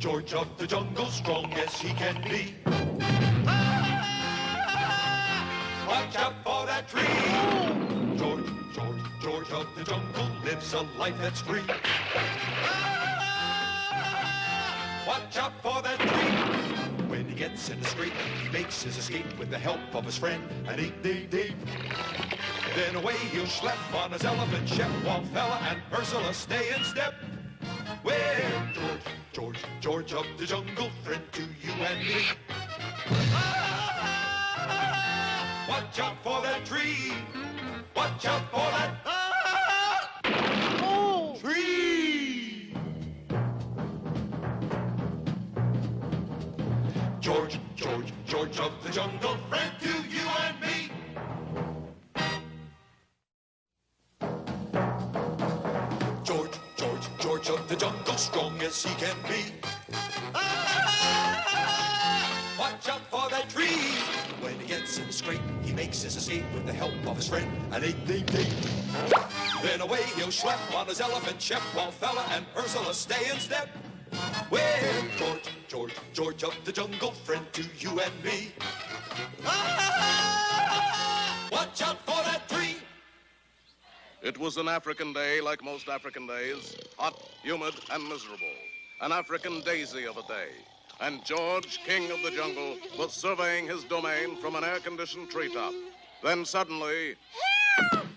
George of the jungle, strong as he can be. Watch out for that tree. George of the jungle lives a life that's free. Watch out for that tree. When he gets in the scrape, he makes his escape with the help of his friend, an 8-day-day. Then away he'll schlep on his elephant ship, while Fella and Ursula stay in step. Well, George of the jungle, friend to you and me. Watch out for that tree. Watch out for that tree. George of the jungle, friend to you and me. George of the jungle, strong as he can be. Watch out for that tree. When he gets in the scrape, he makes his escape with the help of his friend, an 8-day-day. Then away he'll schlep on his elephant ship, while Fella and Ursula stay in step. Well, George of the jungle, friend to you and me. Watch out for that tree. It was an African day like most African days, hot, humid, and miserable. An African daisy of a day. And George, king of the jungle, was surveying his domain from an air-conditioned treetop. Then suddenly... Help!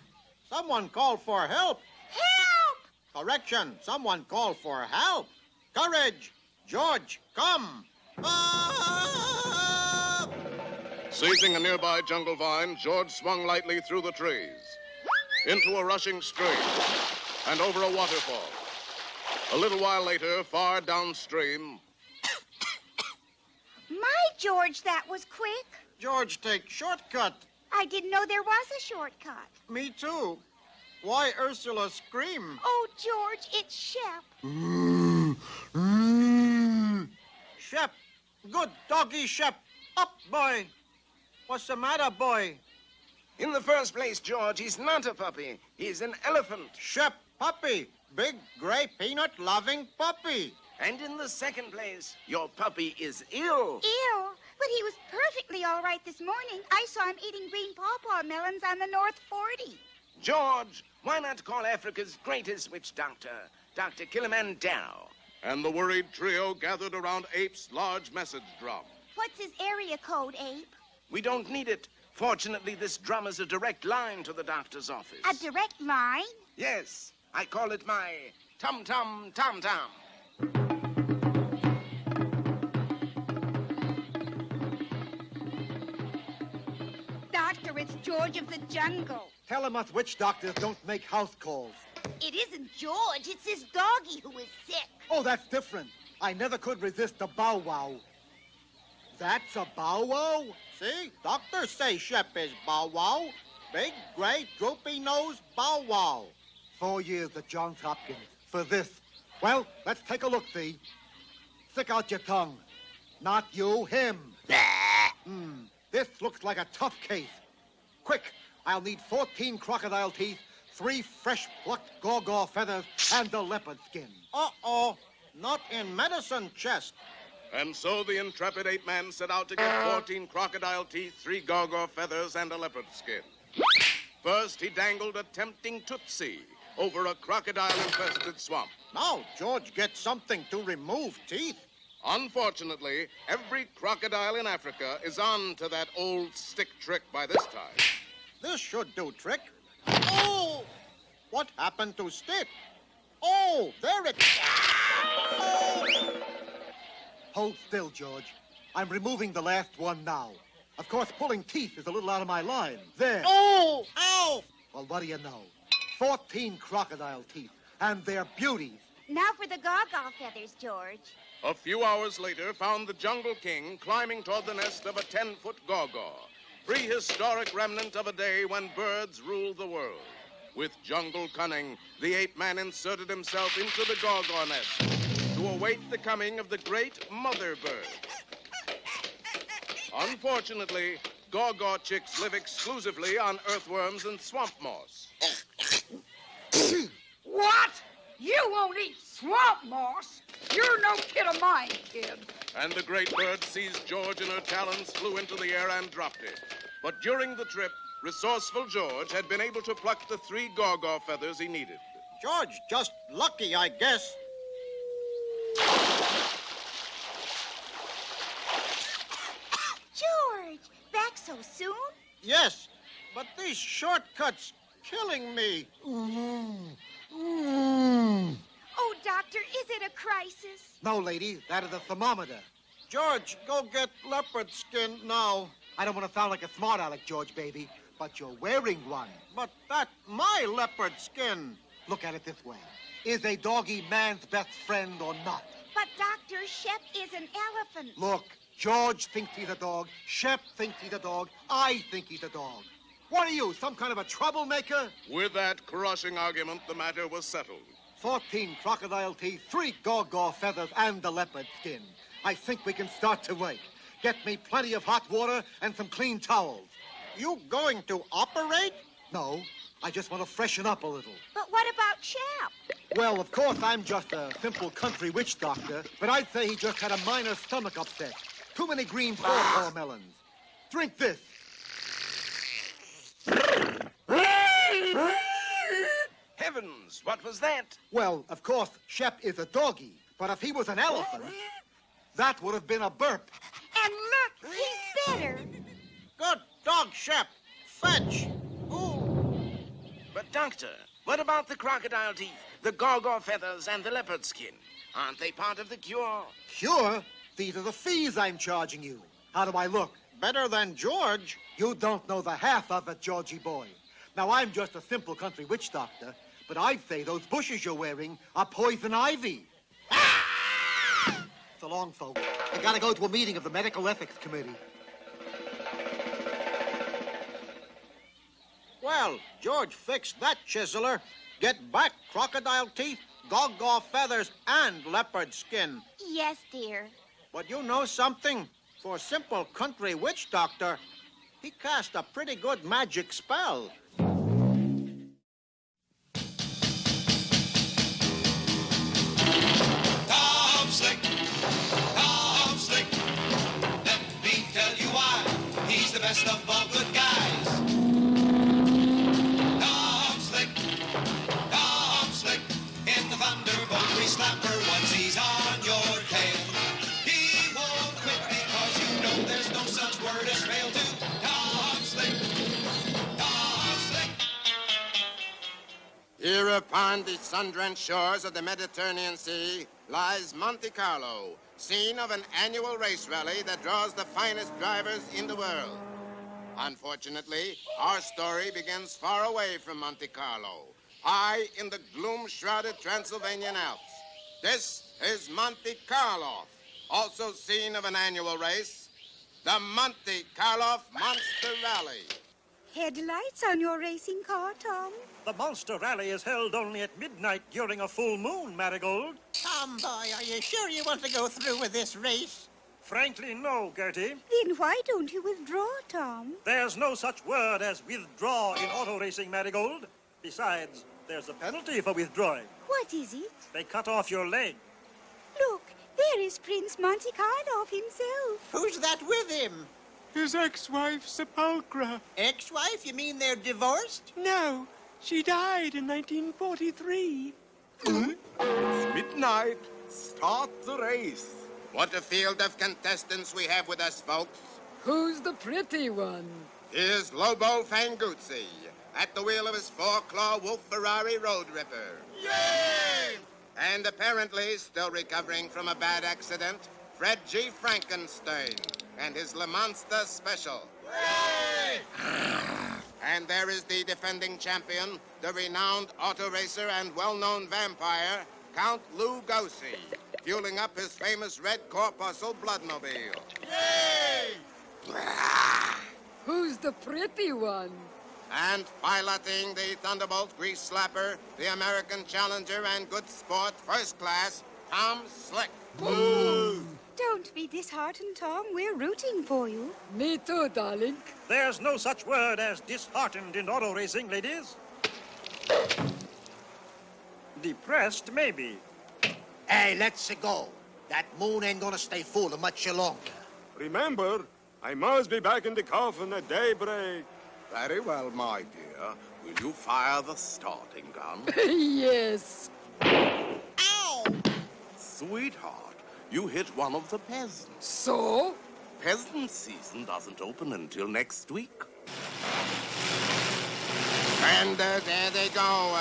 Someone called for help. Help! Correction, someone called for help. Courage! George, come! Ah! Seizing a nearby jungle vine, George swung lightly through the trees, into a rushing stream, and over a waterfall. A little while later, far downstream... My George, that was quick. George, take shortcut. I didn't know there was a shortcut. Me too. Why Ursula scream? Oh, George, it's Shep. Shep. Good doggy, Shep. Up, boy. What's the matter, boy? In the first place, George, he's not a puppy. He's an elephant. Shep, puppy. Big, gray, peanut-loving puppy. And in the second place, your puppy is ill. Ill? But he was perfectly all right this morning. I saw him eating green pawpaw melons on the North 40. George, why not call Africa's greatest witch doctor, Dr. Kilimanjaro? And the worried trio gathered around Ape's large message drum. What's his area code, Ape? We don't need it. Fortunately, this drum is a direct line to the doctor's office. A direct line? Yes. I call it my tum-tum-tom-tom. Doctor, it's George of the jungle. Tell him us witch doctors don't make house calls. It isn't George. It's his doggy who is sick. Oh, that's different. I never could resist a bow wow. That's a bow wow? See? Doctors say Shep is bow wow. Big, gray, droopy nose bow wow. 4 years at Johns Hopkins for this. Well, let's take a look, see. Stick out your tongue. Not you, him. This looks like a tough case. Quick, I'll need 14 crocodile teeth, 3 fresh-plucked gaw feathers, and a leopard skin. Uh-oh. Not in medicine chest. And so the intrepid ape-man set out to get 14 crocodile teeth, 3 gaw feathers, and a leopard skin. First, he dangled a tempting tootsie over a crocodile-infested swamp. Now George gets something to remove teeth. Unfortunately, every crocodile in Africa is on to that old stick trick by this time. This should do trick. Oh! What happened to stick? Oh, there it is. Oh! Hold still, George. I'm removing the last one now. Of course, pulling teeth is a little out of my line. There. Oh! Ow! Well, what do you know? 14 crocodile teeth, and they're beauties. Now for the gaga feathers, George. A few hours later, found the Jungle King climbing toward the nest of a 10-foot gaw, prehistoric remnant of a day when birds ruled the world. With jungle cunning, the ape-man inserted himself into the gaw nest to await the coming of the great mother bird. Unfortunately, gaw chicks live exclusively on earthworms and swamp moss. What? You won't eat swamp moss. You're no kid of mine, kid. And the great bird seized George in her talons, flew into the air, and dropped it. But during the trip, resourceful George had been able to pluck the 3 gaw-gaw feathers he needed. George, just lucky, I guess. George, back so soon? Yes, but these shortcuts killing me. Oh, Doctor, is it a crisis? No, lady, that is a thermometer. George, go get leopard skin now. I don't want to sound like a smart aleck, George, baby, but you're wearing one. But that's my leopard skin. Look at it this way. Is a doggy man's best friend or not? But, Doctor, Shep is an elephant. Look, George thinks he's a dog. Shep thinks he's a dog. I think he's a dog. What are you, some kind of a troublemaker? With that crushing argument, the matter was settled. 14 crocodile teeth, 3 gaw-gaw feathers, and the leopard skin. I think we can start to work. Get me plenty of hot water and some clean towels. You going to operate? No, I just want to freshen up a little. But what about Shep? Well, of course, I'm just a simple country witch doctor, but I'd say he just had a minor stomach upset. Too many green pawpaw melons. Drink this. Heavens, what was that? Well, of course, Shep is a doggy, but if he was an elephant, that would have been a burp. And look, he's better. Good dog, Shep. Fetch. Ooh. But, Doctor, what about the crocodile teeth, the gaw-gaw feathers, and the leopard skin? Aren't they part of the cure? Cure? These are the fees I'm charging you. How do I look? Better than George. You don't know the half of it, Georgie boy. Now, I'm just a simple country witch doctor, but I'd say those bushes you're wearing are poison ivy. So long, folks. I gotta go to a meeting of the Medical Ethics Committee. Well, George fixed that chiseler. Get back crocodile teeth, gaw-gaw feathers, and leopard skin. Yes, dear. But you know something? For a simple country witch doctor, he cast a pretty good magic spell. Tom Slick, Tom Slick. Let me tell you why he's the best of all good guys. Tom Slick, Tom Slick. In the Thunderbolt Slapper, once he's on your tail, he won't quit because you know there's no such word as fail to. Tom Slick, Tom Slick. Here upon the sun-drenched shores of the Mediterranean Sea lies Monte Carlo, scene of an annual race rally that draws the finest drivers in the world. Unfortunately, our story begins far away from Monte Carlo, high in the gloom-shrouded Transylvanian Alps. This is Monte Carlo, also scene of an annual race, the Monte Carlo Monster Rally. Headlights on your racing car, Tom? The Monster Rally is held only at midnight during a full moon, Marigold. Tom, boy, are you sure you want to go through with this race? Frankly, no, Gertie. Then why don't you withdraw, Tom? There's no such word as withdraw in auto racing, Marigold. Besides, there's a penalty for withdrawing. What is it? They cut off your leg. Look, there is Prince Monte Carlo himself. Who's that with him? His ex-wife, Sepulchra. Ex-wife? You mean they're divorced? No, she died in 1943. It's midnight. Start the race. What a field of contestants we have with us, folks. Who's the pretty one? Here's Lobo Fanguzzi, at the wheel of his four-claw Wolf Ferrari Road Ripper. Yay! And apparently still recovering from a bad accident, Fred G. Frankenstein and his Le Monster Special. Yay! And there is the defending champion, the renowned auto racer and well-known vampire, Count Lou Gosi, fueling up his famous red corpuscle bloodmobile. Yay! Who's the pretty one? And piloting the Thunderbolt Grease Slapper, the American Challenger and good sport first class, Tom Slick. Ooh. Don't be disheartened, Tom. We're rooting for you. Me too, darling. There's no such word as disheartened in auto racing, ladies. Depressed, maybe. Hey, let's go. That moon ain't gonna stay full much longer. Remember, I must be back in the coffin at daybreak. Very well, my dear. Will you fire the starting gun? Yes. Ow! Sweetheart, you hit one of the peasants. So? Peasant season doesn't open until next week. And there they go.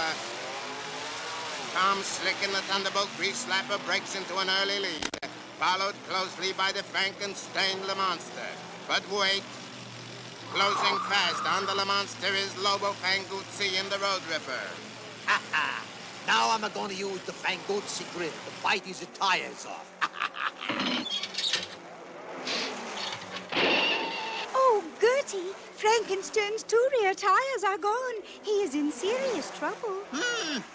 Tom Slick and the Thunderbolt Grease Slapper breaks into an early lead, followed closely by the Frankenstein Le Monster. But wait. Closing fast on the Le Monster is Lobo Fanguzzi in the Road Ripper. Ha ha! Now I'm gonna use the Fanguzzi grill to bite his tires off. Oh, Gertie, Frankenstein's two rear tires are gone. He is in serious trouble.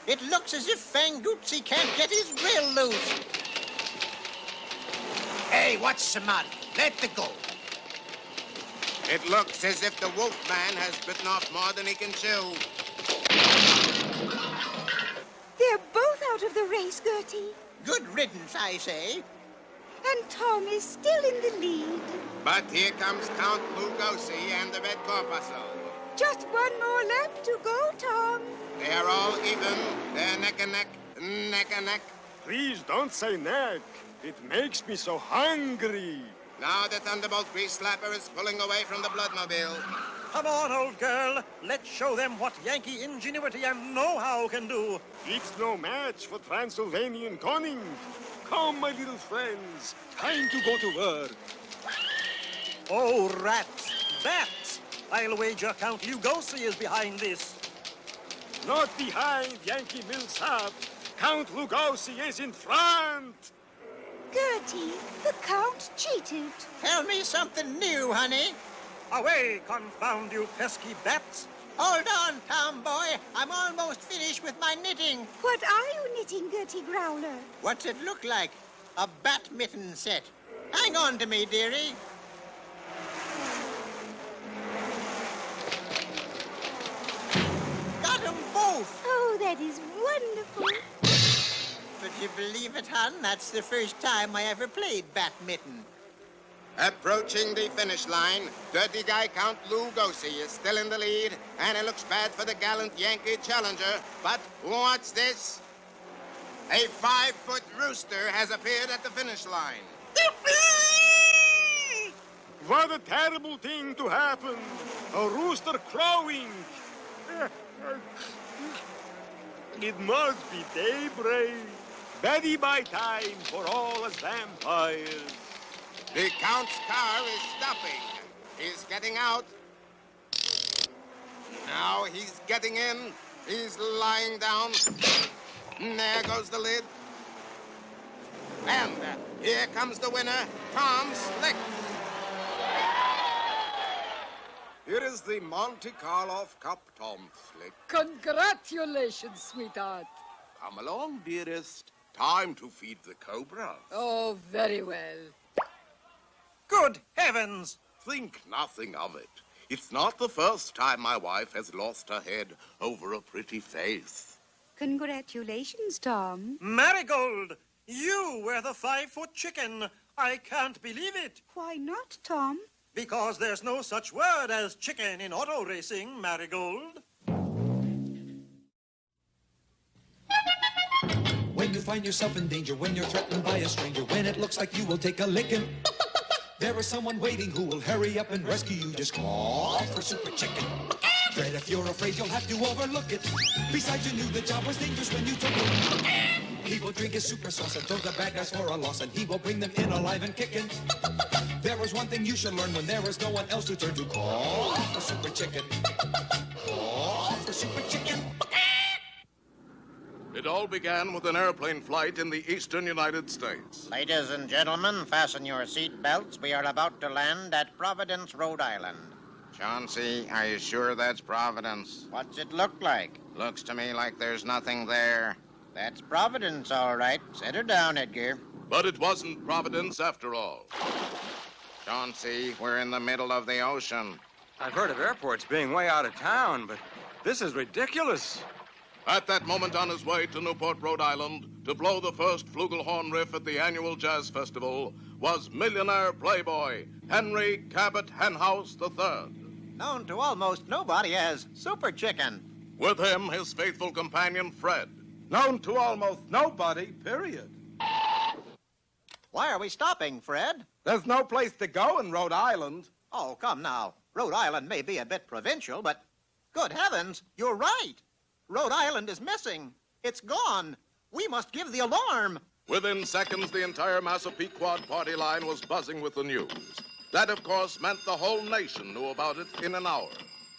It looks as if Fanguzzi can't get his grill loose. Hey, what's the matter? Let it go. It looks as if the Wolfman has bitten off more than he can chew. They're both out of the race, Gertie. Good riddance, I say. And Tom is still in the lead. But here comes Count Lugosi and the Red Corpuscle. Just one more lap to go, Tom. They're all even. They're neck and neck, neck and neck. Please don't say neck. It makes me so hungry. Now the Thunderbolt Grease Slapper is pulling away from the Bloodmobile. Come on, old girl. Let's show them what Yankee ingenuity and know-how can do. It's no match for Transylvanian cunning. Come, my little friends. Time to go to work. Oh, rats. Bats. I'll wager Count Lugosi is behind this. Not behind, Yankee Millsap. Count Lugosi is in front. Gertie, the Count cheated. Tell me something new, honey. Away, confound you pesky bats. Hold on, Tomboy. I'm almost finished with my knitting. What are you knitting, Gertie Growler? What's it look like? A bat mitten set. Hang on to me, dearie. Got 'em both. Oh, that is wonderful. But you believe it, hon? That's the first time I ever played badminton. Approaching the finish line, Dirty Guy Count Lugosi is still in the lead, and it looks bad for the gallant Yankee challenger. But what's this? A 5-foot rooster has appeared at the finish line. What a terrible thing to happen. A rooster crowing. It must be daybreak. Betty by time for all us vampires. The Count's car is stopping. He's getting out. Now he's getting in. He's lying down. There goes the lid. And here comes the winner, Tom Slick. Here is the Monte Carlo Cup, Tom Slick. Congratulations, sweetheart. Come along, dearest. Time to feed the cobra. Oh, very well. Good heavens! Think nothing of it. It's not the first time my wife has lost her head over a pretty face. Congratulations, Tom. Marigold! You were the 5-foot chicken. I can't believe it. Why not, Tom? Because there's no such word as chicken in auto racing, Marigold. When you find yourself in danger, when you're threatened by a stranger, when it looks like you will take a licking, there is someone waiting who will hurry up and rescue you. Just call for Super Chicken. Dread, if you're afraid, you'll have to overlook it. Besides, you knew the job was dangerous when you took it. He will drink his super sauce and throw the bad guys for a loss, and he will bring them in alive and kicking. There is one thing you should learn when there is no one else to turn to. Call for Super Chicken. Call for Super Chicken. It all began with an airplane flight in the eastern United States. Ladies and gentlemen, fasten your seat belts. We are about to land at Providence, Rhode Island. Chauncey, are you sure that's Providence? What's it look like? Looks to me like there's nothing there. That's Providence, all right. Set her down, Edgar. But it wasn't Providence after all. Chauncey, we're in the middle of the ocean. I've heard of airports being way out of town, but this is ridiculous. At that moment on his way to Newport, Rhode Island, to blow the first flugelhorn riff at the annual jazz festival, was millionaire playboy Henry Cabot Henhouse III. Known to almost nobody as Super Chicken. With him, his faithful companion Fred. Known to almost nobody, period. Why are we stopping, Fred? There's no place to go in Rhode Island. Oh, come now. Rhode Island may be a bit provincial, but good heavens, you're right. Rhode Island is missing. It's gone. We must give the alarm. Within seconds, the entire Massapequod party line was buzzing with the news. That, of course, meant the whole nation knew about it in an hour.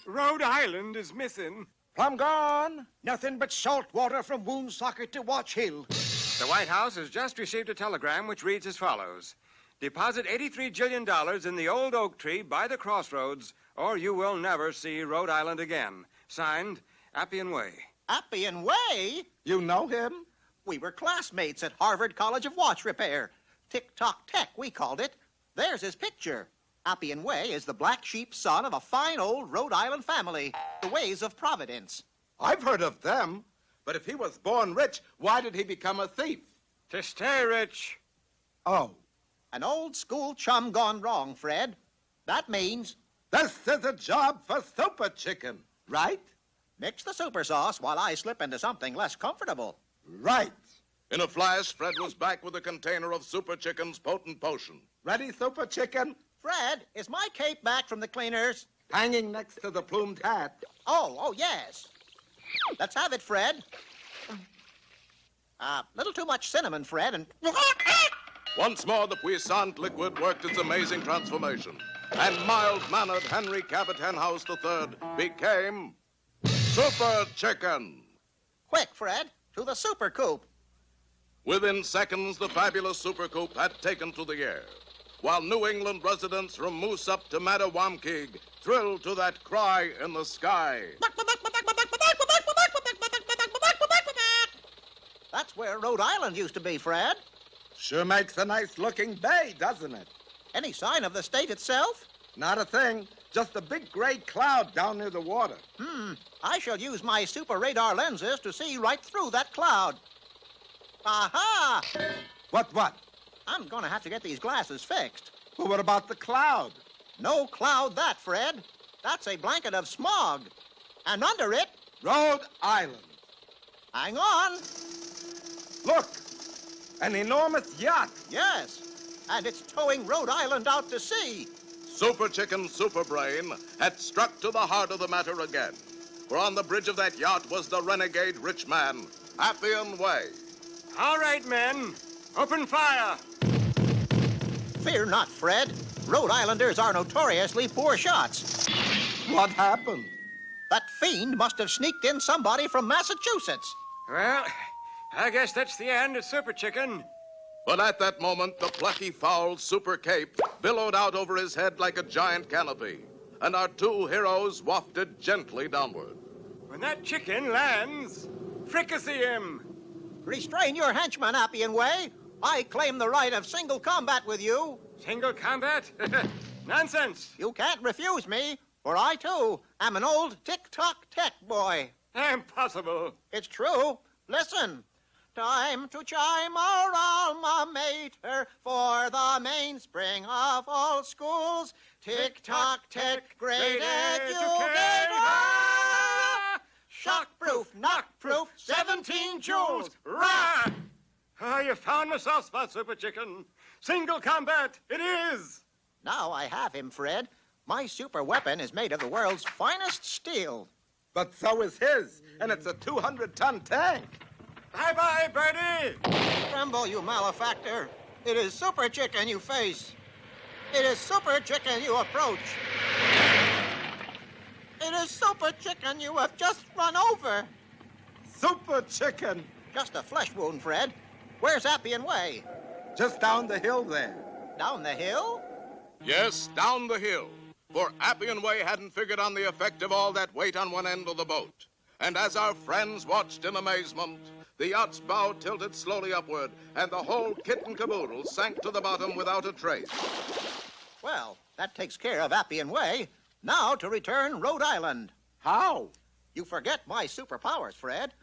Rhode Island is missing. Plumb gone. Nothing but salt water from Woonsocket to Watch Hill. The White House has just received a telegram which reads as follows. Deposit $83 jillion in the old oak tree by the crossroads, or you will never see Rhode Island again. Signed, Appian Way. Appian Way? You know him? We were classmates at Harvard College of Watch Repair. Tick-tock tech, we called it. There's his picture. Appian Way is the black sheep son of a fine old Rhode Island family, the Ways of Providence. I've heard of them. But if he was born rich, why did he become a thief? To stay rich. Oh. An old school chum gone wrong, Fred. That means... This is a job for Super Chicken, right? Mix the super sauce while I slip into something less comfortable. Right. In a flash, Fred was back with a container of Super Chicken's potent potion. Ready, Super Chicken? Fred, is my cape back from the cleaners? Hanging next to the plumed hat. Oh, yes. Let's have it, Fred. Little too much cinnamon, Fred, and... Once more, the puissant liquid worked its amazing transformation, and mild-mannered Henry Cabot Henhouse III became Super Chicken. Quick, Fred, to the super coop. Within seconds, the fabulous super coop had taken to the air, while New England residents from Moose up to Mattawamkeag thrilled to that cry in the sky. That's where Rhode Island used to be, Fred. Sure makes a nice-looking bay, doesn't it? Any sign of the state itself? Not a thing. Just a big gray cloud down near the water. I shall use my super radar lenses to see right through that cloud. Aha! What? I'm gonna have to get these glasses fixed. Well, what about the cloud? No cloud that, Fred. That's a blanket of smog. And under it... Rhode Island. Hang on. Look, an enormous yacht. Yes, and it's towing Rhode Island out to sea. Super Chicken Super Brain had struck to the heart of the matter again. For on the bridge of that yacht was the renegade rich man, Appian Way. All right, men. Open fire. Fear not, Fred. Rhode Islanders are notoriously poor shots. What happened? That fiend must have sneaked in somebody from Massachusetts. Well, I guess that's the end of Super Chicken. But at that moment, the plucky foul Super Cape billowed out over his head like a giant canopy, and our two heroes wafted gently downward. When that chicken lands, fricassee him. Restrain your henchman, Appian Way. I claim the right of single combat with you. Single combat? Nonsense. You can't refuse me, for I, too, am an old tick-tock tech boy. Impossible. It's true. Listen. Time to chime our alma mater for the mainspring of all schools. Tick-tock tech, great educator. Shock-proof, knock-proof, 17 joules. Rah! Oh, you found my soft spot, Super Chicken. Single combat, it is. Now I have him, Fred. My super weapon is made of the world's finest steel. But so is his, and it's a 200-ton tank. Bye-bye, Birdie. Tremble, you malefactor. It is Super Chicken you face. It is Super Chicken you approach. It is Super Chicken you have just run over. Super Chicken. Just a flesh wound, Fred. Where's Appian Way? Just down the hill there. Down the hill? Yes, down the hill. For Appian Way hadn't figured on the effect of all that weight on one end of the boat. And as our friends watched in amazement, the yacht's bow tilted slowly upward, and the whole kit and caboodle sank to the bottom without a trace. Well, that takes care of Appian Way. Now to return Rhode Island. How? You forget my superpowers, Fred.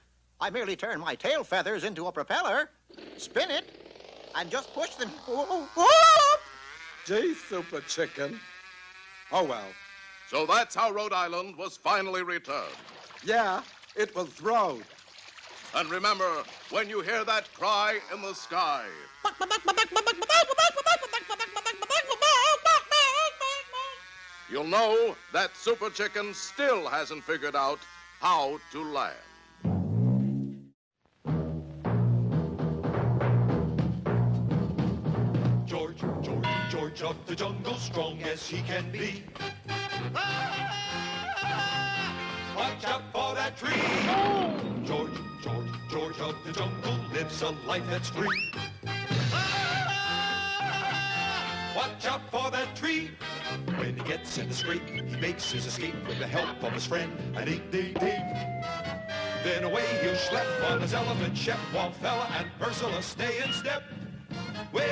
I merely turn my tail feathers into a propeller, spin it, and just push them. Gee, Super Chicken. Oh, well. So that's how Rhode Island was finally returned. Yeah, it was Rhode. And remember, when you hear that cry in the sky, you'll know that Super Chicken still hasn't figured out how to land. George of the jungle, strong as he can be. Watch out for that tree. George of the jungle lives a life that's free. Watch out for that tree. When he gets in the scrape, he makes his escape with the help of his friend, an 8-day-day. Then away he'll schlep on his elephant, Shep, Wallfella, and Ursula stay in step. Well,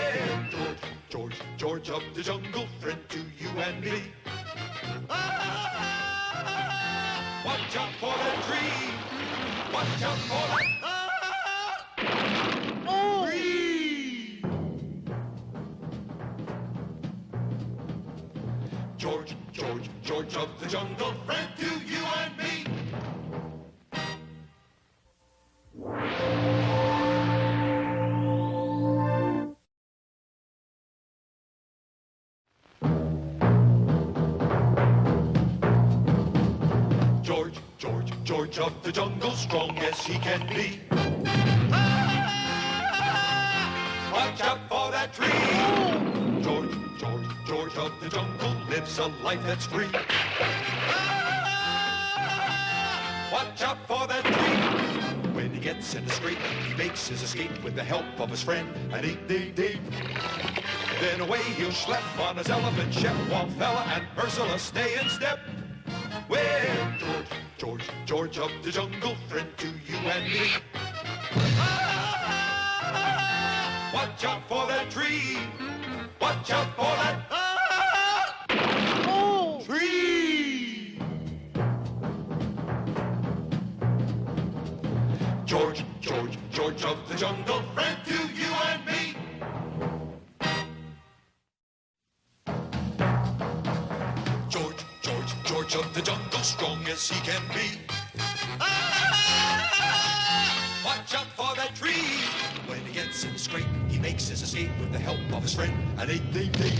George of the jungle, friend to you and me. Watch out for that tree. Watch out for that tree. George of the jungle, friend to you and me. George of the jungle, strong as he can be. Watch out for that tree. George of the jungle lives a life that's free. Watch out for that tree. When he gets in the scrape, he makes his escape with the help of his friend, an 8-day-day. Then away he'll schlep on his elephant, Shep, Wallfella, and Ursula stay in step. Well, George of the jungle, friend to you and me. Watch out for that tree. Watch out for that tree. George of the jungle, friend to you and me. George of the jungle, strong as he can be. Watch out for that tree. When he gets in the scrape, he makes his escape with the help of his friend, an 8-day-day.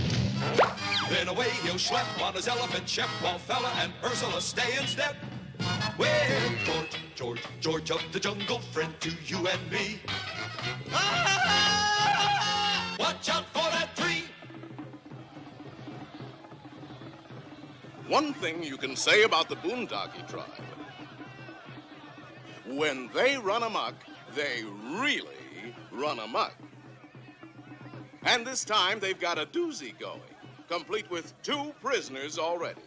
Then away he'll schlep on his elephant, Shep, Wallfella, and Ursula stay in step. Well, George of the jungle, friend to you and me. Watch out for that tree. One thing you can say about the Boondockie tribe. When they run amok, they really run amok. And this time they've got a doozy going, complete with 2 prisoners already.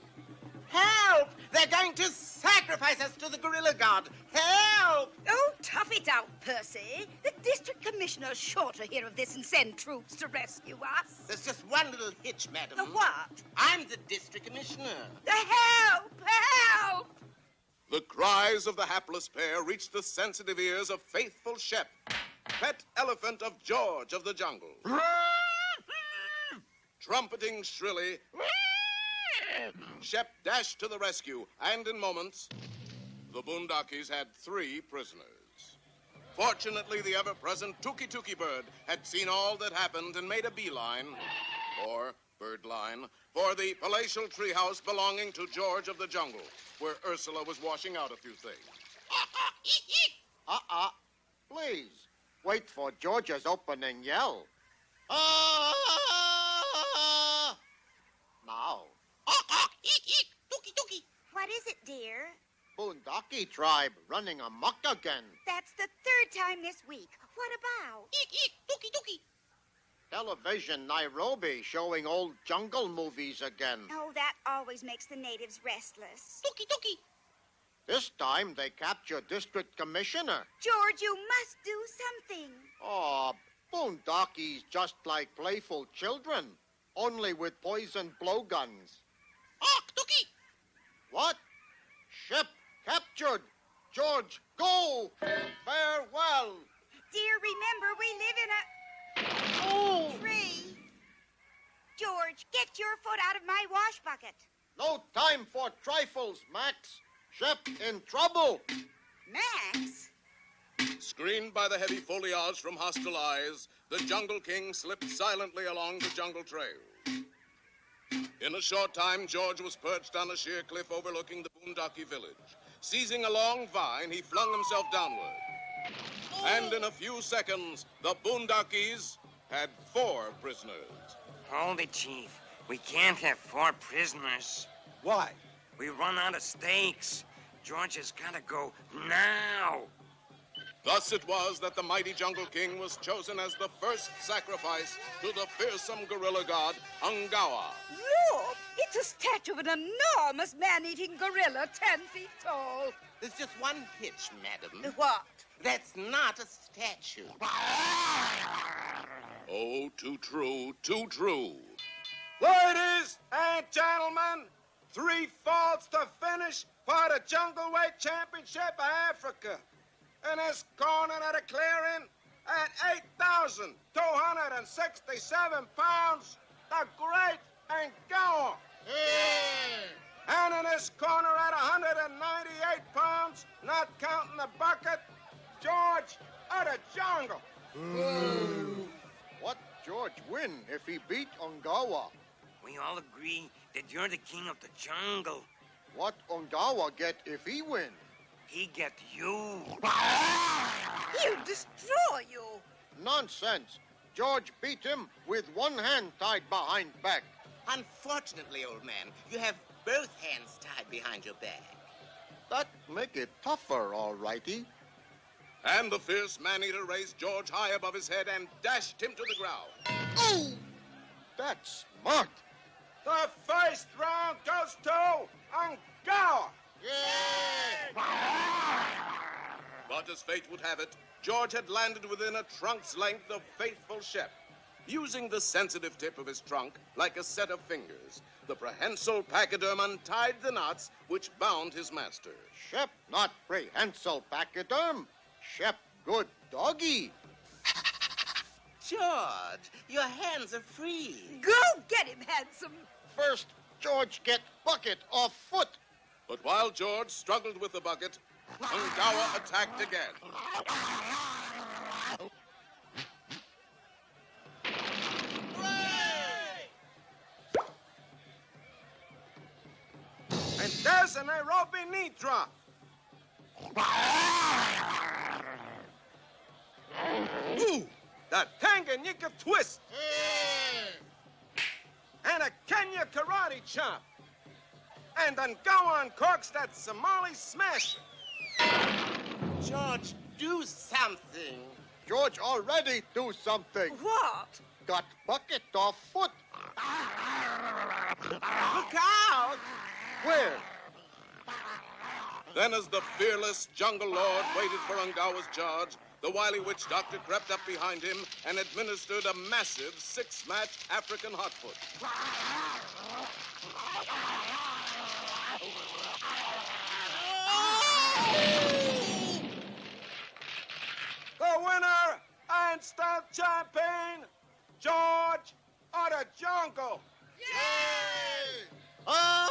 Help! They're going to sacrifice us to the gorilla god. Help! Oh, tough it out, Percy. The district commissioner's sure to hear of this and send troops to rescue us. There's just one little hitch, madam. The what? I'm the district commissioner. The help! Help! The cries of the hapless pair reached the sensitive ears of faithful Shep, pet elephant of George of the jungle. Trumpeting shrilly, Shep dashed to the rescue, and in moments, the Boondockies had 3 prisoners. Fortunately, the ever-present Tookie Tookie Bird had seen all that happened and made a beeline, or birdline, for the palatial treehouse belonging to George of the jungle, where Ursula was washing out a few things. Please, wait for George's opening yell. Now. What is it, dear? Boondockie tribe running amok again. That's the 3rd time this week. What about? Television Nairobi showing old jungle movies again. Oh, that always makes the natives restless. This time they captured District Commissioner. George, you must do something. Oh, Boondockies just like playful children, only with poison blowguns. What? Ship captured. George, go! go. Farewell. Dear, remember, we live in a tree. George, get your foot out of my wash bucket. No time for trifles, Max. Shep in trouble. Max? Screened by the heavy foliage from hostile eyes, the Jungle King slipped silently along the jungle trail. In a short time, George was perched on a sheer cliff overlooking the Boondockie village. Seizing a long vine, he flung himself downward. And in a few seconds, the Boondockies had 4 prisoners. Hold it, Chief. We can't have 4 prisoners. Why? We run out of steaks. George has got to go now. Thus it was that the mighty Jungle King was chosen as the first sacrifice to the fearsome gorilla god, Ungawa. Look, it's a statue of an enormous man-eating gorilla 10 feet tall. There's just one hitch, madam. What? That's not a statue. Oh, too true, too true. Ladies and gentlemen, 3 falls to finish for the Jungle Weight Championship of Africa. In this corner of the clearing, at 8,267 pounds, the great Ungawa. And in this corner at 198 pounds, not counting the bucket, George of the Jungle. What George win if he beat Ungawa? We all agree that you're the king of the jungle. What Ungawa get if he win? He get you. He'll destroy you. Nonsense. George beat him with one hand tied behind back. Unfortunately, old man, you have both hands tied behind your back. That make it tougher, all righty. And the fierce man-eater raised George high above his head and dashed him to the ground. Oh! That's smart. The first round goes to Ungawa. But as fate would have it, George had landed within a trunk's length of faithful Shep. Using the sensitive tip of his trunk like a set of fingers, the prehensile pachyderm untied the knots which bound his master. Shep not prehensile pachyderm. Shep good doggy. George, your hands are free. Go get him, handsome. First, George get bucket off foot. But while George struggled with the bucket, Ungawa attacked again. And there's a Nairobi knee drop. Ooh, the Tanganyika twist. And a Kenya karate chop. And then go on corks that Somali smash. George, do something. George already do something. What? Got bucket off foot. Look out! Where? Then as the fearless jungle lord waited for Ungawa's charge, the wily witch doctor crept up behind him and administered a massive 6-match African hotfoot. The winner and stud champion, George of the Jungle. Yay! Oh,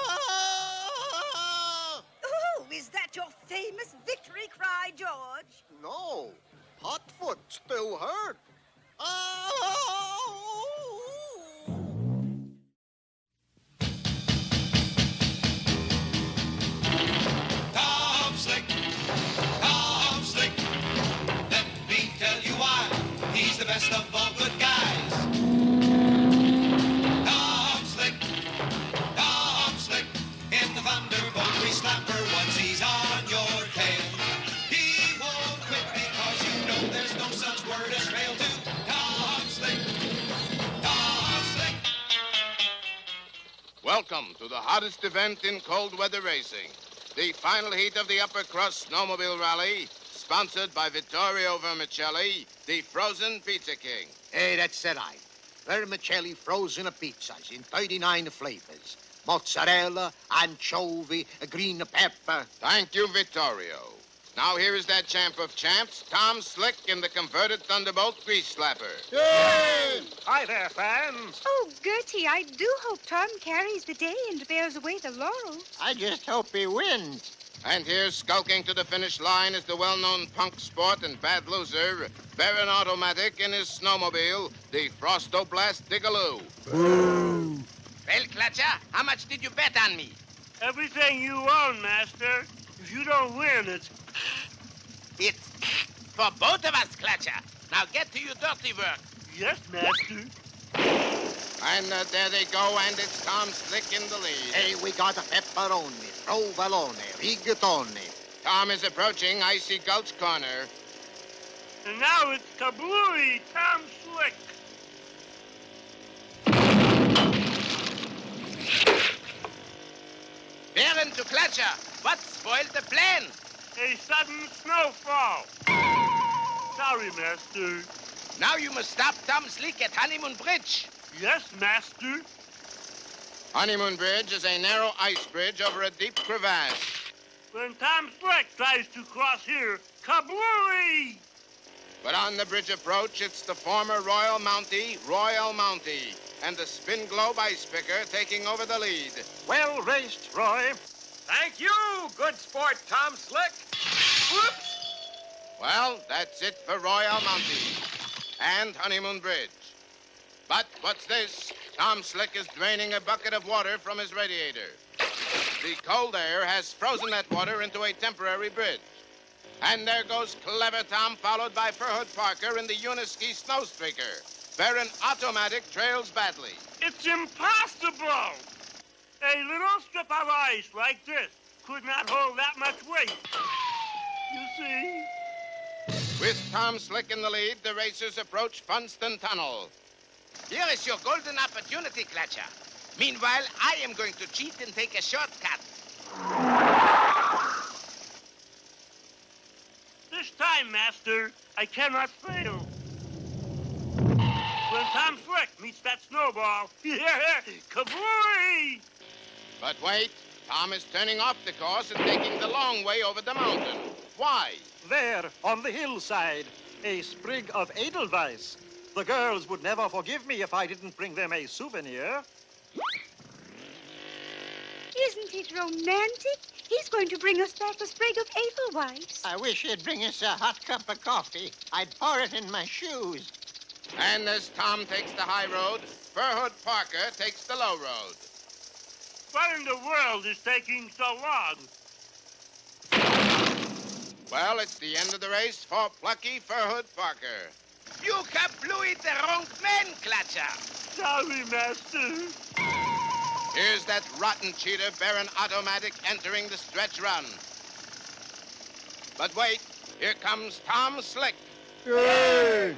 is that your famous victory cry, George? No, hotfoot still hurt. Tom Slick, let me tell you why. He's the best of all good guys. Tom Slick, in the Thunderbolt we slapper once he's on your tail. He won't quit because you know there's no such word as fail to Tom Slick. Welcome to the hottest event in cold weather racing, the final heat of the Upper Crust Snowmobile Rally, sponsored by Vittorio Vermicelli, the Frozen Pizza King. Hey, that's it, I. Vermicelli frozen pizzas in 39 flavors. Mozzarella, anchovy, green pepper. Thank you, Vittorio. Now here is that champ of champs, Tom Slick in the converted Thunderbolt Grease Slapper. Yay! Hi there, fans. Oh, Gertie, I do hope Tom carries the day and bears away the laurels. I just hope he wins. And here, skulking to the finish line, is the well-known punk sport and bad loser, Baron Automatic in his snowmobile, the Frostoblast Digaloo. Well, Clutcher, how much did you bet on me? Everything you own, Master. If you don't win, it's for both of us, Clutcher. Now get to your dirty work. Yes, Master. And there they go, and it's Tom Slick in the lead. Hey, we got a pepperoni, provolone, rigatoni. Tom is approaching Icy Gulch Corner. And now it's Kablooey, Tom Slick. Baron to Clutcher. What spoiled the plan? A sudden snowfall. Sorry, Master. Now you must stop Tom Slick at Honeymoon Bridge. Yes, Master. Honeymoon Bridge is a narrow ice bridge over a deep crevasse. When Tom Slick tries to cross here, kablooey! But on the bridge approach, it's the former Royal Mountie, and the Spin Globe Ice Picker taking over the lead. Well raced, Roy. Thank you, good sport, Tom Slick. Whoops! Well, that's it for Royal Mountie and Honeymoon Bridge. But what's this? Tom Slick is draining a bucket of water from his radiator. The cold air has frozen that water into a temporary bridge. And there goes Clever Tom, followed by Furhood Parker in the Uniski Snowstreaker. Baron Automatic trails badly. It's impossible! A little strip of ice like this could not hold that much weight. You see? With Tom Slick in the lead, the racers approach Funston Tunnel. Here is your golden opportunity, Clutcher. Meanwhile, I am going to cheat and take a shortcut. This time, Master, I cannot fail. When Tom Slick meets that snowball, kablooey! But wait, Tom is turning off the course and taking the long way over the mountain. Why? There, on the hillside, a sprig of Edelweiss. The girls would never forgive me if I didn't bring them a souvenir. Isn't it romantic? He's going to bring us back a sprig of Edelweiss. I wish he'd bring us a hot cup of coffee. I'd pour it in my shoes. And as Tom takes the high road, Furhood Parker takes the low road. What in the world is taking so long? Well, it's the end of the race for plucky Furhood Parker. You kablooey the wrong man, Clutcher. Sorry, Master. Here's that rotten cheater, Baron Automatic, entering the stretch run. But wait, here comes Tom Slick. Yay!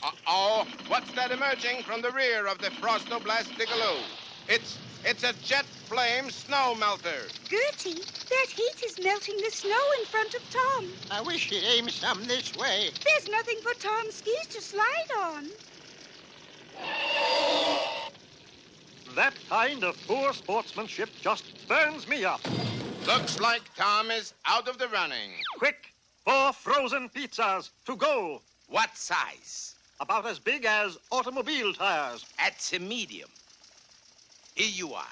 Uh-oh, what's that emerging from the rear of the Frostoblast Digaloo? It's a jet flame snow melter. Gertie, that heat is melting the snow in front of Tom. I wish he'd aim some this way. There's nothing for Tom's skis to slide on. That kind of poor sportsmanship just burns me up. Looks like Tom is out of the running. Quick, 4 frozen pizzas to go. What size? About as big as automobile tires. That's a medium. Here you are.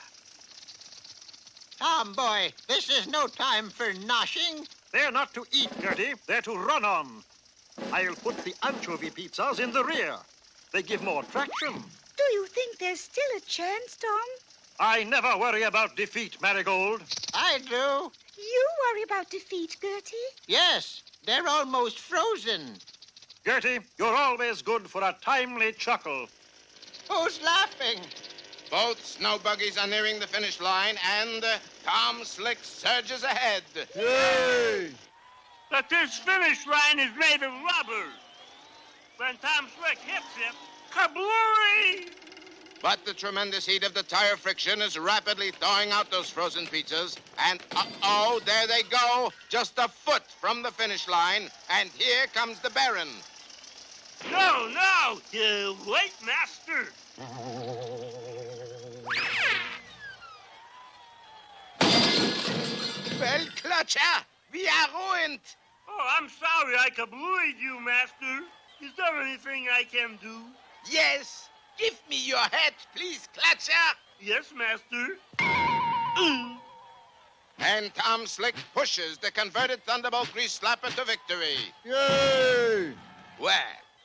Tom, boy, this is no time for noshing. They're not to eat, Gertie. They're to run on. I'll put the anchovy pizzas in the rear. They give more traction. Do you think there's still a chance, Tom? I never worry about defeat, Marigold. I do. You worry about defeat, Gertie. Yes, they're almost frozen. Gertie, you're always good for a timely chuckle. Who's laughing? Both snow buggies are nearing the finish line, and Tom Slick surges ahead. Yay! But this finish line is made of rubber. When Tom Slick hits it, kablooey! But the tremendous heat of the tire friction is rapidly thawing out those frozen pizzas, and uh-oh, there they go, just a foot from the finish line, and here comes the Baron. No, wait, Master. Clutcher! We are ruined! Oh, I'm sorry I kablued you, Master. Is there anything I can do? Yes. Give me your hat, please, Clutcher. Yes, Master. And Tom Slick pushes the converted Thunderbolt Grease Slapper to victory. Yay! Well,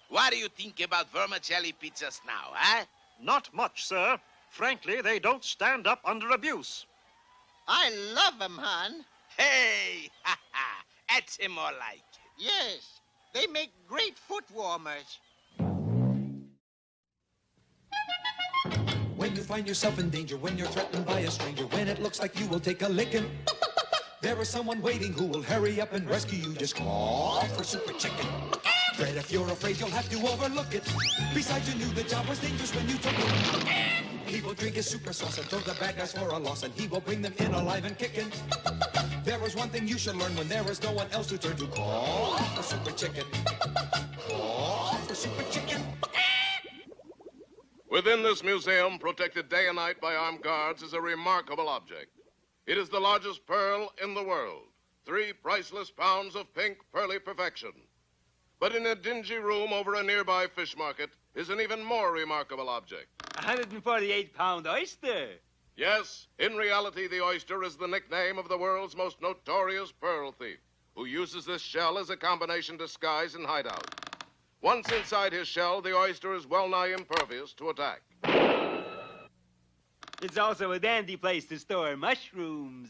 what do you think about vermicelli pizzas now, huh? Not much, sir. Frankly, they don't stand up under abuse. I love 'em, hon. Hey, ha ha, that's him more like it. Yes, they make great foot warmers. When you find yourself in danger, when you're threatened by a stranger, when it looks like you will take a licking, there is someone waiting who will hurry up and rescue you. Just call for Super Chicken. Fred, if you're afraid, you'll have to overlook it. Besides, you knew the job was dangerous when you took it. He will drink his super sauce and throw the bad guys for a loss, and he will bring them in alive and kicking. There is one thing you should learn when there is no one else to turn to. Call for Super Chicken. Call for Super Chicken. Within this museum, protected day and night by armed guards, is a remarkable object. It is the largest pearl in the world. 3 priceless pounds of pink, pearly perfection. But in a dingy room over a nearby fish market is an even more remarkable object. 148-pound oyster. Yes, in reality, the oyster is the nickname of the world's most notorious pearl thief, who uses this shell as a combination disguise and hideout. Once inside his shell, the oyster is well-nigh impervious to attack. It's also a dandy place to store mushrooms.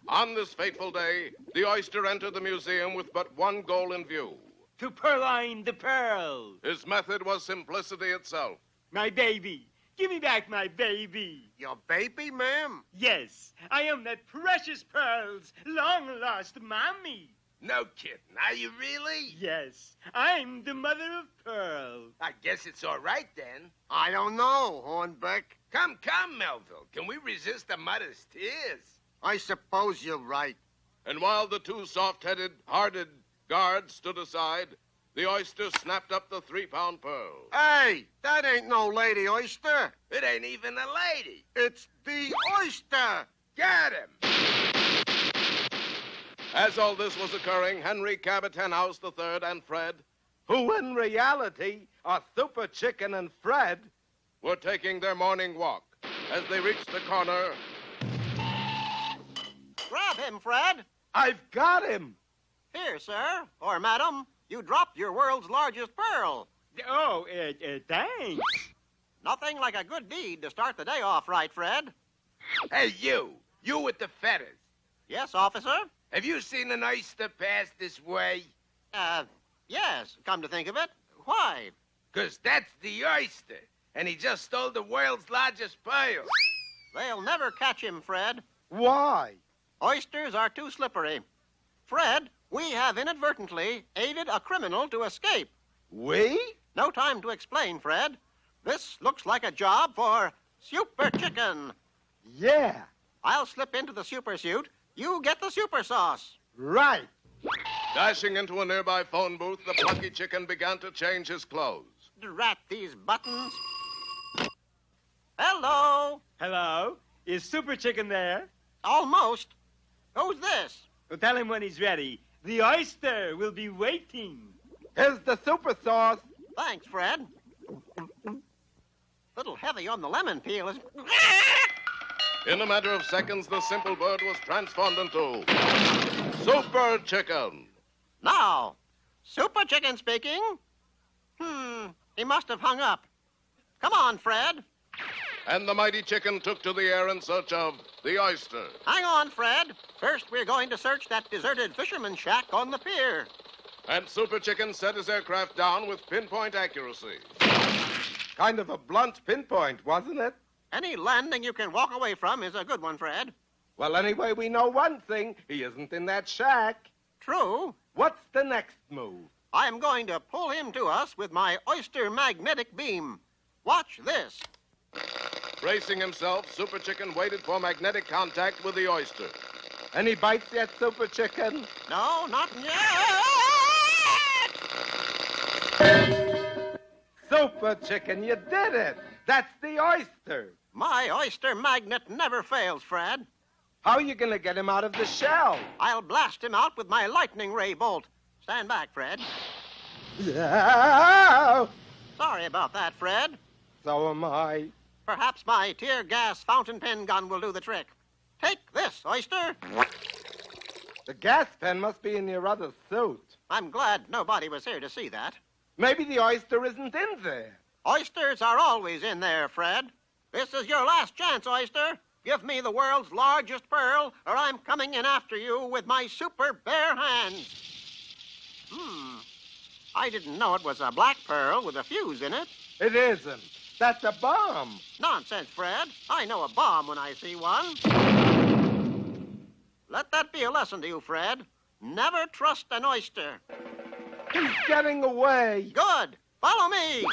On this fateful day, the oyster entered the museum with but one goal in view. To purloin the pearl. His method was simplicity itself. My baby. Give me back my baby. Your baby, ma'am? Yes, I am that precious pearl's long-lost mommy. No kidding. Are you really? Yes, I'm the mother of Pearl. I guess it's all right then. I don't know, Hornbeck. Come, Melville. Can we resist the mother's tears? I suppose you're right. And while the 2 soft-headed, hearted guards stood aside, the oyster snapped up the 3-pound pearl. Hey, that ain't no lady oyster. It ain't even a lady. It's the oyster. Got him. As all this was occurring, Henry Cabot Henhouse III and Fred, who in reality are Super Chicken and Fred, were taking their morning walk. As they reached the corner... Grab him, Fred. I've got him. Here, sir, or madam, you dropped your world's largest pearl. Oh, thanks. Nothing like a good deed to start the day off right, Fred. Hey, you with the feathers. Yes, officer? Have you seen an oyster pass this way? Yes, come to think of it. Why? 'Cause that's the oyster, and he just stole the world's largest pearl. They'll never catch him, Fred. Why? Oysters are too slippery. Fred, we have inadvertently aided a criminal to escape. We? No time to explain, Fred. This looks like a job for Super Chicken. Yeah. I'll slip into the super suit. You get the super sauce. Right. Dashing into a nearby phone booth, the plucky chicken began to change his clothes. Drat these buttons. Hello. Hello? Is Super Chicken there? Almost. Who's this? Well, tell him when he's ready. The oyster will be waiting. Here's the super sauce. Thanks, Fred. Little heavy on the lemon peel is... In a matter of seconds, the simple bird was transformed into Super Chicken. Now, Super Chicken speaking. He must have hung up. Come on, Fred. And the mighty chicken took to the air in search of the oyster. Hang on, Fred. First, we're going to search that deserted fisherman's shack on the pier. And Super Chicken set his aircraft down with pinpoint accuracy. Kind of a blunt pinpoint, wasn't it? Any landing you can walk away from is a good one, Fred. Well, anyway, we know one thing. He isn't in that shack. True. What's the next move? I'm going to pull him to us with my oyster magnetic beam. Watch this. Bracing himself, Super Chicken waited for magnetic contact with the oyster. Any bites yet, Super Chicken? No, not yet. Super Chicken, you did it. That's the oyster. My oyster magnet never fails, Fred. How are you going to get him out of the shell? I'll blast him out with my lightning ray bolt. Stand back, Fred. Yeah. Sorry about that, Fred. So am I. Perhaps my tear gas fountain pen gun will do the trick. Take this, Oyster. The gas pen must be in your other suit. I'm glad nobody was here to see that. Maybe the oyster isn't in there. Oysters are always in there, Fred. This is your last chance, Oyster. Give me the world's largest pearl, or I'm coming in after you with my super bare hands. I didn't know it was a black pearl with a fuse in it. It isn't. That's a bomb. Nonsense, Fred. I know a bomb when I see one. Let that be a lesson to you, Fred. Never trust an oyster. He's getting away. Good. Follow me.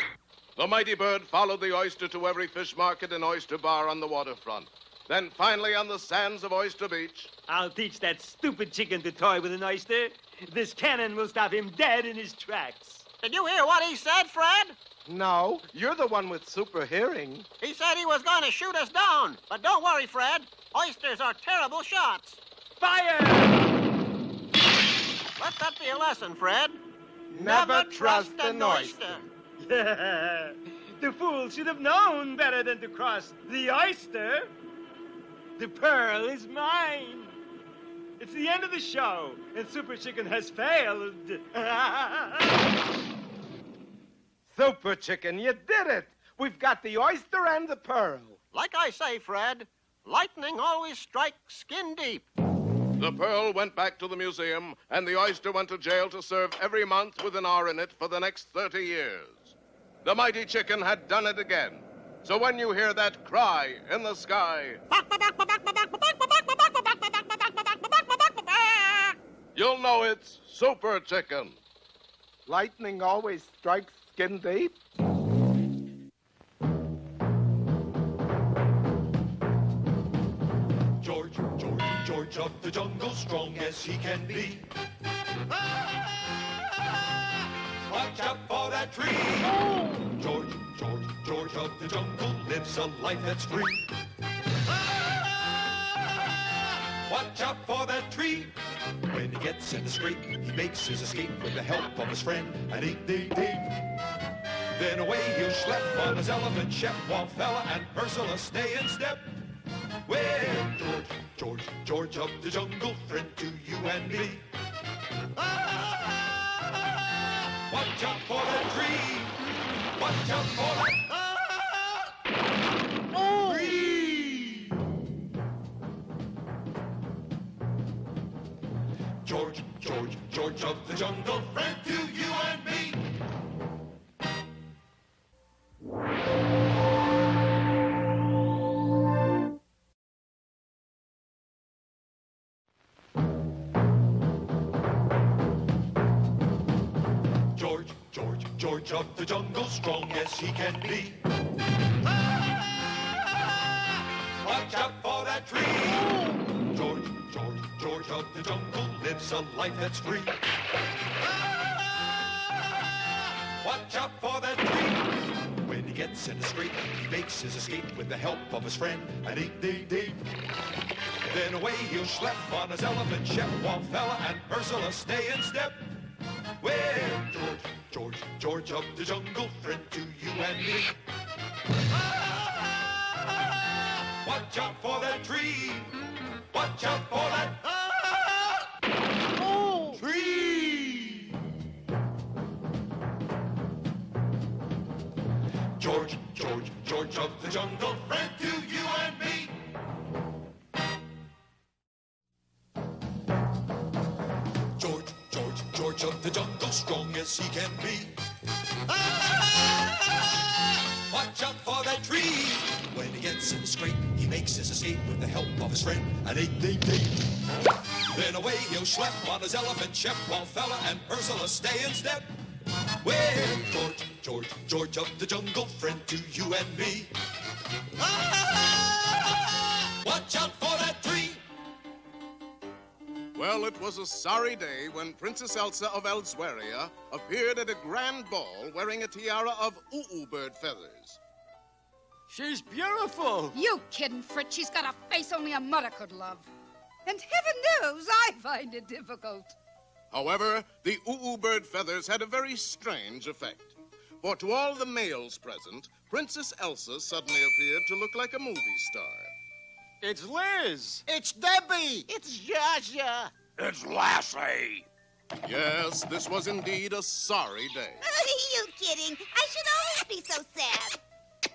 The mighty bird followed the oyster to every fish market and oyster bar on the waterfront. Then finally on the sands of Oyster Beach. I'll teach that stupid chicken to toy with an oyster. This cannon will stop him dead in his tracks. Did you hear what he said, Fred? No, you're the one with super hearing. He said he was going to shoot us down. But don't worry, Fred. Oysters are terrible shots. Fire! Let that be a lesson, Fred. Never trust an oyster. The fool should have known better than to cross the oyster. The pearl is mine. It's the end of the show, and Super Chicken has failed. Super Chicken, you did it. We've got the oyster and the pearl. Like I say, Fred, lightning always strikes skin deep. The pearl went back to the museum, and the oyster went to jail to serve every month with an R in it for the next 30 years. The mighty chicken had done it again. So when you hear that cry in the sky, you'll know it's Super Chicken. Lightning always strikes skin deep. George, George, George of the jungle, strong as he can be. Watch out for that tree. George, George, George of the jungle lives a life that's free. Watch out for that tree. When he gets in the scrape, he makes his escape with the help of his friend, an 8-day-day. Then away he'll schlep on his elephant, Shep, Wallfella, and Ursula stay in step. Well, George, George, George of the jungle, friend to you and me. Watch out for that tree. Watch out for that tree. George, George, George of the jungle, friend to you and me. George, George, George of the jungle, strong as he can be. Watch out for that tree. George, George, George of the jungle lives a life that's free. Watch out for that tree. When he gets in a scrape, he makes his escape with the help of his friend, an 8-day-day. Then away he'll schlep on his elephant, Shep, Wallfella, and Ursula stay in step. Well, George, George, George of the jungle, friend to you and me. Watch out for that tree. Watch out for that tree. George, George, George of the jungle, friend to you and me. George, George, George of the jungle, strong as he can be. Watch out for that tree. When he gets in the scrape, he makes his escape with the help of his friend, an 8-day-day. Then away he'll schlep on his elephant, Shep, Wallfella, and Ursula stay in step. Well, George, George, George of the jungle, friend to you and me. Watch out for that tree. Well, it was a sorry day when Princess Elsa of Elsweria appeared at a grand ball wearing a tiara of bird feathers. She's beautiful. You kidding, Fritz? She's got a face only a mother could love. And heaven knows I find it difficult. However, the bird feathers had a very strange effect. For to all the males present, Princess Elsa suddenly appeared to look like a movie star. It's Liz. It's Debbie. It's Zsa. It's Lassie. Yes, this was indeed a sorry day. Are you kidding? I should always be so sad.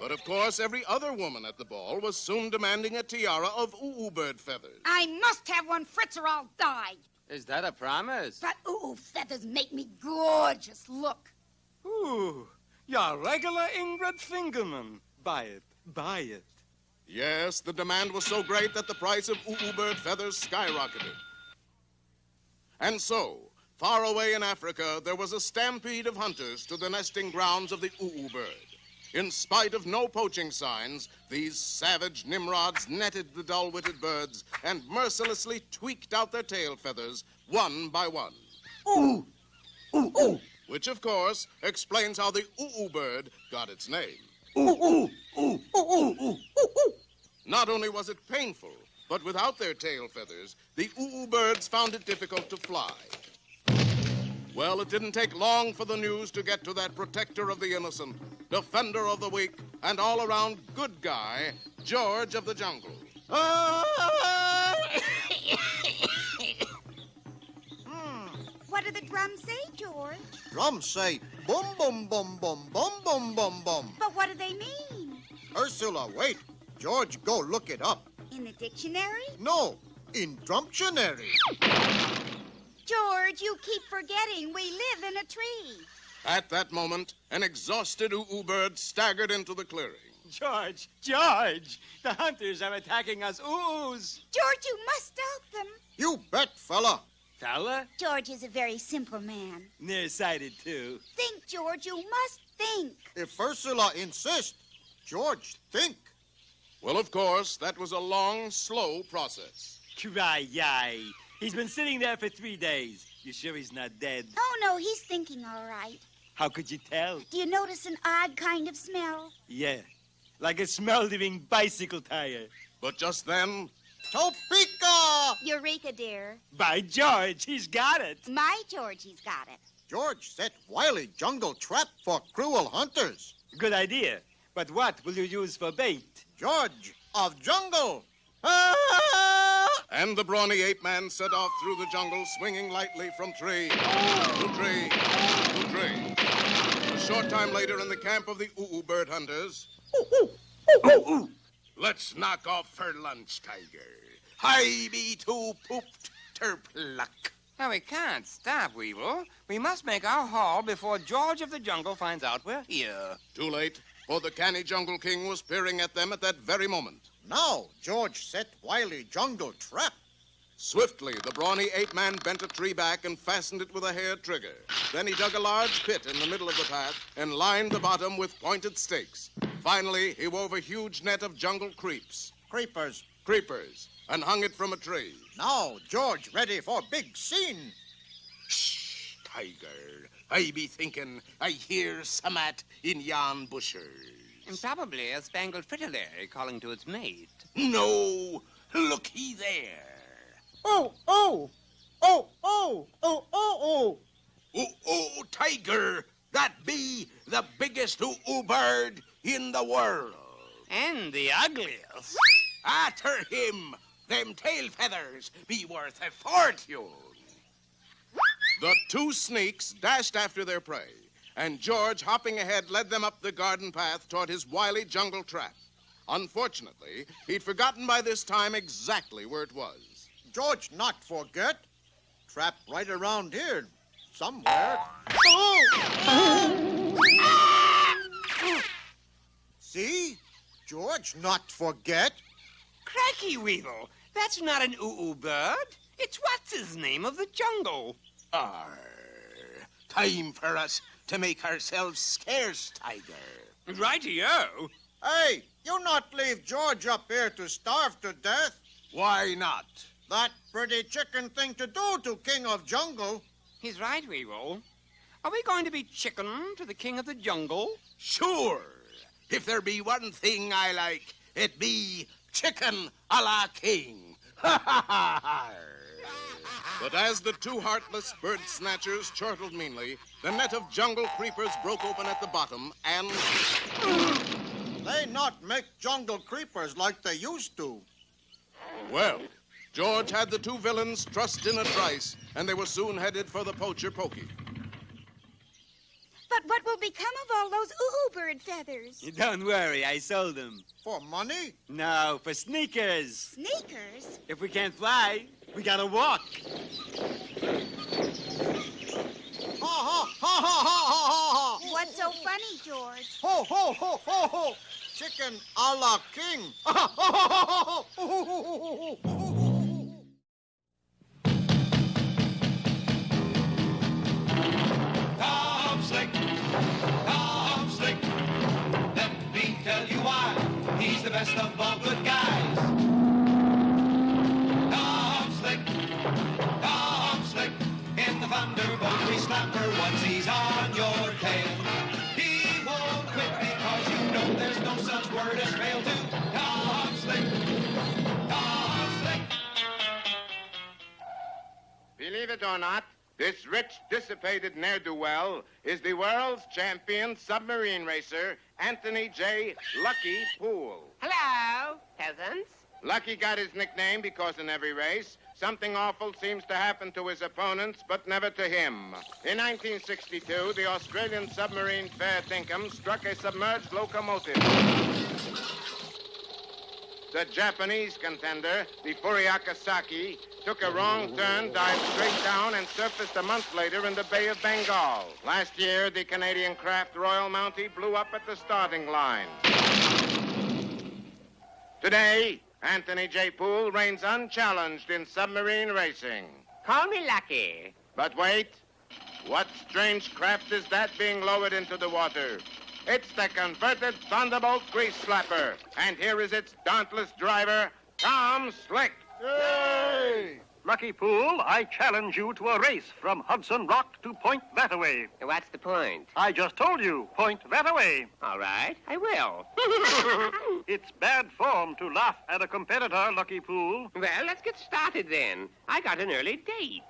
But of course, every other woman at the ball was soon demanding a tiara of bird feathers. I must have one, Fritz, or I'll die. Is that a promise? But feathers make me gorgeous. Look. Ooh, you're regular Ingrid Fingerman. Buy it. Buy it. Yes, the demand was so great that the price of bird feathers skyrocketed. And so, far away in Africa, there was a stampede of hunters to the nesting grounds of the bird. In spite of no poaching signs, these savage Nimrods netted the dull-witted birds and mercilessly tweaked out their tail feathers one by one. Ooh! Ooh, ooh! Which, of course, explains how the bird got its name. Ooh, ooh, ooh, ooh, ooh, ooh, ooh. Not only was it painful, but without their tail feathers, the birds found it difficult to fly. Well, it didn't take long for the news to get to that protector of the innocent, defender of the weak, and all-around good guy, George of the Jungle. What do the drums say, George? Drums say boom, boom, boom, boom, boom, boom, boom, boom. But what do they mean? Ursula, wait. George, go look it up. In the dictionary? No, in Drumptionary. George, you keep forgetting we live in a tree. At that moment, an exhausted bird staggered into the clearing. George! The hunters are attacking us oohs. George, you must stop them. You bet, fella. Fella? George is a very simple man. Nearsighted, too. Think, George, you must think. If Ursula insists, George, think. Well, of course, that was a long, slow process. Cry-yi. He's been sitting there for 3 days. You sure he's not dead? Oh, no, he's thinking all right. How could you tell? Do you notice an odd kind of smell? Yeah, like a smoldering bicycle tire. But just then... Topeka! Eureka, dear. By George, he's got it. My George, he's got it. George set wily jungle trap for cruel hunters. Good idea. But what will you use for bait? George of Jungle. And the brawny ape-man set off through the jungle, swinging lightly from tree to tree to tree. A short time later, in the camp of the bird hunters... Let's knock off for lunch, Tiger. Hi be too pooped terpluck. No, we can't stop, Weevil. We must make our haul before George of the Jungle finds out we're here. Too late, for the canny Jungle King was peering at them at that very moment. Now George set wily jungle trap. Swiftly, the brawny ape-man bent a tree back and fastened it with a hair trigger. Then he dug a large pit in the middle of the path and lined the bottom with pointed stakes. Finally, he wove a huge net of jungle creepers, and hung it from a tree. Now George ready for big scene. Shh, Tiger. I be thinking I hear someat in yon bushes. And probably a spangled fritillary calling to its mate. No, look he there. Oh, oh, oh, oh, oh, oh, oh. Oh, Tiger, that be the biggest bird in the world. And the ugliest. After him, them tail feathers be worth a fortune. The two sneaks dashed after their prey, and George, hopping ahead, led them up the garden path toward his wily jungle trap. Unfortunately, he'd forgotten by this time exactly where it was. George not forget. Trap right around here, somewhere. Oh! See? George not forget. Cracky, Weevil. That's not an bird. It's what's-his-name of the jungle. Time for us to make ourselves scarce, Tiger. Righty-o. Hey, you not leave George up here to starve to death. Why not? That pretty chicken thing to do to King of Jungle. He's right, Weevil. Are we going to be chicken to the King of the Jungle? Sure. If there be one thing I like, it be chicken a la king. But as the two heartless bird snatchers chortled meanly, the net of jungle creepers broke open at the bottom, and They not make jungle creepers like they used to. well, George had the two villains trussed in a trice, and they were soon headed for the poacher Pokey. But what will become of all those bird feathers? Don't worry, I sold them. For money? No, for sneakers. Sneakers? If we can't fly, we gotta walk. Ha ha ha ha ha ha ha! What's so funny, George? Ho ho ho ho ho! Chicken a la king! Ha ha ha ha ha ha! Tom Slick, Tom Slick. Let me tell you why. He's the best of all good guys. Tom Slick, Tom Slick. In the Thunderbolt we slapper once he's on your tail. He won't quit because you know there's no such word as fail to Tom Slick, Tom Slick. Believe it or not, this rich, dissipated ne'er-do-well is the world's champion submarine racer, Anthony J. Lucky Poole. Hello, peasants. Lucky got his nickname because in every race, something awful seems to happen to his opponents, but never to him. In 1962, the Australian submarine Fair Dinkum struck a submerged locomotive. The Japanese contender, the Furiaka Saki, took a wrong turn, dived straight down, and surfaced a month later in the Bay of Bengal. Last year, the Canadian craft Royal Mountie blew up at the starting line. Today, Anthony J. Poole reigns unchallenged in submarine racing. Call me Lucky. But wait, what strange craft is that being lowered into the water? It's the converted Thunderbolt Grease Slapper. And here is its dauntless driver, Tom Slick. Yay! Lucky Poole, I challenge you to a race from Hudson Rock to Point Thataway. What's the point? I just told you, Point Thataway. All right, I will. It's bad form to laugh at a competitor, Lucky Poole. Well, let's get started then. I got an early date.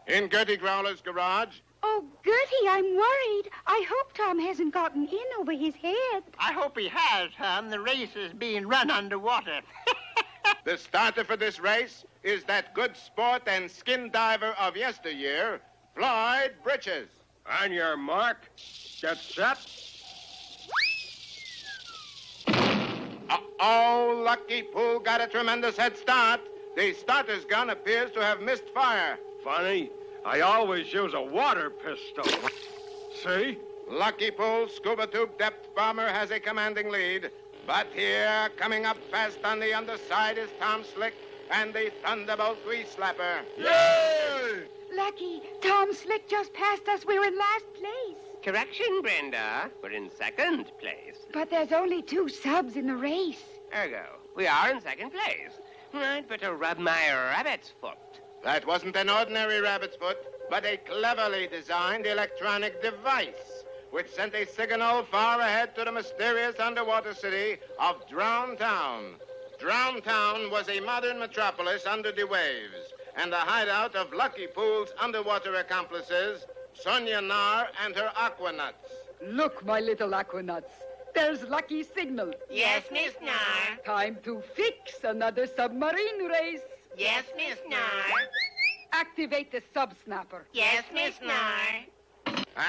In Gertie Growler's garage, Oh, Gertie, I'm worried. I hope Tom hasn't gotten in over his head. I hope he has, Tom. The race is being run underwater. the starter for this race is that good sport and skin diver of yesteryear, Floyd Britches. On your mark, get set. Oh, Lucky Poole got a tremendous head start. The starter's gun appears to have missed fire. Funny, I always use a water pistol. See? Lucky Poole, scuba tube depth bomber, has a commanding lead. But here, coming up fast on the underside, is Tom Slick and the Thunderbolt Grease Slapper. Yay! Lucky, Tom Slick just passed us. We're in last place. Correction, Brenda. We're in second place. But there's only 2 subs in the race. Ergo, we are in second place. I'd better rub my rabbit's foot. That wasn't an ordinary rabbit's foot, but a cleverly designed electronic device, which sent a signal far ahead to the mysterious underwater city of Drown Town. Drown Town was a modern metropolis under the waves, and the hideout of Lucky Poole's underwater accomplices, Sonia Nar and her Aquanuts. Look, my little Aquanuts. There's Lucky's signal. Yes, Miss Nar. Time to fix another submarine race. Yes, Miss Nar. Activate the sub-snapper. Yes, Miss Nar.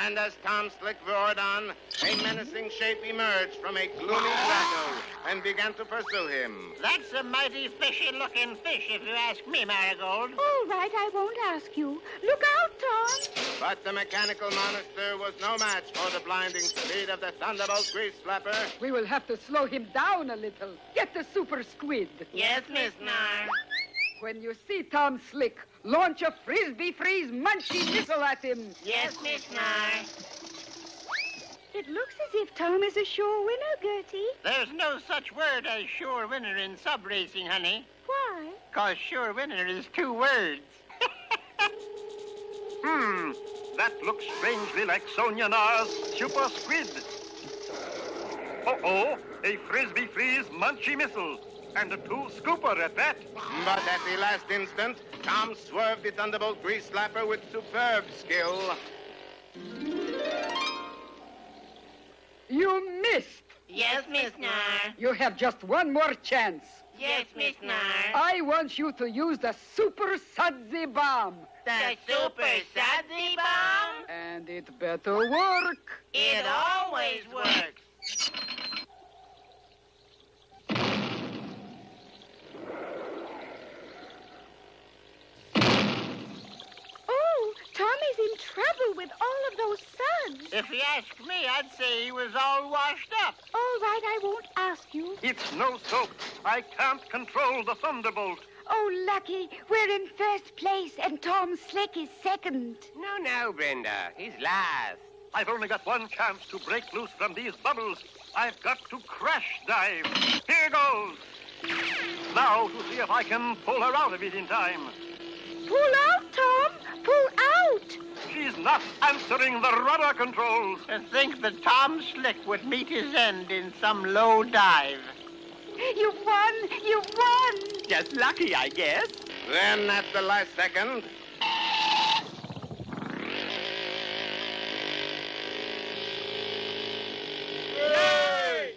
And as Tom Slick roared on, a menacing shape emerged from a gloomy grotto and began to pursue him. That's a mighty fishy-looking fish, if you ask me, Marigold. All right, I won't ask you. Look out, Tom. But the mechanical monster was no match for the blinding speed of the Thunderbolt Grease Slapper. We will have to slow him down a little. Get the super squid. Yes, Miss Nar. When you see Tom Slick, launch a Frisbee Freeze Munchie missile at him. Yes, Miss Nar. It looks as if Tom is a sure winner, Gertie. There's no such word as sure winner in sub-racing, honey. Why? 'Cause sure winner is 2 words. That looks strangely like Sonia Nar's super squid. Uh-oh, a Frisbee Freeze Munchie missile. and a tool scooper at that. But at the last instant, Tom swerved the Thunderbolt grease slapper with superb skill. You missed. Yes, Miss Nar. You have just one more chance. Yes, Miss Nar. I want you to use the Super Sudsy Bomb. The Super Sudsy Bomb? And it better work. It always works. Oh, Tommy's in trouble with all of those suds. If you ask me, I'd say he was all washed up. All right, I won't ask you. It's no soap. I can't control the Thunderbolt. Oh, Lucky, we're in first place and Tom Slick is second. No, Brenda. He's last. I've only got one chance to break loose from these bubbles. I've got to crash dive. Here goes. Now to see if I can pull her out of it in time. Pull out, Tom. Pull out. She's not answering the rudder controls. To think that Tom Slick would meet his end in some low dive. You won. You won. Just lucky, I guess. Then at the last second... Yay!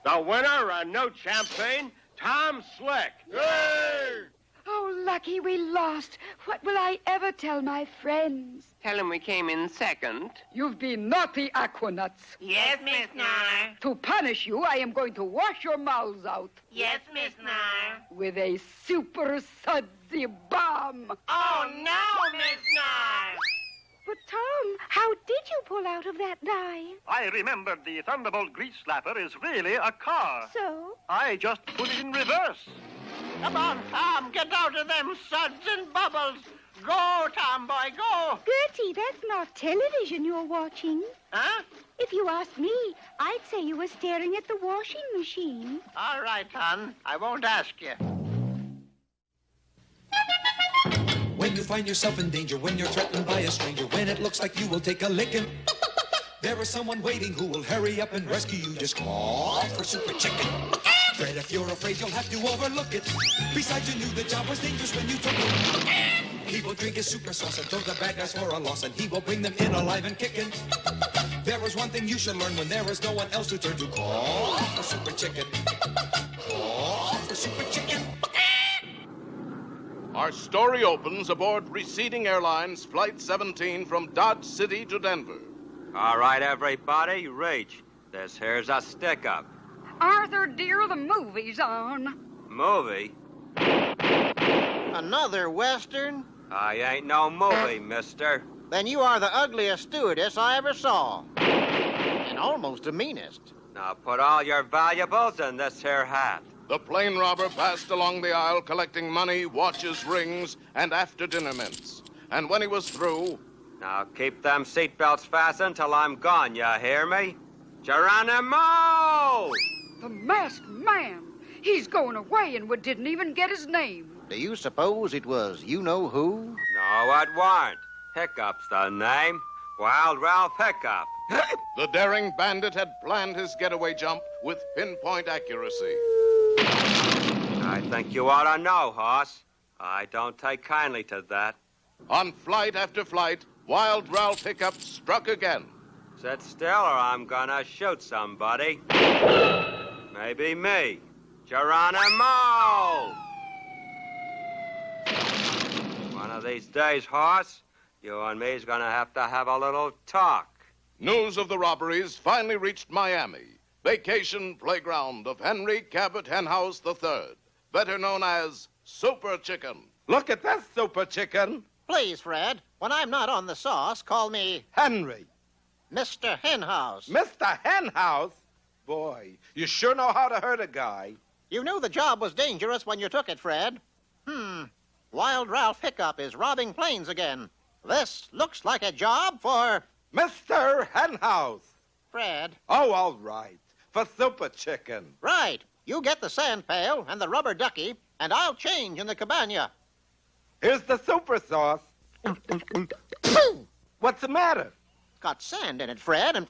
The winner, no champagne, Tom Slick. Yay! Oh, Lucky, we lost. What will I ever tell my friends? Tell him we came in second. You've been naughty, Aquanuts. Yes, Miss Nar. To punish you, I am going to wash your mouths out Yes, Miss Nar. with a Super Sudsy Bomb. Oh, no, Miss Nar. But, Tom, how did you pull out of that dive? I remembered the Thunderbolt grease slapper is really a car. So? I just put it in reverse. Come on, Tom, get out of them suds and bubbles. Go, Tom boy, go. Gertie, that's not television you're watching. Huh? If you asked me, I'd say you were staring at the washing machine. All right, hon. I won't ask you. When you find yourself in danger, when you're threatened by a stranger, when it looks like you will take a licking, there is someone waiting who will hurry up and rescue you. Just call for Super Chicken. Fred, if you're afraid, you'll have to overlook it. Besides, you knew the job was dangerous when you took it. He will drink his super sauce and throw the bad guys for a loss, and he will bring them in alive and kicking. There is one thing you should learn when there is no one else to turn to. Call for Super Chicken. Call for Super Chicken. Our story opens aboard Receding Airlines Flight 17 from Dodge City to Denver. All right, everybody, reach. This here's a stick-up. Arthur, dear, the movie's on. Movie? Another Western? I ain't no movie, mister. Then you are the ugliest stewardess I ever saw. And almost the meanest. Now put all your valuables in this here hat. The plane robber passed along the aisle collecting money, watches, rings, and after-dinner mints. And when he was through... Now keep them seatbelts fastened till I'm gone, you hear me? Geronimo! The masked man. He's going away and we didn't even get his name. Do you suppose it was you-know-who? No, it weren't. Hiccup's the name. Wild Ralph Hiccup. The daring bandit had planned his getaway jump with pinpoint accuracy. I think you ought to know, Hoss. I don't take kindly to that. On flight after flight, Wild Ralph Hiccup struck again. Sit still or I'm gonna shoot somebody. Maybe me. Geronimo! One of these days, Hoss, you and me's gonna have a little talk. News of the robberies finally reached Miami, vacation playground of Henry Cabot Henhouse III, better known as Super Chicken. Look at this Super Chicken. Please, Fred, when I'm not on the sauce, call me Henry. Mr. Henhouse. Mr. Henhouse? Boy, you sure know how to hurt a guy. You knew the job was dangerous when you took it, Fred. Wild Ralph Hiccup is robbing planes again. This looks like a job for... Mr. Henhouse. Fred. Oh, all right. For Super Chicken. Right. You get the sand pail and the rubber ducky, and I'll change in the cabana. Here's the super sauce. What's the matter? Got sand in it, Fred, and...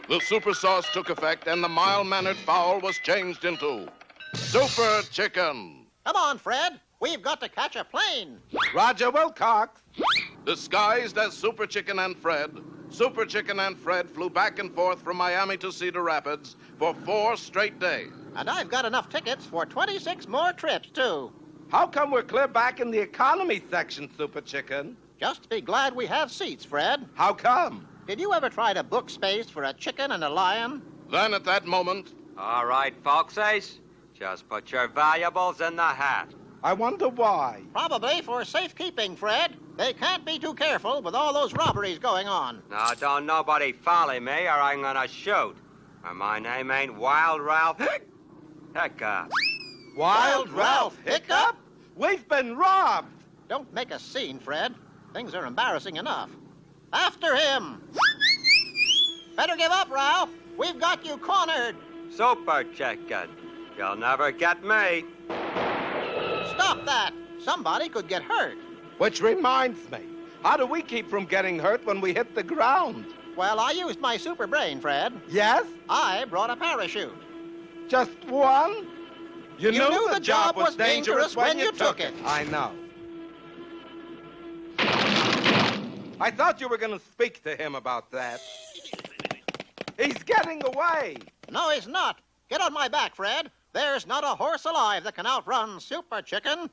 The super sauce took effect, and the mild-mannered fowl was changed into Super Chicken. Come on, Fred. We've got to catch a plane. Roger Wilcox. Disguised as Super Chicken and Fred, Super Chicken and Fred flew back and forth from Miami to Cedar Rapids for 4 straight days. And I've got enough tickets for 26 more trips, too. How come we're clear back in the economy section, Super Chicken? Just be glad we have seats, Fred. How come? Did you ever try to book space for a chicken and a lion? Then at that moment... All right, folksies. Just put your valuables in the hat. I wonder why. Probably for safekeeping, Fred. They can't be too careful with all those robberies going on. Now, don't nobody follow me or I'm gonna shoot. Or my name ain't Wild Ralph Hiccup. Wild Ralph Hiccup? We've been robbed. Don't make a scene, Fred. Things are embarrassing enough. After him. Better give up, Ralph. We've got you cornered. Super Chicken. You'll never get me. Stop that. Somebody could get hurt. Which reminds me, how do we keep from getting hurt when we hit the ground? Well, I used my super brain, Fred. Yes? I brought a parachute. Just one? You knew the job was dangerous when you took it. I know. I thought you were going to speak to him about that. He's getting away. No, he's not. Get on my back, Fred. There's not a horse alive that can outrun Super Chicken.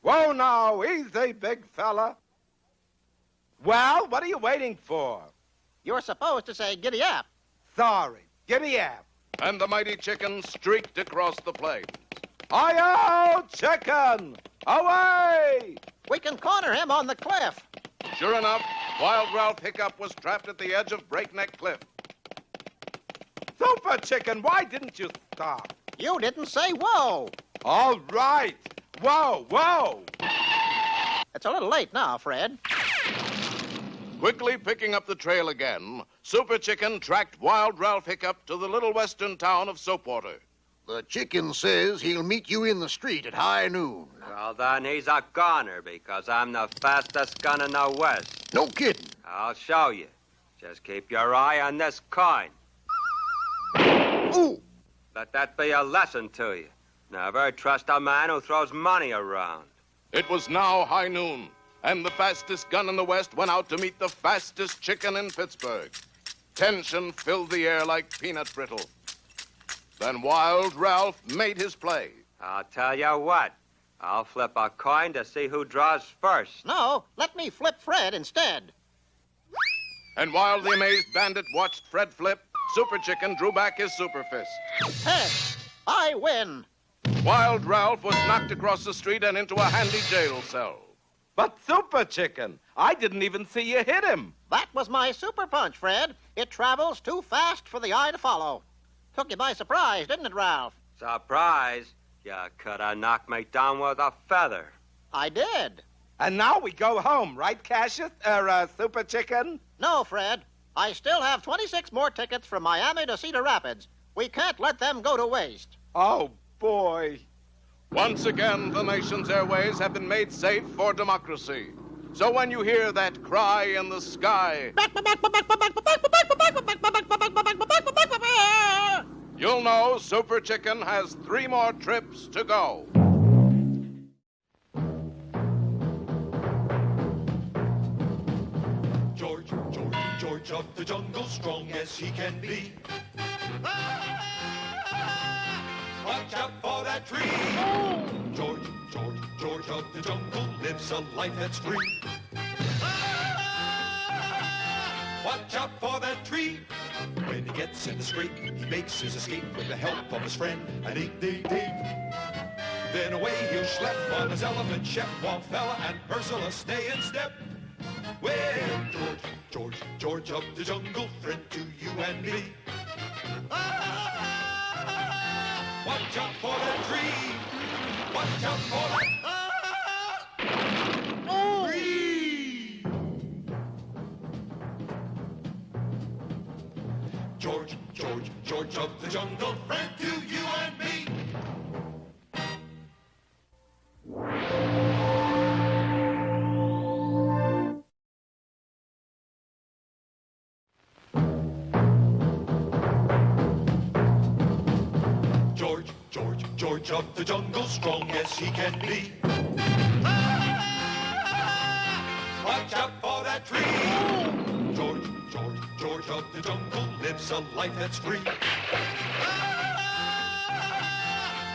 Whoa, now, easy, big fella. Well, what are you waiting for? You're supposed to say giddy up. Sorry, giddy up. And the mighty chicken streaked across the plain. Hi-yo, chicken! Away! We can corner him on the cliff. Sure enough, Wild Ralph Hiccup was trapped at the edge of Breakneck Cliff. Super Chicken, why didn't you stop? You didn't say whoa. All right. Whoa, whoa. It's a little late now, Fred. Quickly picking up the trail again, Super Chicken tracked Wild Ralph Hiccup to the little western town of Soapwater. The chicken says he'll meet you in the street at high noon. Well, then he's a goner because I'm the fastest gun in the West. No kidding. I'll show you. Just keep your eye on this coin. Ooh! Let that be a lesson to you. Never trust a man who throws money around. It was now high noon, and the fastest gun in the West went out to meet the fastest chicken in Pittsburgh. Tension filled the air like peanut brittle. Then Wild Ralph made his play. I'll tell you what. I'll flip a coin to see who draws first. No, let me flip Fred instead. And while the amazed bandit watched Fred flip, Super Chicken drew back his super fist. Head. I win. Wild Ralph was knocked across the street and into a handy jail cell. But Super Chicken, I didn't even see you hit him. That was my super punch, Fred. It travels too fast for the eye to follow. Took you by surprise, didn't it, Ralph? Surprise? You could have knocked me down with a feather. I did. And now we go home, right, Cassius? Super Chicken? No, Fred. I still have 26 more tickets from Miami to Cedar Rapids. We can't let them go to waste. Oh, boy. Once again, the nation's airways have been made safe for democracy. So when you hear that cry in the sky, you'll know Super Chicken has 3 more trips to go. George of the jungle, strong as he can be. Watch out for that tree. George of the jungle lives a life that's free. Watch out for that tree. When he gets in the scrape, he makes his escape with the help of his friend, an 8-day Dave. Then away he'll schlep on his elephant, Shep, Wallfella, and Ursula stay in step. Well, George of the jungle, friend to you and me. Watch out for that tree. Watch out for that tree. George of the jungle, friend to you and me. George of the jungle, strong as he can be. Watch out for that tree. George of the jungle lives a life that's free.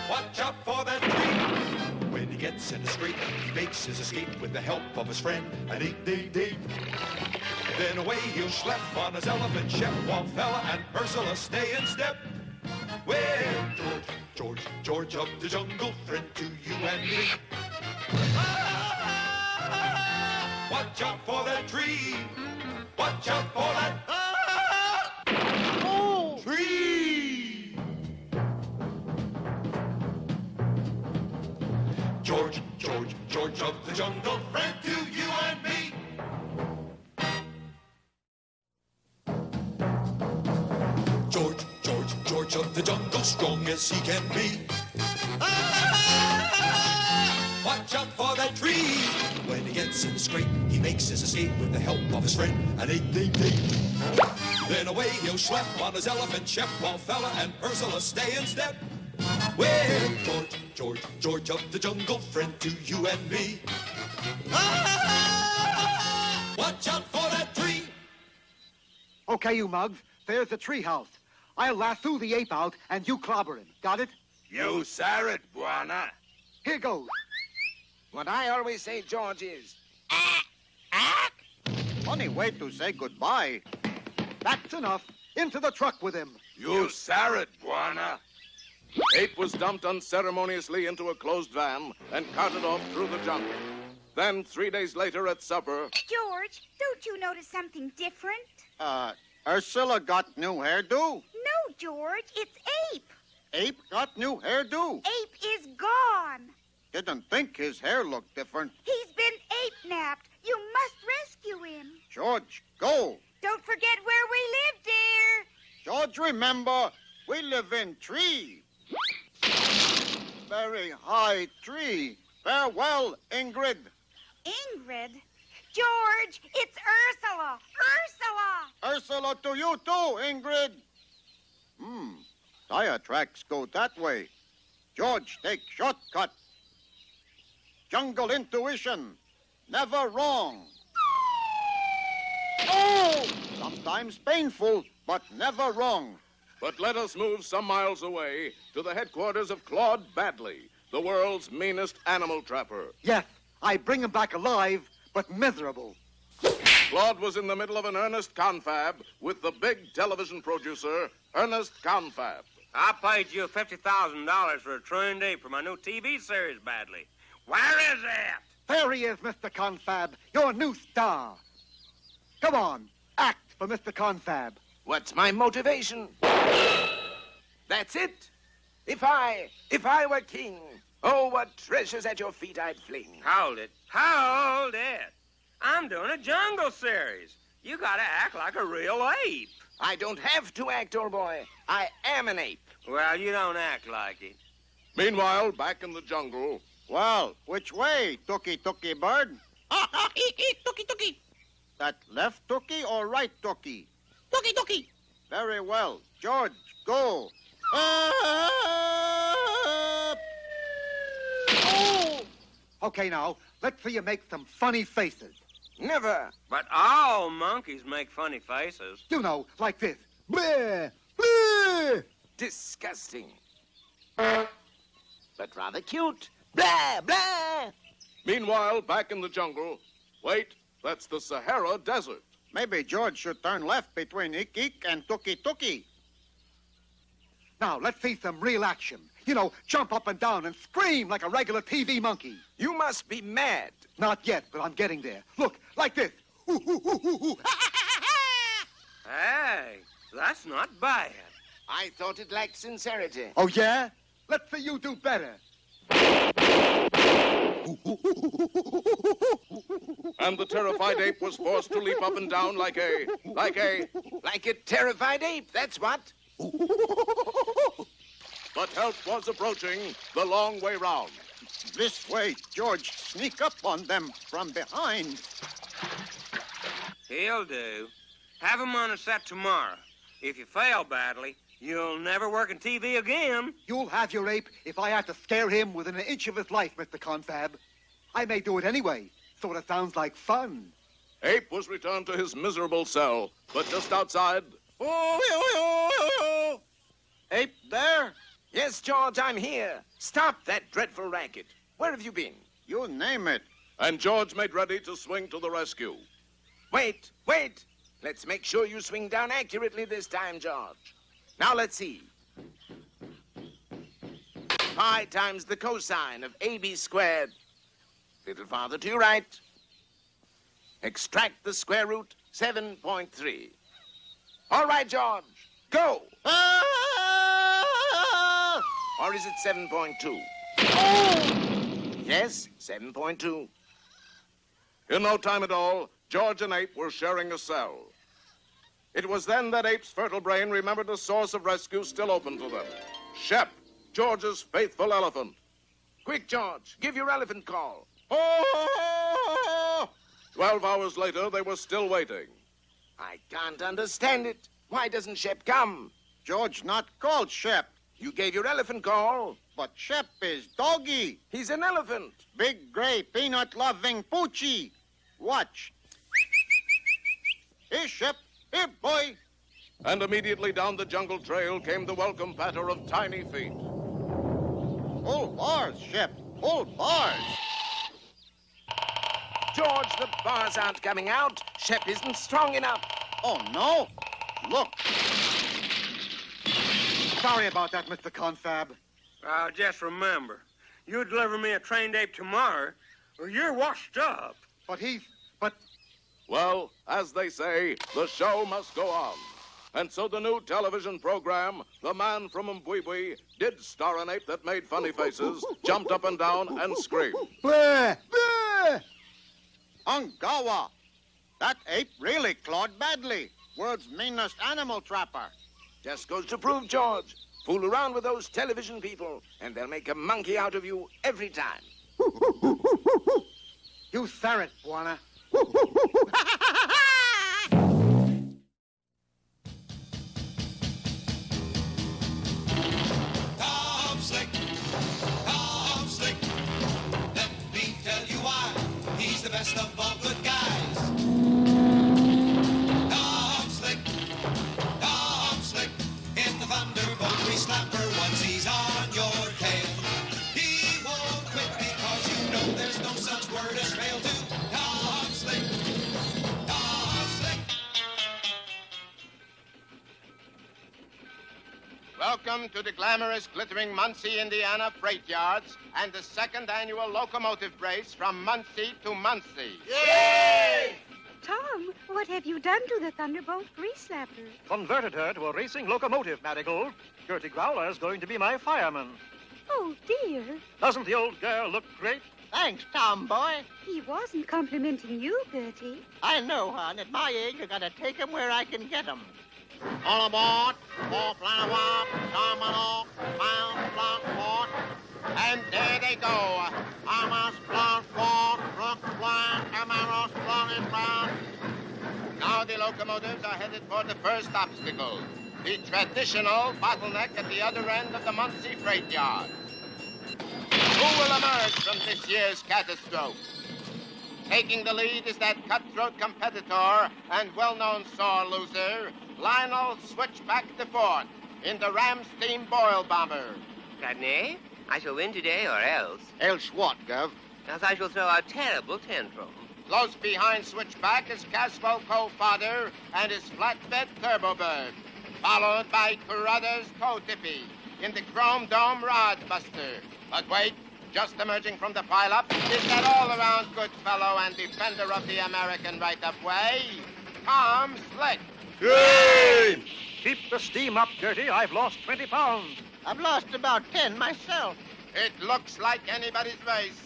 Watch out for that tree. When he gets in a scrape, he makes his escape with the help of his friend, an 8-day-day. Then away he'll schlep on his elephant ship, while Fella and Ursula stay in step. Well, George of the jungle, friend to you and me. Watch out for that tree. Watch out for that tree. George of the jungle, friend to you and me. George of the jungle, strong as he can be. Watch out for that tree. When he gets in the scrape, he makes his escape with the help of his friend, an 8-day-day. Then away he'll schlep on his elephant ship, while Fella and Ursula stay in step. Well, George of the jungle, friend to you and me. Watch out for that tree. Okay, you mugs, there's the tree house. I'll lasso the ape out and you clobber him. Got it? You saw it, Buana. Here goes. What I always say, George, is... Funny way to say goodbye. That's enough. Into the truck with him. You saw it, Buana. Ape was dumped unceremoniously into a closed van and carted off through the jungle. Then, 3 days later at supper... George, don't you notice something different? Ursula got new hairdo? No, George, it's Ape. Ape got new hairdo? Ape is gone. Didn't think his hair looked different. He's been ape-napped. You must rescue him. George, go. Don't forget where we live, dear. George, remember, we live in tree. Very high tree. Farewell, Ingrid. Ingrid? George, it's Ursula. Ursula! Ursula to you too, Ingrid. Tire tracks go that way. George, take shortcut. Jungle intuition. Never wrong. Oh! Sometimes painful, but never wrong. But let us move some miles away to the headquarters of Claude Badley, the world's meanest animal trapper. Yes, I bring him back alive, but miserable. Claude was in the middle of an earnest confab with the big television producer, Ernest Confab. I paid you $50,000 for a trained ape for my new TV series, Badley. Where is it? There he is, Mr. Confab, your new star. Come on, act for Mr. Confab. What's my motivation? That's it. If I were king, oh, what treasures at your feet I'd fling. Hold it. Hold it. I'm doing a jungle series. You gotta act like a real ape. I don't have to act, old boy. I am an ape. Well, you don't act like it. Meanwhile, back in the jungle... Well, which way, Tookie bird? Tookie. That left Tookie or right Tookie? Tookie. Very well. George, go. Oh! Okay, now, let's see you make some funny faces. Never. But all monkeys make funny faces. You know, like this. Bleh! Bleh! Disgusting. But rather cute. Blah, blah. Meanwhile, back in the jungle... Wait, that's the Sahara Desert. Maybe George should turn left between Ik and Tookie. Now, let's see some real action. You know, jump up and down and scream like a regular TV monkey. You must be mad. Not yet, but I'm getting there. Look, like this. Hey, that's not bad. I thought it lacked sincerity. Oh, yeah? Let's see you do better. And the terrified ape was forced to leap up and down like a terrified ape, that's what. But help was approaching the long way round. This way, George. Sneak up on them from behind. He'll do. Have him on a set tomorrow. If you fail badly, You'll never work in TV again. You'll have your ape if I have to scare him within an inch of his life, Mr. Confab. I may do it anyway, so it sounds like fun. Ape was returned to his miserable cell, but just outside... Ape there? Yes, George, I'm here. Stop that dreadful racket. Where have you been? You name it. And George made ready to swing to the rescue. Wait. Let's make sure you swing down accurately this time, George. Now let's see. Pi times the cosine of AB squared. Little farther to your right. Extract the square root, 7.3. All right, George, go. Or is it 7.2? Yes, 7.2. In no time at all, George and Ape were sharing a cell. It was then that Ape's fertile brain remembered a source of rescue still open to them. Shep, George's faithful elephant. Quick, George, give your elephant call. 12 hours later, they were still waiting. I can't understand it. Why doesn't Shep come? George not called Shep. You gave your elephant call. But Shep is doggy. He's an elephant. Big, gray, peanut-loving Poochie. Watch. Here, Shep. Here, boy. And immediately down the jungle trail came the welcome patter of tiny feet. Full bars, Shep. Full bars. George, the bars aren't coming out. Shep isn't strong enough. Oh, no? Look. Sorry about that, Mr. Confab. Just remember, you deliver me a trained ape tomorrow, or you're washed up. But Well, as they say, the show must go on. And so the new television program, The Man from Mbwibwi, did star an ape that made funny faces, jumped up and down, and screamed. Bleh! Bleh! Ungawa! That ape really clawed badly. World's meanest animal trapper. Just goes to prove, George. Fool around with those television people, and they'll make a monkey out of you every time. You ferret, Buana. Tom Slick, let me tell you why he's the best of all good guys. Tom Slick, in the Thunderbolt Slapper, once he's on your tail. He won't quit because you know there's no such word as fail to. Tom Slick. Welcome to the glamorous, glittering Muncie, Indiana freight yards and the second annual locomotive race from Muncie to Muncie. Yay! Tom, what have you done to the Thunderbolt Grease Slapper? Converted her to a racing locomotive, Marigold. Gertie Growler's going to be my fireman. Oh, dear. Doesn't the old girl look great? Thanks, Tomboy. He wasn't complimenting you, Gertie. I know, hon. At my age, I gotta take 'em where I can get 'em. All aboard, terminal, bound Blackport. And there they go. Almost Blackport, Brookline, Camaros, Florida. Now the locomotives are headed for the first obstacle, the traditional bottleneck at the other end of the Muncie freight yard. Who will emerge from this year's catastrophe? Taking the lead is that cutthroat competitor and well-known sore loser, Lionel Switchback DeFort, in the Ram Steam Boil Bomber. Rodney, I shall win today or else. Else what, Gov? Else I shall throw a terrible tantrum. Close behind Switchback is Caswell Co-Father and his flatbed Turbobird, followed by Carruthers Co-Tippy in the Chrome Dome Rodbuster. But wait, just emerging from the pileup is that all-around good fellow and defender of the American right-of-way, Tom Slick. Yay! Keep the steam up, Gertie. I've lost 20 pounds. I've lost about 10 myself. It looks like anybody's race.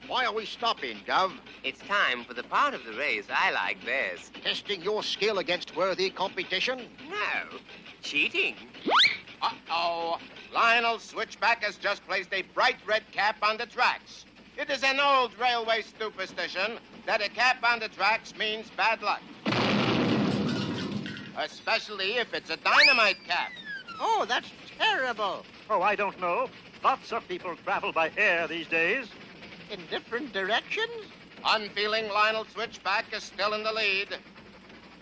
Why are we stopping, Gov? It's time for the part of the race I like best. Testing your skill against worthy competition? No, cheating. Uh-oh. Lionel Switchback has just placed a bright red cap on the tracks. It is an old railway superstition that a cap on the tracks means bad luck. especially if it's a dynamite cap. Oh, that's terrible. Oh, I don't know. Lots of people travel by air these days. In different directions? Unfeeling Lionel Switchback is still in the lead.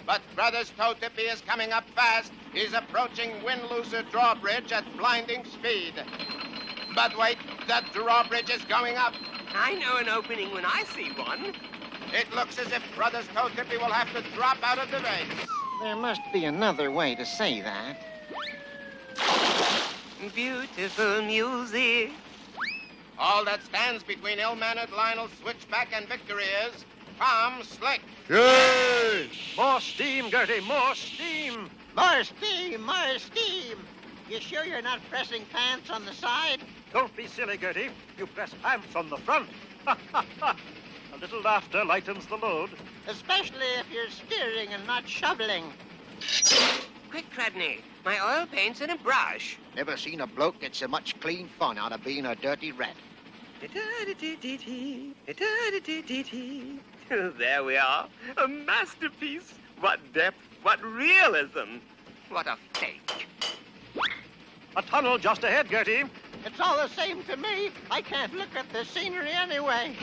But Brothers Toe Tippy is coming up fast. He's approaching Windloser Drawbridge at blinding speed. But wait, the drawbridge is going up. I know an opening when I see one. It looks as if Brothers Toe Tippy will have to drop out of the race. There must be another way to say that. Beautiful music. All that stands between ill-mannered Lionel Switchback and victory is Tom Slick. Yay! More steam, Gertie, more steam! More steam, more steam. You sure you're not pressing pants on the side? Don't be silly, Gertie. You press pants on the front. A little laughter lightens the load. Especially if you're steering and not shoveling. Quick, Cradney. My oil paint's in a brush. Never seen a bloke get so much clean fun out of being a dirty rat. There we are. A masterpiece. What depth, what realism. What a fake. A tunnel just ahead, Gertie. It's all the same to me. I can't look at the scenery anyway.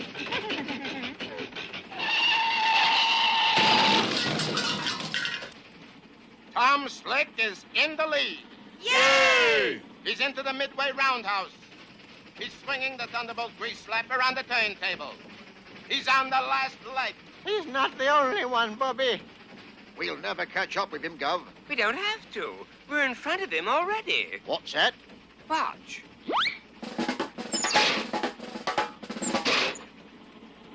Tom Slick is in the lead. Yay! He's into the midway roundhouse. He's swinging the Thunderbolt grease slapper on the turntable. He's on the last leg. He's not the only one, Bobby. We'll never catch up with him, Gov. We don't have to. We're in front of him already. What's that? Watch.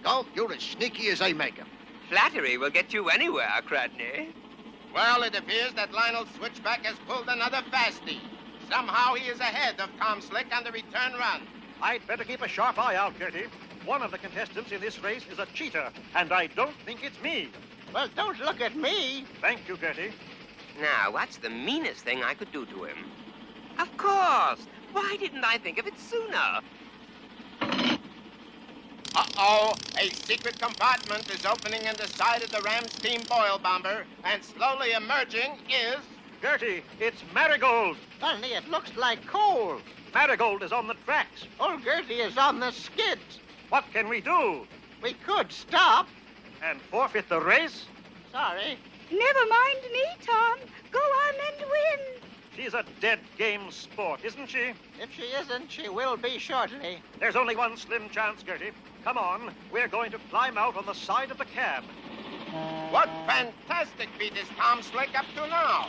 Gov, you're as sneaky as a maker. Flattery will get you anywhere, Cradney. Well, it appears that Lionel Switchback has pulled another fastie. Somehow he is ahead of Tom Slick on the return run. I'd better keep a sharp eye out, Gertie. One of the contestants in this race is a cheater, and I don't think it's me. Well, don't look at me. Thank you, Gertie. Now, what's the meanest thing I could do to him? Of course. Why didn't I think of it sooner? Uh-oh, a secret compartment is opening in the side of the Ram Steam Boil Bomber, and slowly emerging is... Gertie, it's Marigold. Funny, it looks like coal. Marigold is on the tracks. Old Gertie is on the skids. What can we do? We could stop. And forfeit the race? Sorry. Never mind me, Tom. Go on and win. She's a dead game sport, isn't she? If she isn't, she will be shortly. There's only one slim chance, Gertie. Come on. We're going to climb out on the side of the cab. What fantastic feat is Tom Slick up to now?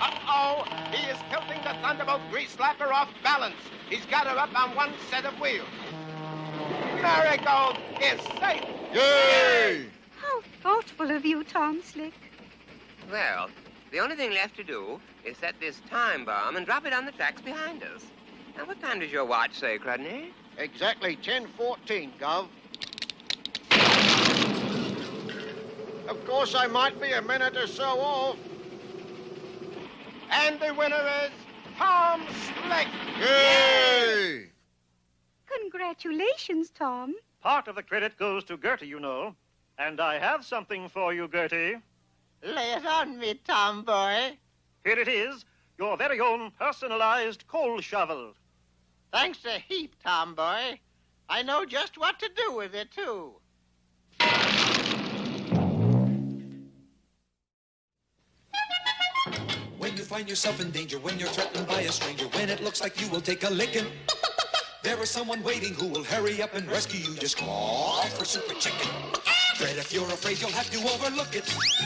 Uh-oh, he is tilting the Thunderbolt grease slapper off balance. He's got her up on one set of wheels. Marigold is safe. Yay! How thoughtful of you, Tom Slick. Well, the only thing left to do is set this time bomb and drop it on the tracks behind us. Now, what time does your watch say, Cradney? Exactly 10:14, Gov. Of course, I might be a minute or so off. And the winner is Tom Slick. Yay! Congratulations, Tom. Part of the credit goes to Gertie, you know. And I have something for you, Gertie. Lay it on me, Tom boy. Here it is, your very own personalized coal shovel. Thanks a heap, Tom boy. I know just what to do with it, too. When you find yourself in danger, when you're threatened by a stranger, when it looks like you will take a licking, there is someone waiting who will hurry up and rescue you. Just call for Super Chicken. Dread, if you're afraid, you'll have to overlook it.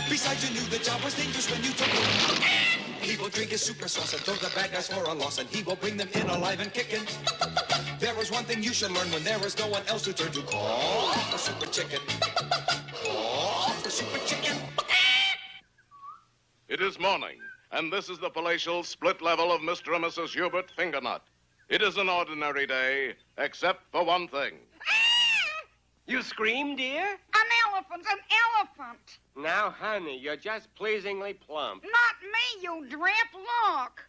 Besides, you knew the job was dangerous when you took it. He will drink his super sauce and throw the bad guys for a loss, and he will bring them in alive and kicking. There is one thing you should learn when there is no one else to turn to. Call for Super Chicken. Call for Super Chicken. It is morning, and this is the palatial split level of Mr. and Mrs. Hubert Fingernut. It is an ordinary day, except for one thing. You scream, dear? An elephant, an elephant. Now, honey, you're just pleasingly plump. Not me, you dramp. Look.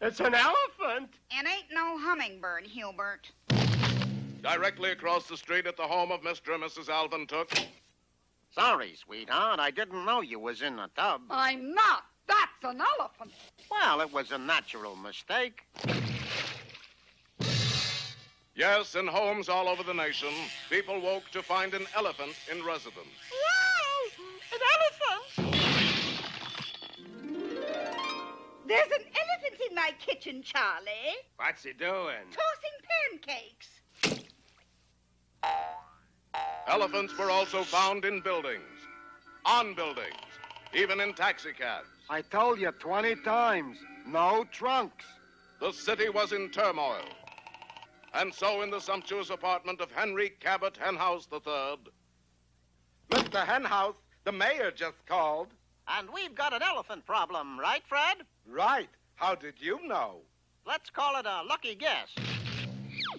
It's an elephant. It ain't no hummingbird, Hubert. Directly across the street at the home of Mr. and Mrs. Alvin Took. Sorry, sweetheart. I didn't know you was in the tub. I'm not. That's It's an elephant. Well, it was a natural mistake. Yes, in homes all over the nation, people woke to find an elephant in residence. An elephant! There's an elephant in my kitchen, Charlie. What's he doing? Tossing pancakes. Elephants were also found in buildings, on buildings, even in taxicabs. I told you 20 times, no trunks. The city was in turmoil. And so in the sumptuous apartment of Henry Cabot Henhouse III. Mr. Henhouse, the mayor just called. And we've got an elephant problem, right, Fred? Right. How did you know? Let's call it a lucky guess.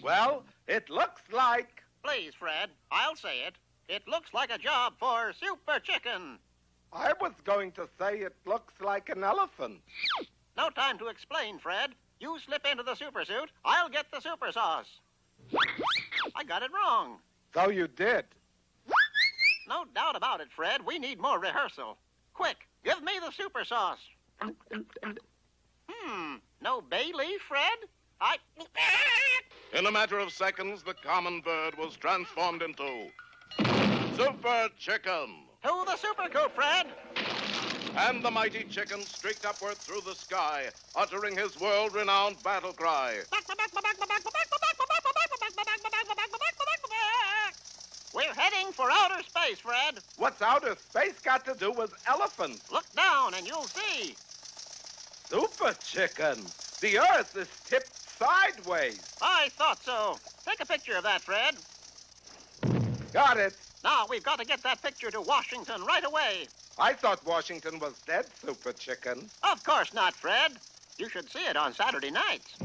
Well, it looks like... Please, Fred, I'll say it. It looks like a job for Super Chicken. I was going to say it looks like an elephant. No time to explain, Fred. You slip into the super suit, I'll get the super sauce. I got it wrong. So you did. No doubt about it, Fred. We need more rehearsal. Quick, give me the super sauce. No bay leaf, Fred? In a matter of seconds, the common bird was transformed into Super Chicken. To the super coop, Fred. And the mighty chicken streaked upward through the sky, uttering his world-renowned battle cry. We're heading for outer space, Fred. What's outer space got to do with elephants? Look down and you'll see. Super Chicken. The Earth is tipped sideways. I thought so. Take a picture of that, Fred. Got it. Now, we've got to get that picture to Washington right away. I thought Washington was dead, Super Chicken. Of course not, Fred. You should see it on Saturday nights.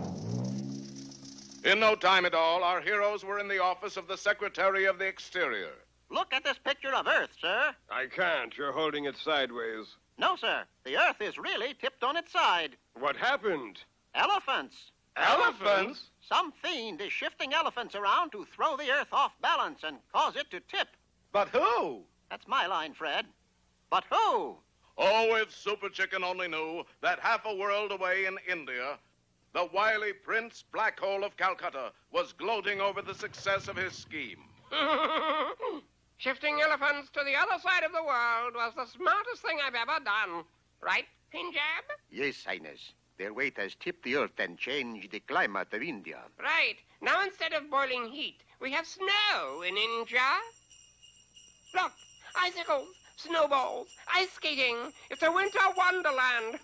In no time at all, our heroes were in the office of the Secretary of the Exterior. Look at this picture of Earth, sir. I can't. You're holding it sideways. No, sir. The Earth is really tipped on its side. What happened? Elephants. Elephants? Some fiend is shifting elephants around to throw the Earth off balance and cause it to tip. But who? That's my line, Fred. But who? Oh, if Super Chicken only knew that half a world away in India, the wily Prince Black Hole of Calcutta was gloating over the success of his scheme. Shifting elephants to the other side of the world was the smartest thing I've ever done. Right, Punjab? Yes, Highness. Their weight has tipped the earth and changed the climate of India. Right. Now instead of boiling heat, we have snow in India. Look, icicles, snowballs, ice skating. It's a winter wonderland.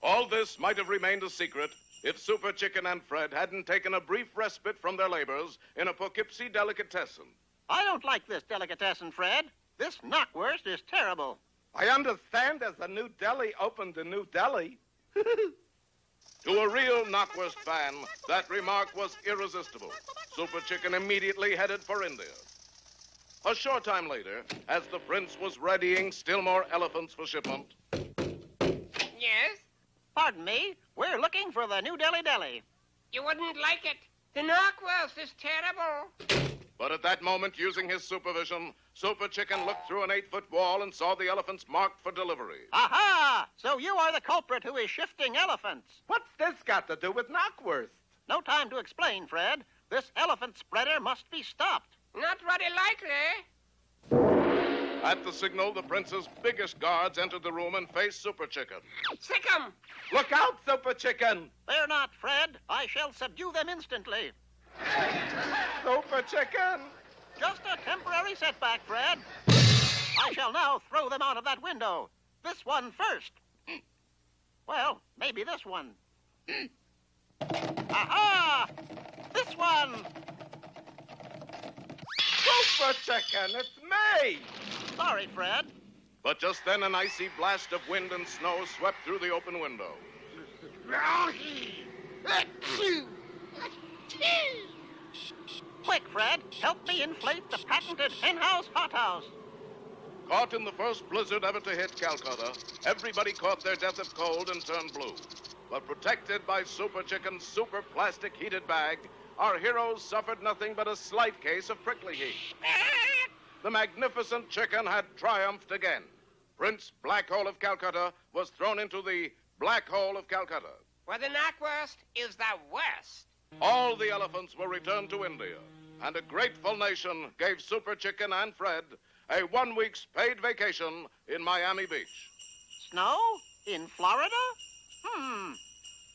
All this might have remained a secret if Super Chicken and Fred hadn't taken a brief respite from their labors in a Poughkeepsie delicatessen. I don't like this delicatessen, Fred. This knockwurst is terrible. I understand there's a new deli opened in New Delhi. To a real knockwurst fan, that remark was irresistible. Super Chicken immediately headed for India. A short time later, as the prince was readying still more elephants for shipment. Yes? Pardon me. We're looking for the New Delhi Deli. You wouldn't like it. The knockwurst is terrible. But at that moment, using his supervision, Super Chicken looked through an 8-foot wall and saw the elephants marked for delivery. Aha! So you are the culprit who is shifting elephants. What's this got to do with knockwurst? No time to explain, Fred. This elephant spreader must be stopped. Not very likely. At the signal, the prince's biggest guards entered the room and faced Super Chicken. Sick 'em! Look out, Super Chicken! Fear not, Fred. I shall subdue them instantly. Super Chicken! Just a temporary setback, Fred. I shall now throw them out of that window. This one first. Well, maybe this one. Aha! This one! Super Chicken, it's me! Sorry, Fred. But just then, an icy blast of wind and snow swept through the open window. Quick, Fred. Help me inflate the patented henhouse hothouse. Caught in the first blizzard ever to hit Calcutta, everybody caught their death of cold and turned blue. But protected by Super Chicken's super plastic heated bag, our heroes suffered nothing but a slight case of prickly heat. The magnificent chicken had triumphed again. Prince Black Hole of Calcutta was thrown into the Black Hole of Calcutta. Where the not worst is the worst. All the elephants were returned to India, and a grateful nation gave Super Chicken and Fred a 1 week's paid vacation in Miami Beach. Snow? In Florida?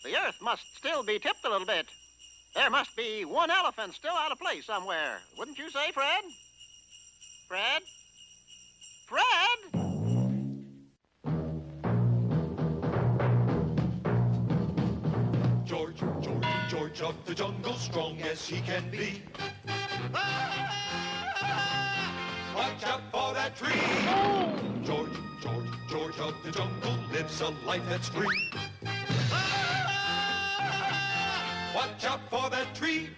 The earth must still be tipped a little bit. There must be one elephant still out of place somewhere. Wouldn't you say, Fred? Fred? Fred? George of the jungle, strong as he can be. Watch out for that tree. George of the jungle lives a life that's free. Watch out for that tree.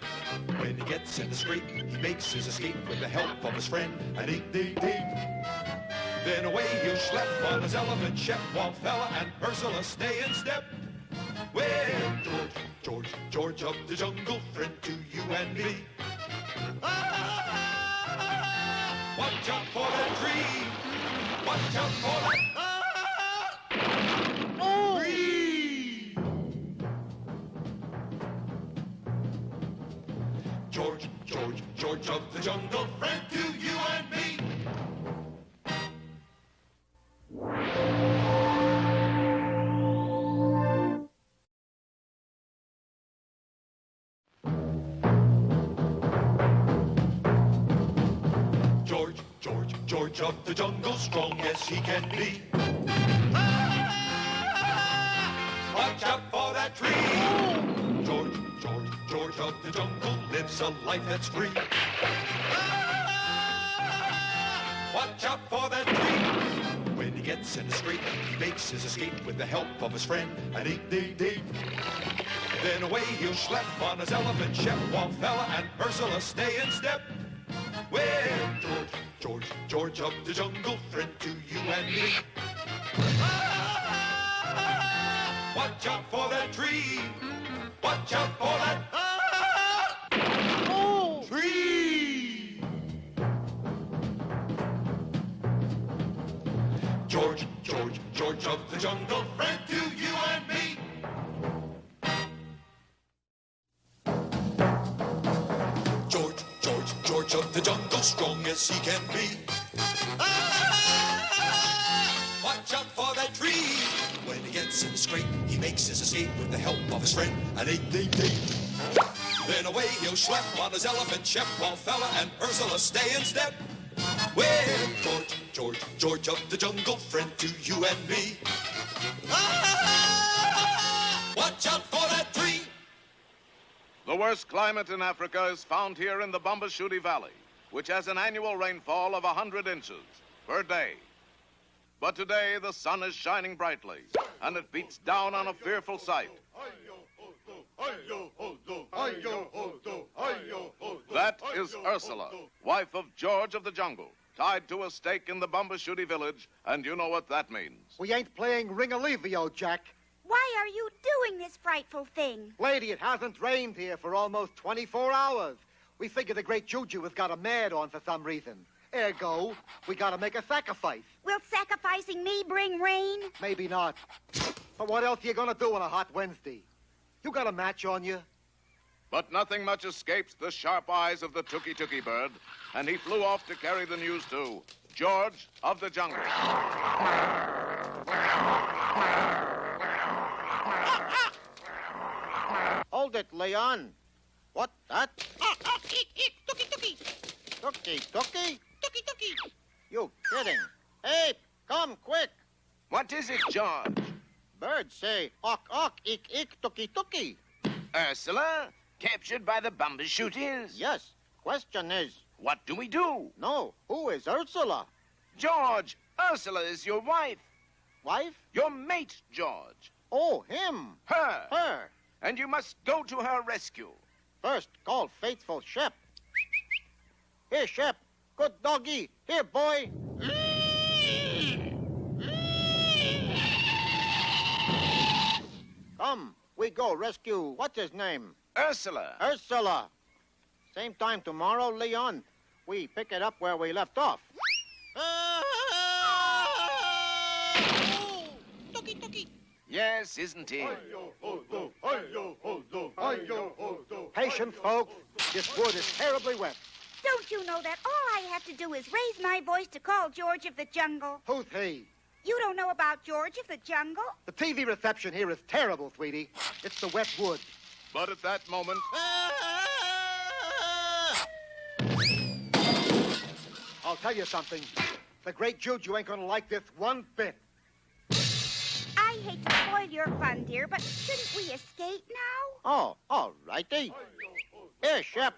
When he gets in the scrape, he makes his escape with the help of his friend, an 8-day date. Then away he'll schlep on his elephant ship, while Fella and Ursula stay in step. Well, George of the jungle, friend to you and me. Watch out for that tree. Watch out for that tree. George of the jungle, friend to you and me. George of the jungle, strong as he can be. Watch out for that tree. George of the jungle lives a life that's free. Watch out for that tree. When he gets in a scrape, he makes his escape with the help of his friend, an 8-day date. Then away he'll schlep on his elephant ship, while Fella and Ursula stay in step. Well, George of the jungle, friend to you and me. Watch out for that tree. Watch out for that tree. George of the jungle, friend to you and me. George of the jungle, strong as he can be. Watch out for that tree. When he gets in the scrape, he makes his escape with the help of his friend, an 8-day date. Then away he'll schlep on his elephant ship, while Fella and Ursula stay in step. Well, George of the jungle, friend to you and me. Watch out for that tree. The worst climate in Africa is found here in the Bumbushuti Valley, which has an annual rainfall of 100 inches per day. But today the sun is shining brightly, and it beats down on a fearful sight. That is Ursula, wife of George of the jungle, tied to a stake in the Bumbushuti village, and you know what that means. We ain't playing Ring-a-Levio, Jack. Why are you doing this frightful thing? Lady, it hasn't rained here for almost 24 hours. We figure the great Juju has got a mad on for some reason. Ergo, we gotta make a sacrifice. Will sacrificing me bring rain? Maybe not. But what else are you gonna do on a hot Wednesday? You got a match on you? But nothing much escapes the sharp eyes of the Tuki-Tuki bird, and he flew off to carry the news to George of the jungle. Hold it, Leon. What, that? Tuki-Tuki. Tuki-Tuki? Tuki-Tuki. You kidding. Hey, come quick. What is it, George? Birds say, ok, ik, tuki-tuki. Ursula? Captured by the Bumbushutis? Yes. Question is... What do we do? No, who is Ursula? George, Ursula is your wife. Wife? Your mate, George. Oh, him. Her. Her. And you must go to her rescue. First, call faithful Shep. Here, Shep. Good doggy. Here, boy. Come, we go rescue, what's his name? Ursula. Ursula. Same time tomorrow, Leon. We pick it up where we left off. Yes, isn't he? Patience, folks. This wood is terribly wet. Don't you know that all I have to do is raise my voice to call George of the Jungle? Who's he? You don't know about George of the Jungle? The TV reception here is terrible, sweetie. It's the wet wood. But at that moment, I'll tell you something. The great Juju ain't gonna like this one bit. I hate to spoil your fun, dear, but shouldn't we escape now? Oh, all righty. Here, Shep.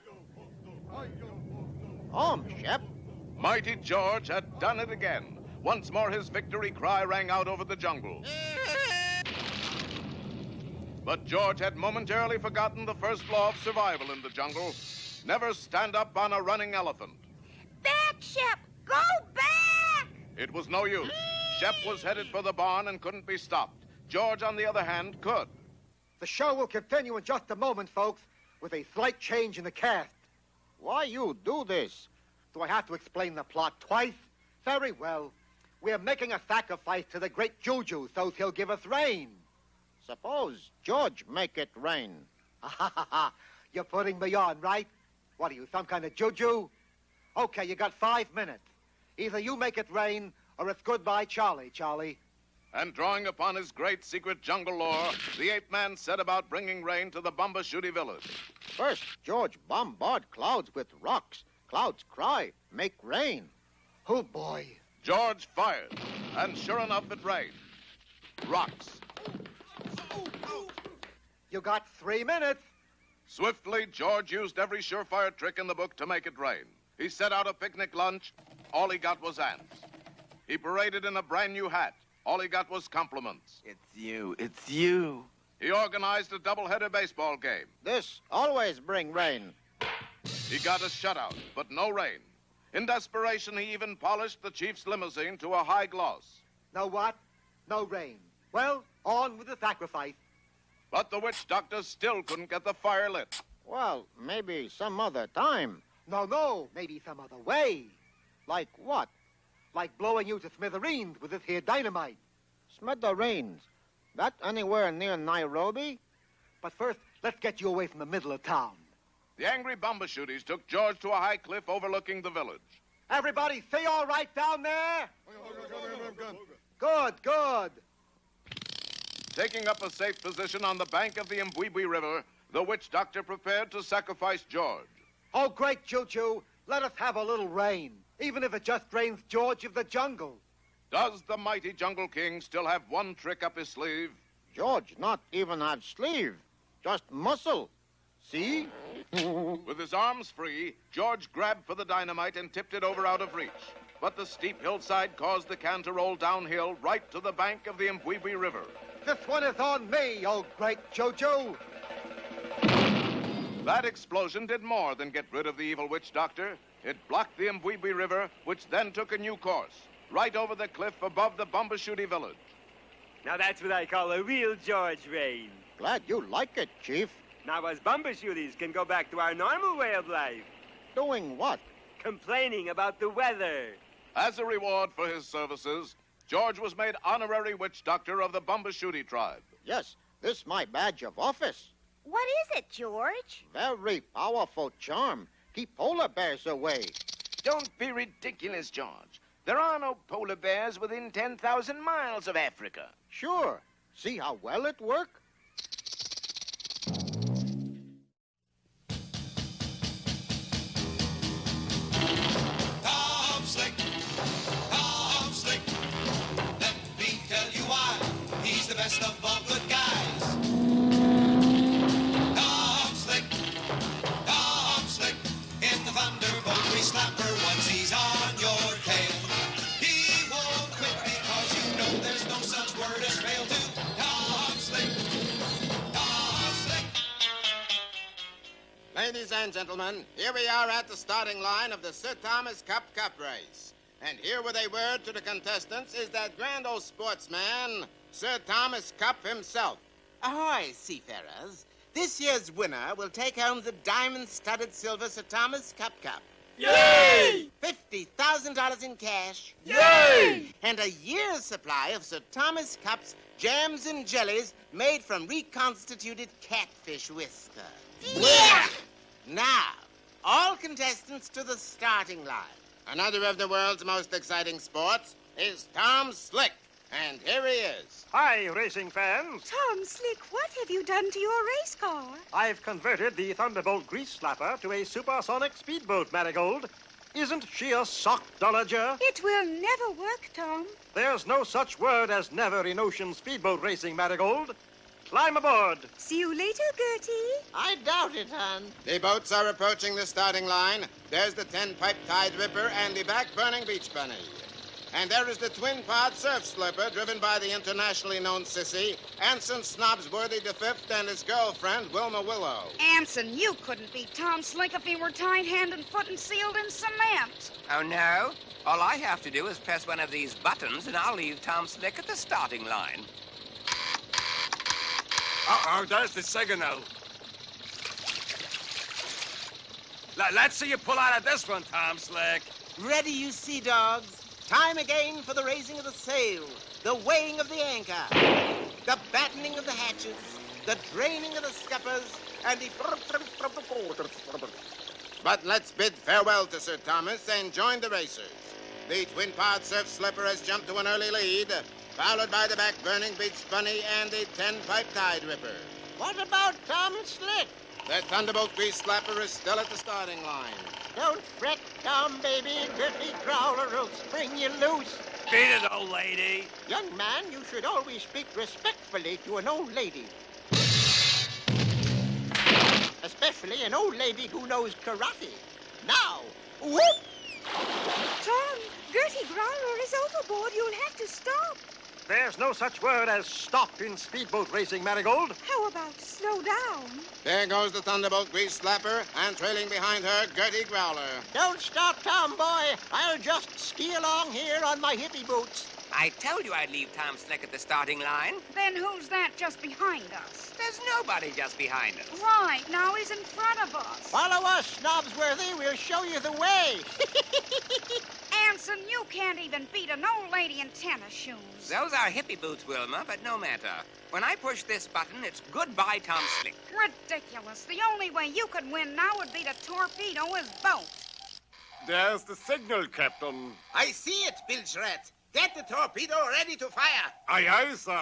Home, Shep. mighty George had done it again. Once more his victory cry rang out over the jungle. But George had momentarily forgotten the first law of survival in the jungle. Never stand up on a running elephant. Back, Shep! Go back! It was no use. Shep was headed for the barn and couldn't be stopped. George, on the other hand, could. The show will continue in just a moment, folks, with a slight change in the cast. Why you do this? Do I have to explain the plot twice? Very well. We're making a sacrifice to the great Juju so he'll give us rain. Suppose George make it rain. Ha ha ha! You're putting me on, right? What are you, some kind of Juju? Okay, you got 5 minutes. Either you make it rain, or it's goodbye, Charlie, Charlie. And drawing upon his great secret jungle lore, the ape man set about bringing rain to the Bumbushuti village. First, George bombard clouds with rocks. Clouds cry, make rain. Oh, boy. George fired, and sure enough, it rained. Rocks. You got 3 minutes. Swiftly, George used every surefire trick in the book to make it rain. He set out a picnic lunch. All he got was ants. He paraded in a brand new hat. All he got was compliments. It's you. It's you. He organized a doubleheader baseball game. This always bring rain. He got a shutout, but no rain. In desperation, he even polished the chief's limousine to a high gloss. No what? No rain. Well, on with the sacrifice. But the witch doctor still couldn't get the fire lit. Well, maybe some other time. No, maybe some other way. Like what? Like blowing you to smithereens with this here dynamite. Smithereens? That anywhere near Nairobi? But first, let's get you away from the middle of town. The angry Bumbushutis took George to a high cliff overlooking the village. Everybody, see all right down there? Good, good. Taking up a safe position on the bank of the Mbwibwi River, the witch doctor prepared to sacrifice George. Oh, great Juju, let us have a little rain, even if it just rains George of the Jungle. Does the mighty Jungle King still have one trick up his sleeve? George not even have sleeve, just muscle. See? With his arms free, George grabbed for the dynamite and tipped it over out of reach. But the steep hillside caused the can to roll downhill right to the bank of the Mbwibwi River. This one is on me, oh great Juju. That explosion did more than get rid of the evil witch doctor. It blocked the Mbwibwi River, which then took a new course, right over the cliff above the Bumbushuti village. Now that's what I call a real George rain. Glad you like it, Chief. Now us Bumbushutis can go back to our normal way of life. Doing what? Complaining about the weather. As a reward for his services, George was made honorary witch doctor of the Bumbushuti tribe. Yes, this my badge of office. What is it, George? Very powerful charm. Keep polar bears away. Don't be ridiculous, George. There are no polar bears within 10,000 miles of Africa. Sure. See how well it works? Tom Slick, let me tell you why he's the best of all good guys. Tom Slick, in the Thunderbolt Slapper once he's on your tail. He won't quit because you know there's no such word as fail to Tom Slick. Ladies and gentlemen, here we are at the starting line of the Sir Thomas Cup race. And here with a word to the contestants is that grand old sportsman, Sir Thomas Cup himself. Ahoy, seafarers. This year's winner will take home the diamond-studded silver Sir Thomas Cup. Yay! $50,000 in cash. Yay! And a year's supply of Sir Thomas Cups, jams, and jellies made from reconstituted catfish whisker. Yeah! Now, all contestants to the starting line. Another of the world's most exciting sports is Tom Slick. And here he is. Hi, racing fans. Tom Slick, what have you done to your race car? I've converted the Thunderbolt Grease Slapper to a supersonic speedboat, Marigold. Isn't she a sock-dollager? It will never work, Tom. There's no such word as never in ocean speedboat racing, Marigold. Climb aboard. See you later, Gertie. I doubt it, hon. The boats are approaching the starting line. There's the 10-pipe Tide Ripper and the back-burning Beach Bunny. And there is the twin-pod Surf Slurper driven by the internationally known sissy, Anson Snobsworthy V and his girlfriend, Wilma Willow. Anson, you couldn't beat Tom Slick if he were tied hand and foot and sealed in cement. Oh, no? All I have to do is press one of these buttons, and I'll leave Tom Slick at the starting line. Uh-oh, there's the signal. Let's see you pull out of this one, Tom Slick. Ready, you sea dogs. Time again for the raising of the sail, the weighing of the anchor, the battening of the hatches, the draining of the scuppers, and the... But let's bid farewell to Sir Thomas and join the racers. The twin-pod Surf Slipper has jumped to an early lead, followed by the back-burning Beach Bunny and the 10-pipe Tide Ripper. What about Tom Slick? The Thunderbolt Grease Slapper is still at the starting line. Don't fret, Tom, baby. Gertie Growler will spring you loose. Beat it, old lady. Young man, you should always speak respectfully to an old lady. Especially an old lady who knows karate. Now, whoop! Tom, Gertie Growler is overboard. You'll have to stop. There's no such word as stop in speedboat racing, Marigold. How about slow down? There goes the Thunderbolt Grease Slapper, and trailing behind her, Gertie Growler. Don't stop, Tom, boy. I'll just ski along here on my hippie boots. I told you I'd leave Tom Slick at the starting line. Then who's that just behind us? There's nobody just behind us. Right, now he's in front of us. Follow us, Snobsworthy. We'll show you the way. Anson, you can't even beat an old lady in tennis shoes. Those are hippie boots, Wilma, but no matter. When I push this button, it's goodbye, Tom Slick. Ridiculous. The only way you could win now would be to torpedo his boat. There's the signal, Captain. I see it, Bilgerat. Get the torpedo ready to fire. Aye, aye, sir.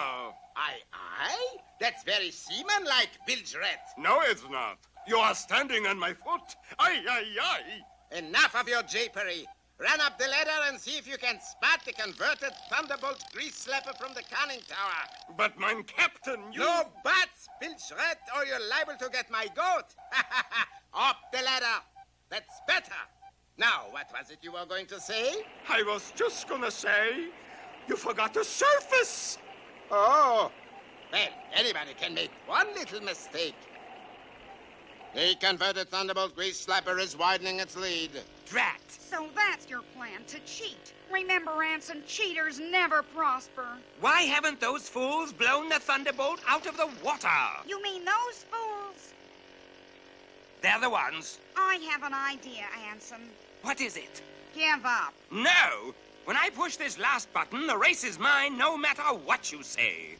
Aye? That's very seaman-like, Bilgerat. No, it's not. You are standing on my foot. Aye, aye, aye. Enough of your japery. Run up the ladder and see if you can spot the converted Thunderbolt Grease Slapper from the conning tower. But, mein Captain, you... No buts, Bilgerat, or you're liable to get my goat. Up the ladder. That's better. Now, what was it you were going to say? I was just gonna say, you forgot the surface. Oh, well, anybody can make one little mistake. The converted Thunderbolt Grease Slapper is widening its lead. Drat. So that's your plan, to cheat. Remember, Anson, cheaters never prosper. Why haven't those fools blown the Thunderbolt out of the water? You mean those fools? They're the ones. I have an idea, Anson. What is it? Give up. No! When I push this last button, the race is mine no matter what you say.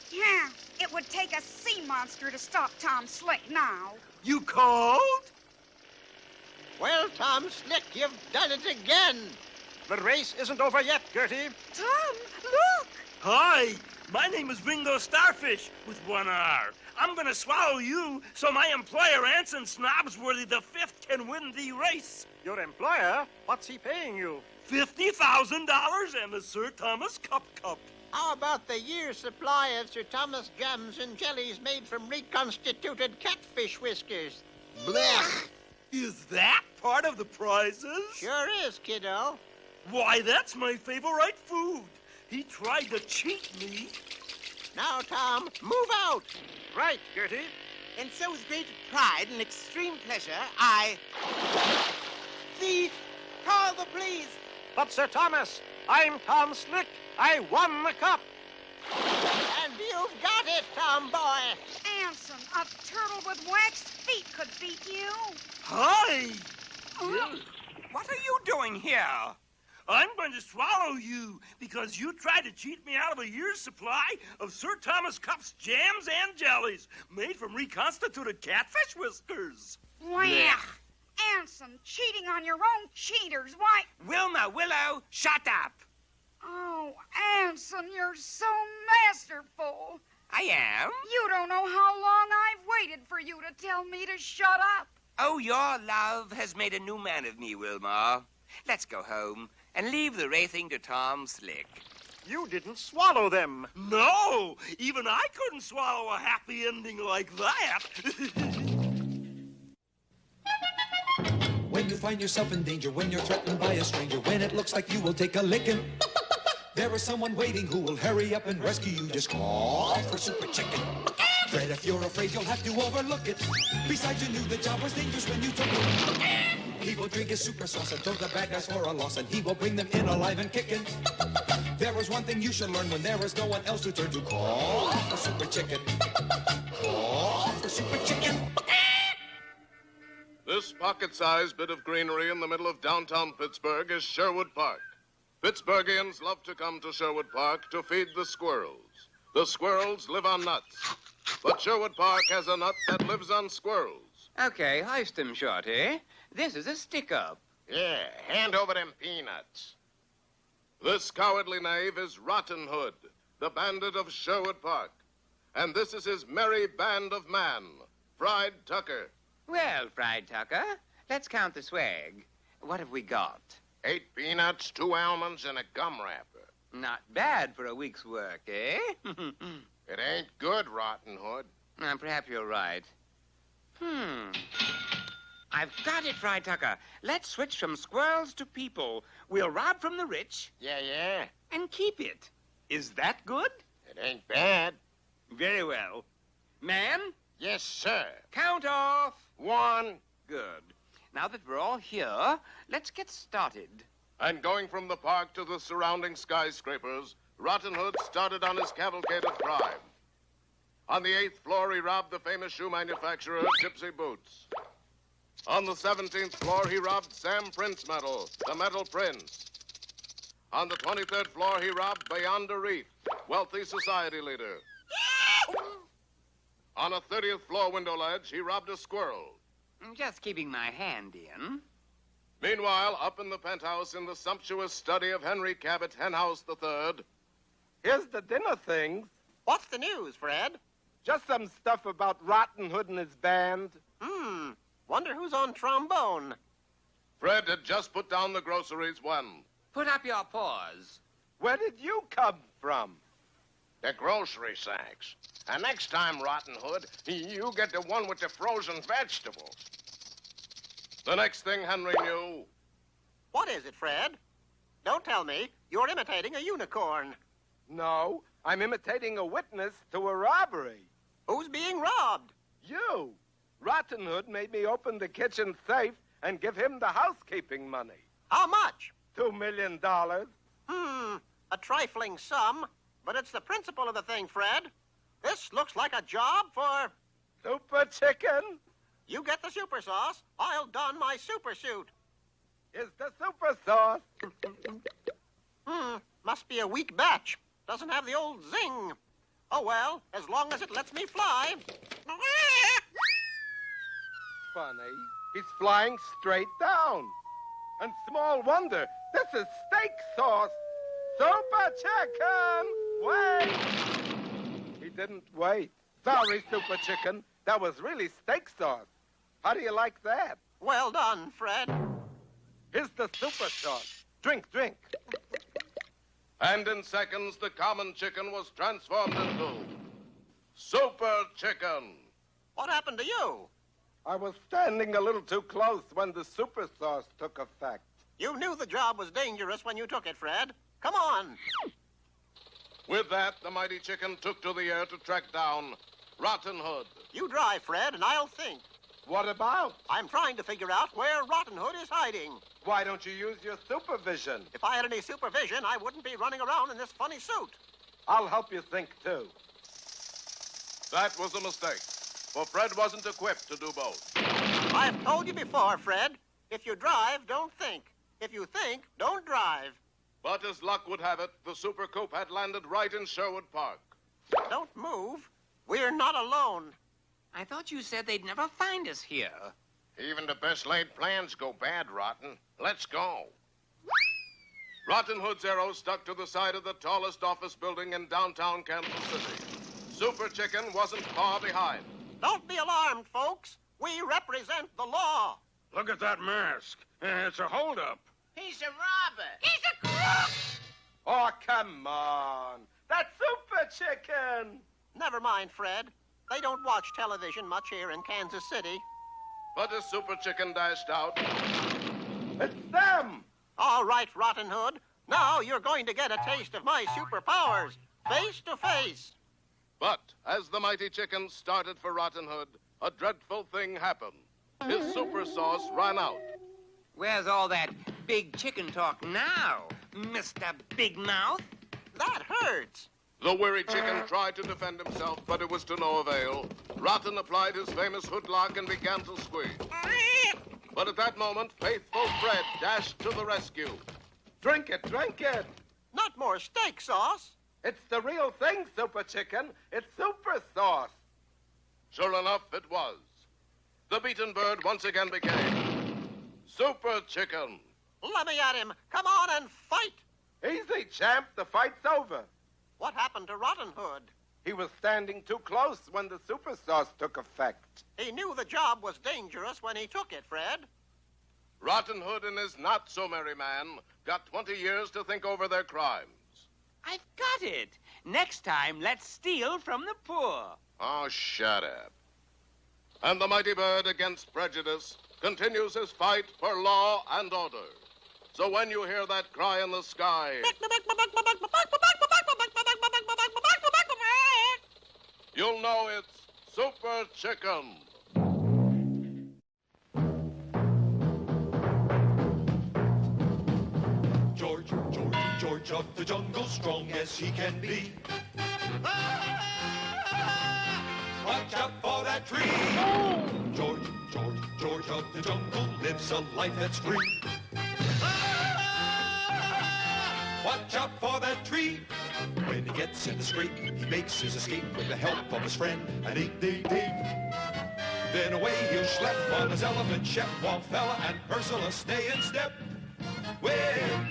Yeah, it would take a sea monster to stop Tom Slick now. You called? Well, Tom Slick, you've done it again. The race isn't over yet, Gertie. Tom, look! Hi, my name is Ringo Starfish with one R. I'm gonna swallow you so my employer, Anson Snobsworthy V, can win the race. Your employer? What's he paying you? $50,000 and the Sir Thomas Cup. How about the year's supply of Sir Thomas jams and jellies made from reconstituted catfish whiskers? Blech! Is that part of the prizes? Sure is, kiddo. Why, that's my favorite food. He tried to cheat me. Now, Tom, move out. Right, Gertie. And so with great pride and extreme pleasure, Thief! Call the police! But, Sir Thomas, I'm Tom Slick. I won the cup. And you've got it, Tom boy. Anson, a turtle with waxed feet could beat you. Hi! What are you doing here? I'm going to swallow you because you tried to cheat me out of a year's supply of Sir Thomas Cupp's jams and jellies made from reconstituted catfish whiskers. Wow. Anson, cheating on your own cheaters. Why? Willow, shut up. Oh, Anson, you're so masterful. I am? You don't know how long I've waited for you to tell me to shut up. Oh, your love has made a new man of me, Wilma. Let's go home and leave the racing to Tom Slick. You didn't swallow them. No, even I couldn't swallow a happy ending like that. When you find yourself in danger, when you're threatened by a stranger, when it looks like you will take a licking, there is someone waiting who will hurry up and rescue you. Just call for Super Chicken. Fred, if you're afraid, you'll have to overlook it. Besides, you knew the job was dangerous when you took it. He will drink his super sauce and throw the bad guys for a loss, and he will bring them in alive and kicking. There is one thing you should learn when there is no one else to turn to. Call for Super Chicken. Call for Super Chicken. This pocket-sized bit of greenery in the middle of downtown Pittsburgh is Sherwood Park. Pittsburghians love to come to Sherwood Park to feed the squirrels. The squirrels live on nuts. But Sherwood Park has a nut that lives on squirrels. Okay, hoist 'em, Shorty. This is a stick-up. Yeah, hand over them peanuts. This cowardly knave is Rotten Hood, the bandit of Sherwood Park. And this is his merry band of man, Fried Tucker. Well, Fried Tucker, let's count the swag. What have we got? 8 peanuts, 2 almonds, and a gum wrapper. Not bad for a week's work, eh? It ain't good, Rotten Hood. Perhaps you're right. I've got it, Fried Tucker. Let's switch from squirrels to people. We'll rob from the rich. Yeah. And keep it. Is that good? It ain't bad. Very well. Man? Yes, sir. Count off. 1. Good. Now that we're all here, let's get started. And going from the park to the surrounding skyscrapers, Rotten Hood started on his cavalcade of crime. On the 8th floor, he robbed the famous shoe manufacturer, Gypsy Boots. On the 17th floor, he robbed Sam Prince Metal, the Metal Prince. On the 23rd floor, he robbed Beyond a Reef, wealthy society leader. On a 30th floor window ledge, he robbed a squirrel. Just keeping my hand in. Meanwhile, up in the penthouse in the sumptuous study of Henry Cabot Henhouse III. Here's the dinner things. What's the news, Fred? Just some stuff about Rotten Hood and his band. Wonder who's on trombone. Fred had just put down the groceries when... Put up your paws. Where did you come from? The grocery sacks. And next time, Rotten Hood, you get the one with the frozen vegetables. The next thing Henry knew... What is it, Fred? Don't tell me you're imitating a unicorn. No, I'm imitating a witness to a robbery. Who's being robbed? You. Rotten Hood made me open the kitchen safe and give him the housekeeping money. How much? $2 million. A trifling sum, but it's the principle of the thing, Fred. This looks like a job for... Super Chicken? You get the super sauce, I'll don my super suit. Is the super sauce? Must be a weak batch. Doesn't have the old zing. Oh, well, as long as it lets me fly. Funny. He's flying straight down. And small wonder, this is steak sauce. Super Chicken! Wait! He didn't wait. Sorry, Super Chicken. That was really steak sauce. How do you like that? Well done, Fred. Here's the super sauce. Drink. And in seconds, the common chicken was transformed into Super Chicken. What happened to you? I was standing a little too close when the super sauce took effect. You knew the job was dangerous when you took it, Fred. Come on. With that, the mighty chicken took to the air to track down Rotten Hood. You drive, Fred, and I'll think. What about? I'm trying to figure out where Rotten Hood is hiding. Why don't you use your supervision? If I had any supervision, I wouldn't be running around in this funny suit. I'll help you think, too. That was a mistake, for Fred wasn't equipped to do both. I've told you before, Fred. If you drive, don't think. If you think, don't drive. But as luck would have it, the Super Coupe had landed right in Sherwood Park. Don't move. We're not alone. I thought you said they'd never find us here. Even the best laid plans go bad, Rotten. Let's go. Rotten Hood's arrow stuck to the side of the tallest office building in downtown Kansas City. Super Chicken wasn't far behind. Don't be alarmed, folks. We represent the law. Look at that mask. It's a holdup. He's a robber. He's a crook! Oh, come on. That's Super Chicken. Never mind, Fred. They don't watch television much here in Kansas City. But as Super Chicken dashed out, it's them. All right, Rotten Hood. Now you're going to get a taste of my superpowers, face to face. But as the mighty chicken started for Rotten Hood, a dreadful thing happened. His super sauce ran out. Where's all that big chicken talk now, Mr. Big Mouth? That hurts. The weary chicken tried to defend himself, but it was to no avail. Rotten applied his famous hoodlock and began to squeeze. But at that moment, faithful Fred dashed to the rescue. Drink it, drink it. Not more steak sauce. It's the real thing, Super Chicken. It's super sauce. Sure enough, it was. The beaten bird once again became Super Chicken. Let me at him. Come on and fight. Easy, champ. The fight's over. What happened to Rotten Hood? He was standing too close when the super sauce took effect. He knew the job was dangerous when he took it, Fred. Rotten Hood and his not-so-merry man got 20 years to think over their crimes. I've got it. Next time, let's steal from the poor. Oh, shut up. And the mighty bird, against prejudice, continues his fight for law and order. So when you hear that cry in the sky, you'll know it's Super Chicken. George of the jungle, strong as he can be. Watch out for that tree. George of the jungle lives a life that's free. Watch out for that tree. When he gets in the scrape, he makes his escape with the help of his friend, an 8-day Dave. Then away he'll schlep on his elephant, Shep, Wallfella, and Ursula stay in step. Well,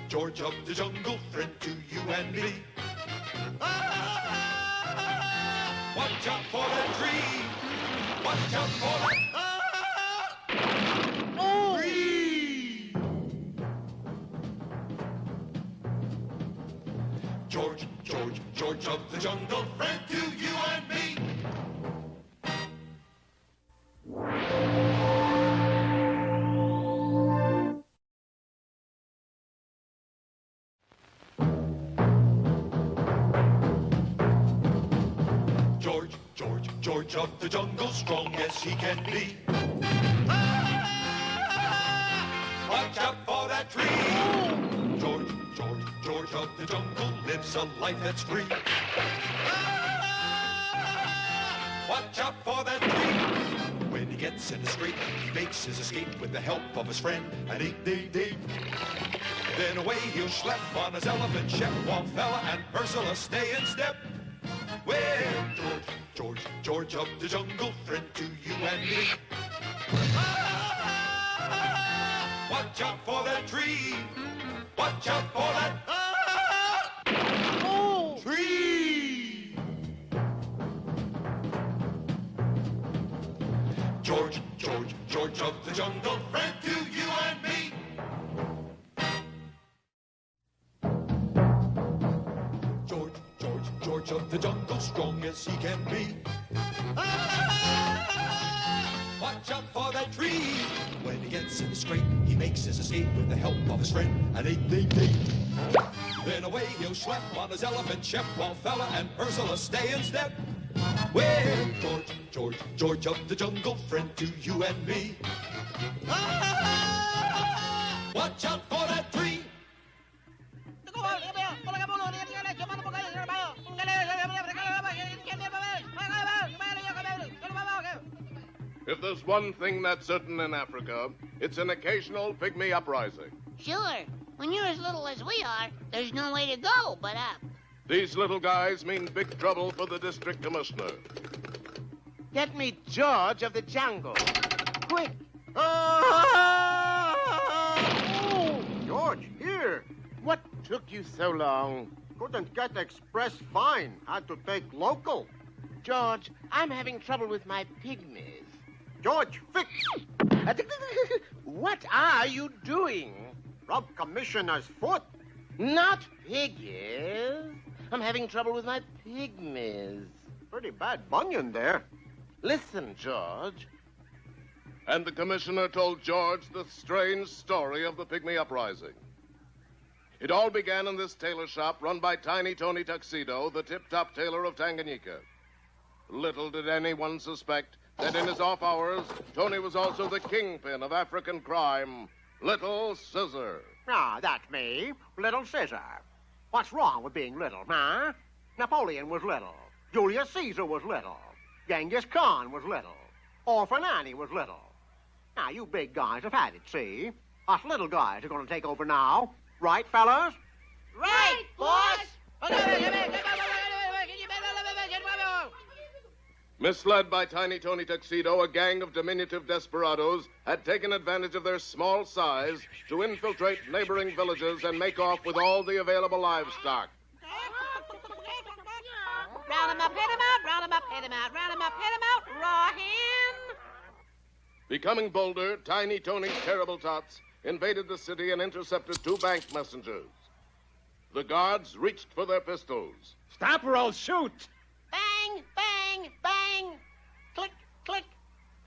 George of the jungle, friend to you and me. Watch out for that tree. Watch out for that tree. George of the jungle, friend to you and me. George of the jungle, strong as he can be. Watch out for that tree. George of the jungle lives a life that's free. Watch out for that tree. When he gets in the scrape, he makes his escape with the help of his friend, an 8-day Dave. Then away he'll schlep on his elephant, Shep, Wallfella, and Ursula stay in step. Well, George of the jungle, friend to you and me. Watch out for that tree. Watch out for that tree. George of the jungle, friend to you and me. George of the jungle, strong as he can be. Watch out for that tree. When he gets in the scrape, he makes his escape with the help of his friend, an 8-day Dave. Then away he'll schlep on his elephant, Shep, Wallfella, and Ursula stay in step. Well, George of the jungle, friend to you and me. Watch out for that tree. If there's one thing that's certain in Africa, It's an occasional pygmy uprising. Sure. When you're as little as we are, there's no way to go but up. These little guys mean big trouble for the district commissioner. Get me George of the jungle. Quick. Oh, George, here. What took you so long? Couldn't get express fine. Had to take local. George, I'm having trouble with my pygmies. George, fix. What are you doing? Rub Commissioner's foot. Not piggies. I'm having trouble with my pygmies. Pretty bad bunion there. Listen, George. And the commissioner told George the strange story of the pygmy uprising. It all began in this tailor shop run by Tiny Tony Tuxedo, the tip-top tailor of Tanganyika. Little did anyone suspect that in his off hours, Tony was also the kingpin of African crime, Little Scissor. Ah, that's me, Little Scissor. What's wrong with being little, huh? Napoleon was little. Julius Caesar was little. Genghis Khan was little. Orphan Annie was little. Now, you big guys have had it, see? Us little guys are going to take over now. Right, fellas? Right, boss! Misled by Tiny Tony Tuxedo, a gang of diminutive desperados had taken advantage of their small size to infiltrate neighboring villages and make off with all the available livestock. Round 'em up, hit 'em out, round 'em up, hit 'em out, round 'em up, hit 'em out, raw hen. Becoming bolder, Tiny Tony's terrible tots invaded the city and intercepted 2 bank messengers. The guards reached for their pistols. Stop or I'll shoot! Bang, bang, bang. Click, click.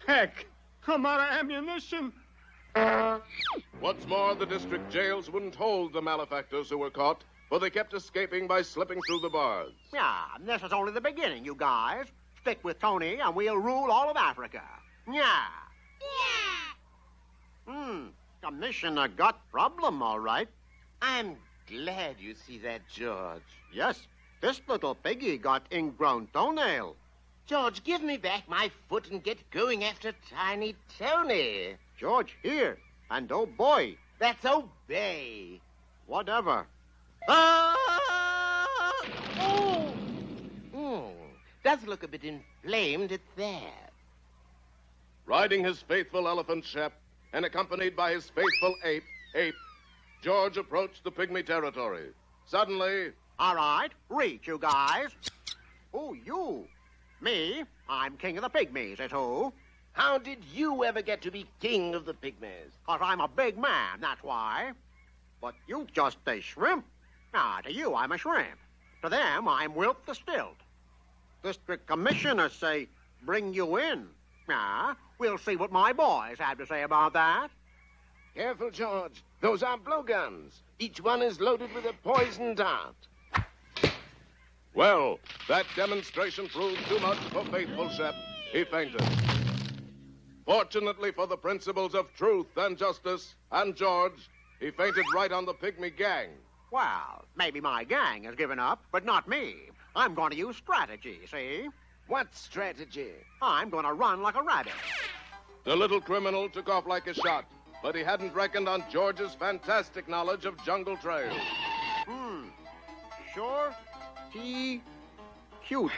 Heck, I'm out of ammunition. What's more, the district jails wouldn't hold the malefactors who were caught, for they kept escaping by slipping through the bars. Yeah, this is only the beginning, you guys. Stick with Tony and we'll rule all of Africa. Yeah. Commissioner got problem, all right. I'm glad you see that, George. Yes, this little piggy got ingrown toenail. George, give me back my foot and get going after Tiny Tony. George, here. And oh boy. That's obey. Whatever. Does look a bit inflamed at that. Riding his faithful elephant Shep and accompanied by his faithful ape, George approached the pygmy territory. Suddenly... All right, reach, you guys. Who, you? Me? I'm king of the pygmies, is who? How did you ever get to be king of the pygmies? 'Cause I'm a big man, that's why. But you just a shrimp. Now, to you, I'm a shrimp. To them, I'm Wilt the Stilt. District commissioners say, bring you in. Now, we'll see what my boys have to say about that. Careful, George. Those are blowguns. Each one is loaded with a poison dart. Well, that demonstration proved too much for faithful Shep. He fainted. Fortunately for the principles of truth and justice and George, he fainted right on the pygmy gang. Well, maybe my gang has given up, but not me. I'm going to use strategy, see? What strategy? I'm going to run like a rabbit. The little criminal took off like a shot, but he hadn't reckoned on George's fantastic knowledge of jungle trails. Sure. Cute.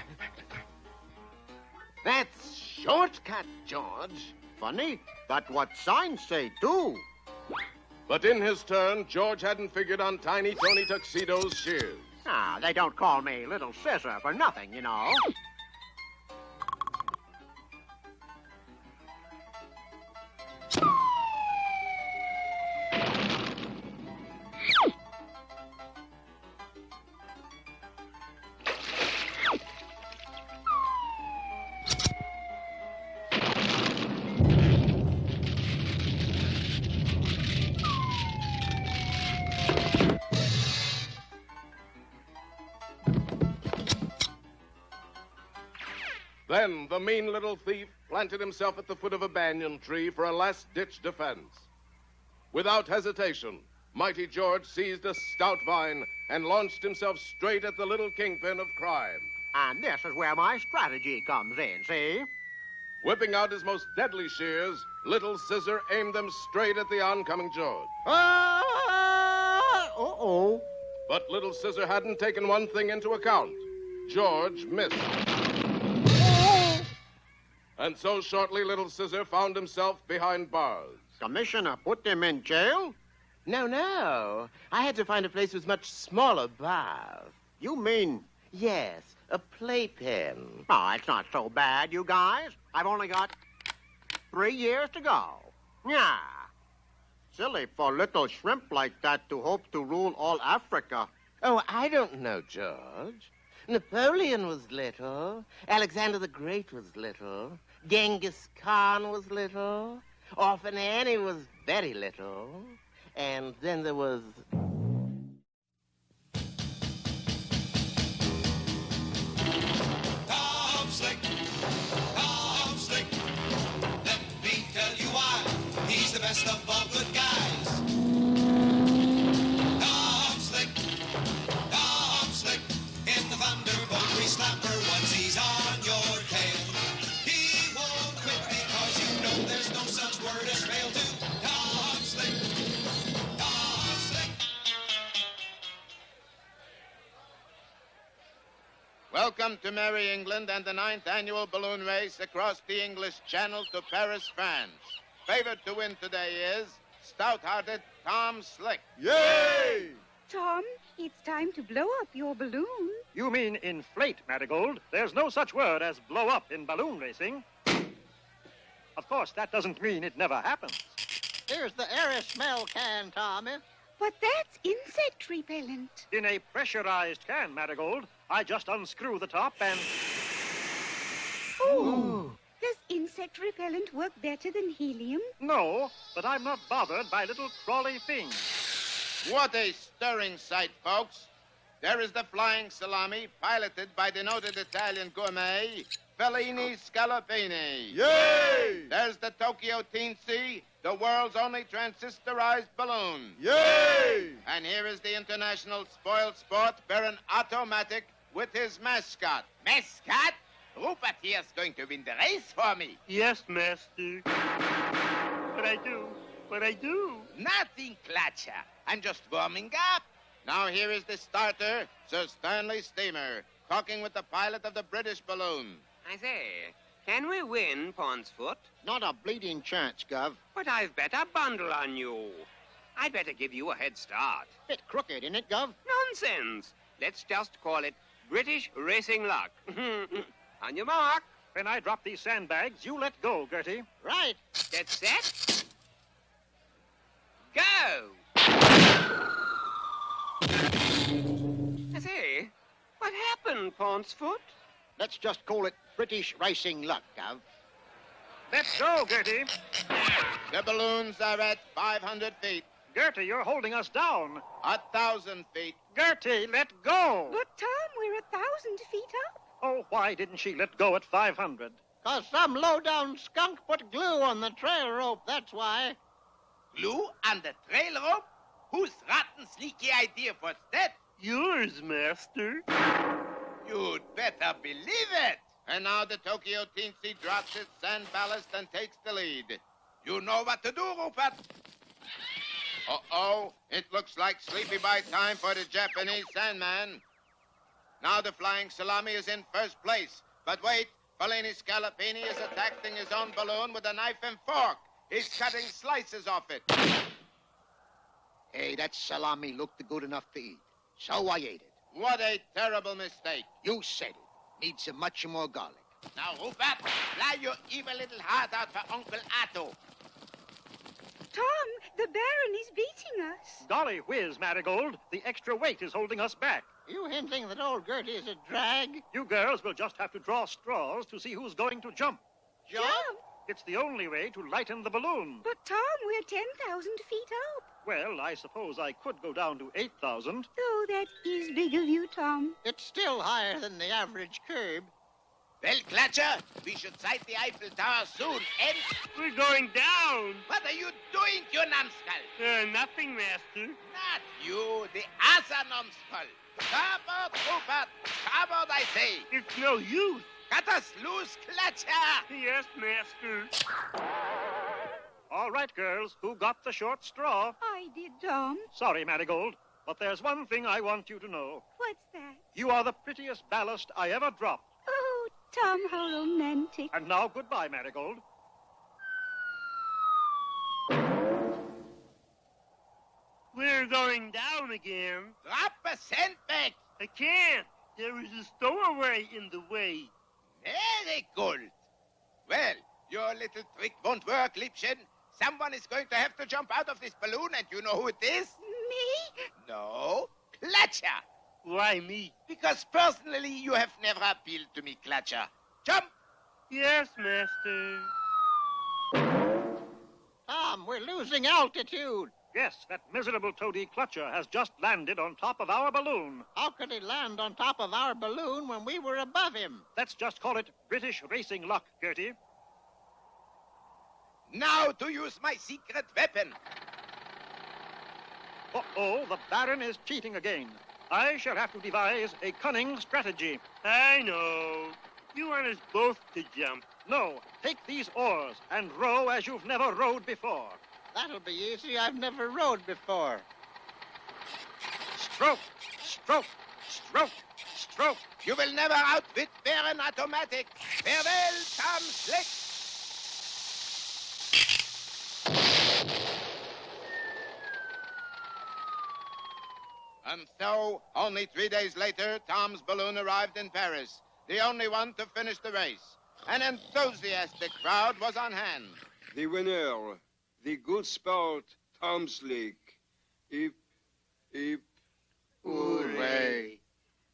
That's shortcut, George. Funny. That's what signs say, too. But in his turn, George hadn't figured on Tiny Tony Tuxedo's shears. Ah, they don't call me Little Scissor for nothing, you know. Then the mean little thief planted himself at the foot of a banyan tree for a last-ditch defense. Without hesitation, Mighty George seized a stout vine and launched himself straight at the little kingpin of crime. And this is where my strategy comes in, see? Whipping out his most deadly shears, Little Scissor aimed them straight at the oncoming George. Uh-oh. But Little Scissor hadn't taken one thing into account. George missed. And so shortly, Little Scissor found himself behind bars. Commissioner, put them in jail? No. I had to find a place with much smaller bars. You mean? Yes, a playpen. Oh, it's not so bad, you guys. I've only got 3 years to go. Yeah. Silly for little shrimp like that to hope to rule all Africa. Oh, I don't know, George. Napoleon was little. Alexander the Great was little. Genghis Khan was little. Orphan Annie was very little. And then there was... Tom Slick, let me tell you why he's the best of all good guys. Tom Slick, in the Thunderbolt Slapper once he's on your tail. He won't quit because you know there's no such word as fail to Tom Slick. Welcome to Merry England and the 9th annual balloon race across the English Channel to Paris, France. Favored to win today is stout-hearted Tom Slick. Yay! Tom, it's time to blow up your balloon. You mean inflate, Marigold. There's no such word as blow up in balloon racing. Of course, that doesn't mean it never happens. Here's the air smell can, Tommy. But that's insect repellent. In a pressurized can, Marigold, I just unscrew the top and... Ooh. Does insect repellent work better than helium? No, but I'm not bothered by little crawly things. What a stirring sight, folks. There is the flying salami, piloted by the noted Italian gourmet, Fellini Scalapini. Yay! There's the Tokyo Teensy, the world's only transistorized balloon. Yay! And here is the international spoiled sport, Baron Automatic, with his mascot. Mascot? Rupert here's going to win the race for me. Yes, Master. What I do? Nothing, Clutcher. I'm just warming up. Now here is the starter, Sir Stanley Steamer, talking with the pilot of the British balloon. I say, can we win, Ponsfoot? Not a bleeding chance, Gov. But I've bet a bundle on you. I'd better give you a head start. Bit crooked, isn't it, Gov? Nonsense. Let's just call it British racing luck. On your mark. When I drop these sandbags, you let go, Gertie. Right. Get set. Go! I say, what happened, Ponsfoot? Let's just call it British racing luck, Gov. Let's go, Gertie. The balloons are at 500 feet. Gertie, you're holding us down. 1,000 feet. Gertie, let go. But, Tom, we're 1,000 feet up. Oh, why didn't she let go at 500? 'Cause some low-down skunk put glue on the trail rope, that's why. Glue on the trail rope? Whose rotten, sneaky idea was that? Yours, Master. You'd better believe it. And now the Tokyo Teensy drops its sand ballast and takes the lead. You know what to do, Rupert. Uh-oh, it looks like sleepy by time for the Japanese Sandman. Now the flying salami is in first place. But wait, Fellini Scalapini is attacking his own balloon with a knife and fork. He's cutting slices off it. Hey, that salami looked good enough to eat. So I ate it. What a terrible mistake. You said it. Needs much more garlic. Now, Rupert, fly your evil little heart out for Uncle Otto. Tom, the Baron is beating us. Golly whiz, Marigold. The extra weight is holding us back. You hinting that old Gertie is a drag? You girls will just have to draw straws to see who's going to jump. Jump? It's the only way to lighten the balloon. But, Tom, we're 10,000 feet up. Well, I suppose I could go down to 8,000. Oh, that is big of you, Tom. It's still higher than the average curb. Well, Clutcher, we should sight the Eiffel Tower soon, and... We're going down. What are you doing, you numbskull? Nothing, Master. Not you, the other numbskull. Starboard, Rupert. Starboard, I say. It's no use. Cut us loose, Clutcher! Yes, master. All right, girls, who got the short straw? I did, Tom. Sorry, Marigold, but there's one thing I want you to know. What's that? You are the prettiest ballast I ever dropped. Oh, Tom, how romantic. And now, goodbye, Marigold. We're going down again. Drop a cent back. I can't. There is a stowaway in the way. Very good. Well, your little trick won't work, Liebchen. Someone is going to have to jump out of this balloon, and you know who it is? Me? No, Clutcher. Why me? Because personally, you have never appealed to me, Clutcher. Jump! Yes, master. Tom, we're losing altitude. Yes, that miserable toady Clutcher has just landed on top of our balloon. How could he land on top of our balloon when we were above him? Let's just call it British racing luck, Gertie. Now to use my secret weapon. Uh-oh, the Baron is cheating again. I shall have to devise a cunning strategy. I know. You want us both to jump. No, take these oars and row as you've never rowed before. That'll be easy. I've never rowed before. Stroke, stroke, stroke, stroke. You will never outwit Baron Automatic. Farewell, Tom Slick. And so, only 3 days later, Tom's balloon arrived in Paris, the only one to finish the race. An enthusiastic crowd was on hand. The winner, the good sport, Tom Slick. Hip. Hooray.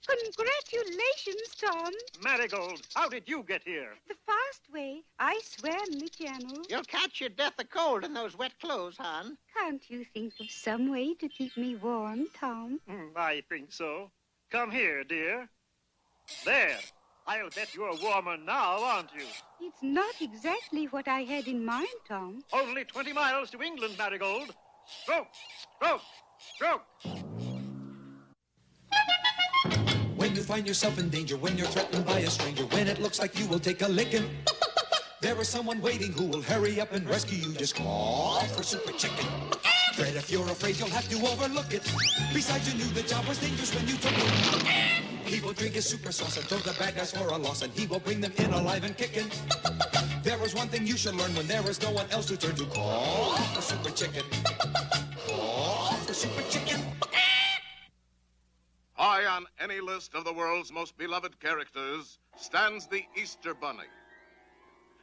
Congratulations, Tom. Marigold, how did you get here? The fast way. I swam the channel. You'll catch your death of cold in those wet clothes, hon. Can't you think of some way to keep me warm, Tom? I think so. Come here, dear. There. I'll bet you're warmer now, aren't you? It's not exactly what I had in mind, Tom. Only 20 miles to England, Marigold. Stroke, stroke, stroke. When you find yourself in danger, when you're threatened by a stranger, when it looks like you will take a licking, there is someone waiting who will hurry up and rescue you. Just call for Super Chicken. Fred, if you're afraid, you'll have to overlook it. Besides, you knew the job was dangerous when you took it. He will drink his super sauce and throw the bad guys for a loss, and he will bring them in alive and kicking. There is one thing you should learn when there is no one else to turn to. Call for Super Chicken. Call for Super Chicken. High on any list of the world's most beloved characters stands the Easter Bunny.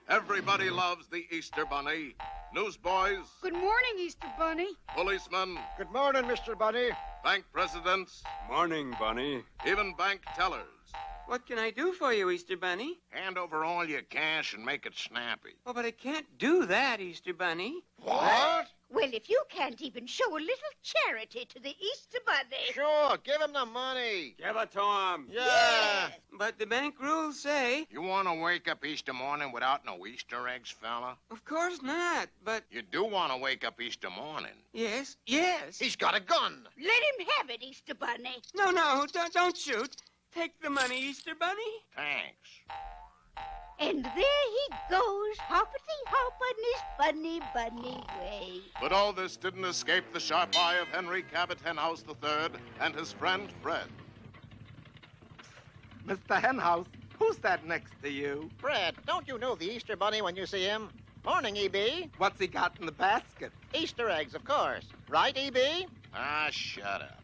Everybody loves the Easter Bunny. Newsboys, Good morning, Easter Bunny. policemen, Good morning, Mr. Bunny. bank presidents, Morning, Bunny. even bank tellers. What can I do for you, Easter Bunny? Hand over all your cash and make it snappy. Oh, but I can't do that, Easter Bunny. What? Well, if you can't even show a little charity to the Easter Bunny. Sure, give him the money. Give it to him. Yeah. But the bank rules say... You want to wake up Easter morning without no Easter eggs, fella? Of course not, but... You do want to wake up Easter morning. Yes. He's got a gun. Let him have it, Easter Bunny. No, don't shoot. Take the money, Easter Bunny. Thanks. And there he goes, hoppity-hop on his bunny way. But all this didn't escape the sharp eye of Henry Cabot Henhouse III and his friend Fred. Mr. Henhouse, who's that next to you? Fred, don't you know the Easter Bunny when you see him? Morning, E.B. What's he got in the basket? Easter eggs, of course. Right, E.B.? Ah, shut up.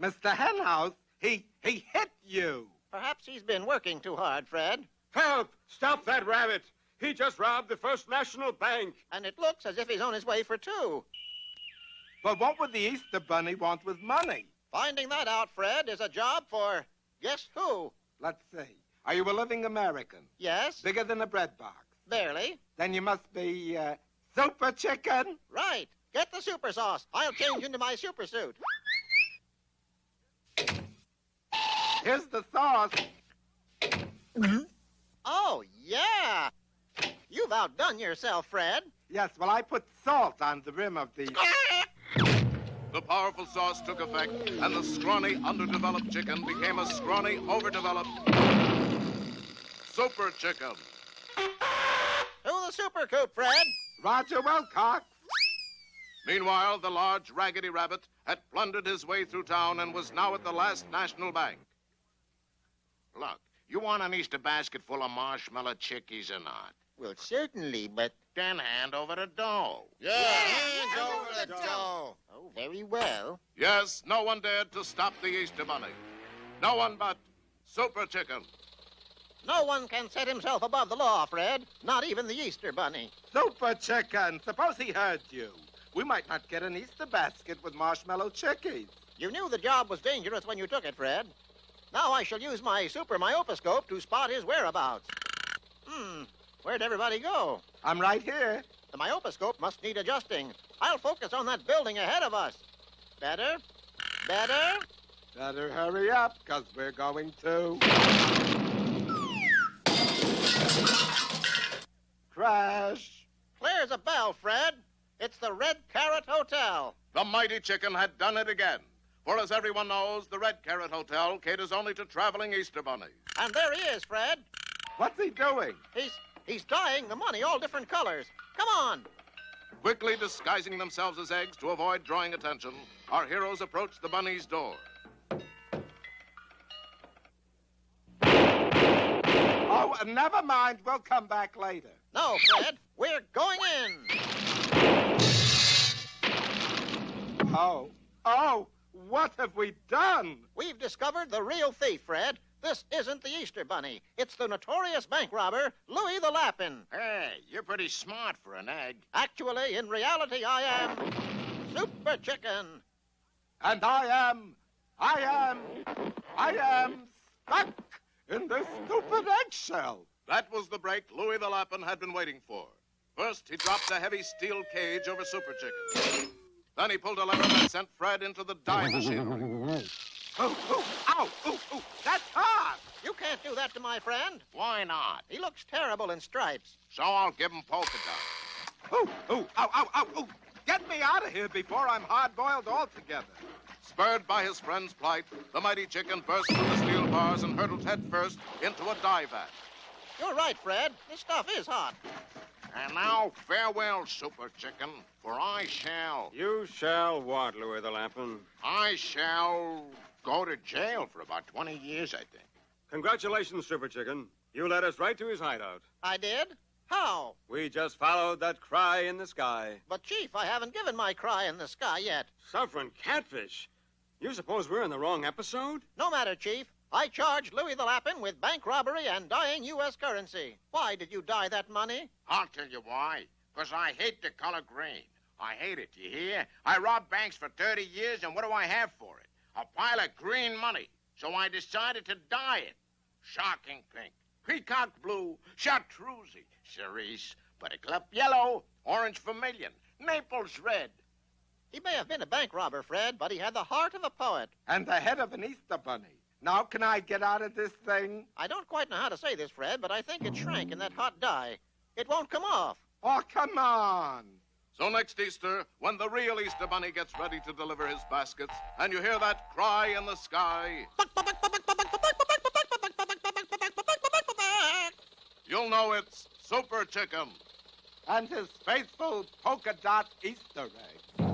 Mr. Henhouse, he hit you. Perhaps he's been working too hard, Fred. Help! Stop that rabbit! He just robbed the First National Bank. And it looks as if he's on his way for two. But what would the Easter Bunny want with money? Finding that out, Fred, is a job for guess who? Let's see. Are you a living American? Yes? Bigger than a bread box? Barely. Then you must be, Super Chicken? Right. Get the super sauce. I'll change into my super suit. Here's the sauce. Oh, yeah. You've outdone yourself, Fred. Yes, well, I put salt on the rim of the... The powerful sauce took effect, and the scrawny, underdeveloped chicken became a scrawny, overdeveloped super chicken. To the super coop, Fred. Roger Wilcox. Meanwhile, the large, raggedy rabbit had plundered his way through town and was now at the last National Bank. Look, you want an Easter basket full of marshmallow chickies or not? Well, certainly, but... Then hand over the dough. hand over the dough. Oh, very well. Yes, no one dared to stop the Easter Bunny. No one but Super Chicken. No one can set himself above the law, Fred. Not even the Easter Bunny. Super Chicken. Suppose he heard you. We might not get an Easter basket with marshmallow chickies. You knew the job was dangerous when you took it, Fred. Now I shall use my super myopescope to spot his whereabouts. Where'd everybody go? I'm right here. The myopescope must need adjusting. I'll focus on that building ahead of us. Better? Better? Better hurry up, because we're going to... crash. Clear as a bell, Fred. It's the Red Carrot Hotel. The mighty chicken had done it again. For as everyone knows, the Red Carrot Hotel caters only to traveling Easter bunnies. And there he is, Fred. What's he doing? He's dyeing the money all different colors. Come on. Quickly disguising themselves as eggs to avoid drawing attention, our heroes approached the bunny's door. Oh, never mind. We'll come back later. No, Fred. We're going in. Oh, what have we done? We've discovered the real thief, Fred. This isn't the Easter Bunny. It's the notorious bank robber, Louis the Lapin. Hey, you're pretty smart for an egg. Actually, in reality, I am Super Chicken. And I am stuck in this stupid eggshell. That was the break Louis the Lapin had been waiting for. First, he dropped a heavy steel cage over Super Chicken. Then he pulled a lever that sent Fred into the dye machinery. Ow, that's hard. You can't do that to my friend. Why not? He looks terrible in stripes. So I'll give him polka dots. Ow. Get me out of here before I'm hard-boiled altogether. Spurred by his friend's plight, the mighty chicken burst through the steel bars and hurtled headfirst into a dye vat. You're right, Fred. This stuff is hot. And now, farewell, Super Chicken, for I shall... You shall what, Louis the Lapin? I shall go to jail for about 20 years, I think. Congratulations, Super Chicken. You led us right to his hideout. I did? How? We just followed that cry in the sky. But, Chief, I haven't given my cry in the sky yet. Suffering catfish. You suppose we're in the wrong episode? No matter, Chief. I charged Louis the Lapin with bank robbery and dyeing U.S. currency. Why did you dye that money? I'll tell you why. Because I hate the color green. I hate it, you hear? I robbed banks for 30 years, and what do I have for it? A pile of green money. So I decided to dye it. Shocking pink, peacock blue, chartreuse, cerise, buttercup yellow, orange vermilion, Naples red. He may have been a bank robber, Fred, but he had the heart of a poet. And the head of an Easter bunny. Now can I get out of this thing? I don't quite know how to say this, Fred, but I think it shrank in that hot dye. It won't come off. Oh, come on. So next Easter, when the real Easter Bunny gets ready to deliver his baskets, and you hear that cry in the sky, you'll know it's Super Chicken. And his faithful polka dot Easter egg.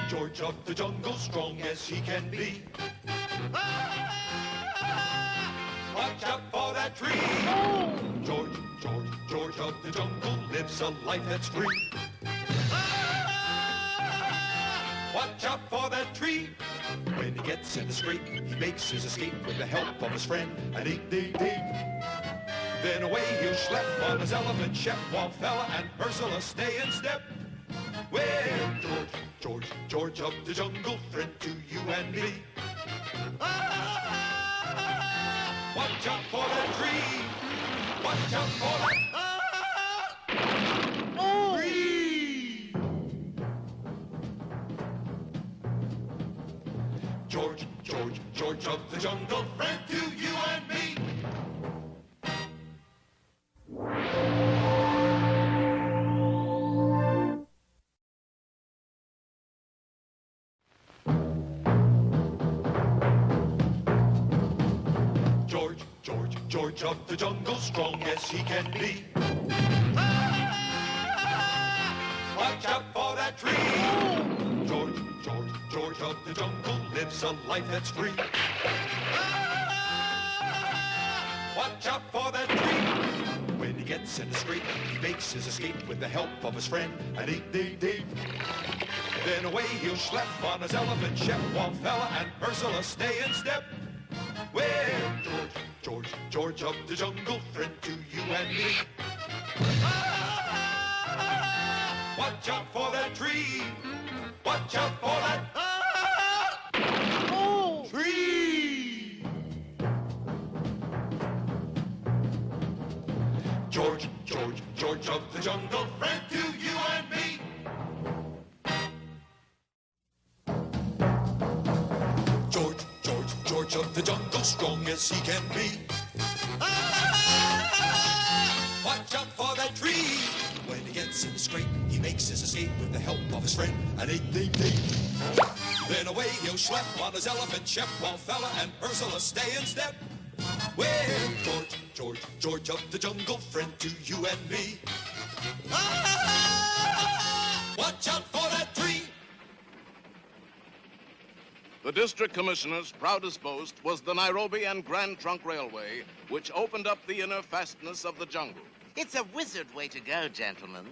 George of the jungle, strong as he can be. Watch out for that tree. George of the jungle lives a life that's free. Watch out for that tree. When he gets in a scrape, he makes his escape with the help of his friend, an 8-day date. Then away he'll schlep on his elephant, Shep, Wallfella, and Ursula stay in step. Well, George of the jungle, friend to you and me. Watch out for that tree. Watch out for that tree. George of the jungle, friend to you and me. George of the jungle, strong as he can be. Watch out for that tree. George of the jungle lives a life that's free. Watch out for that tree. When he gets in a scrape, he makes his escape with the help of his friend, an 8-day-day. Then away he'll schlep on his elephant ship, while Fella and Ursula stay in step. Well, George of the jungle, friend to you and me. Watch out for that tree. Watch out for that tree. George of the jungle, friend to you and me. George of the jungle, strong as he can be. Watch out for that tree. When he gets in the scrape, he makes his escape with the help of his friend, an 8-day-day. Then away he'll schlep on his elephant ship, while Fella and Ursula stay in step. Well, George of the jungle, friend to you and me. Watch out for that tree. The district commissioner's proudest boast was the Nairobi and Grand Trunk Railway, which opened up the inner fastness of the jungle. It's a wizard way to go, gentlemen.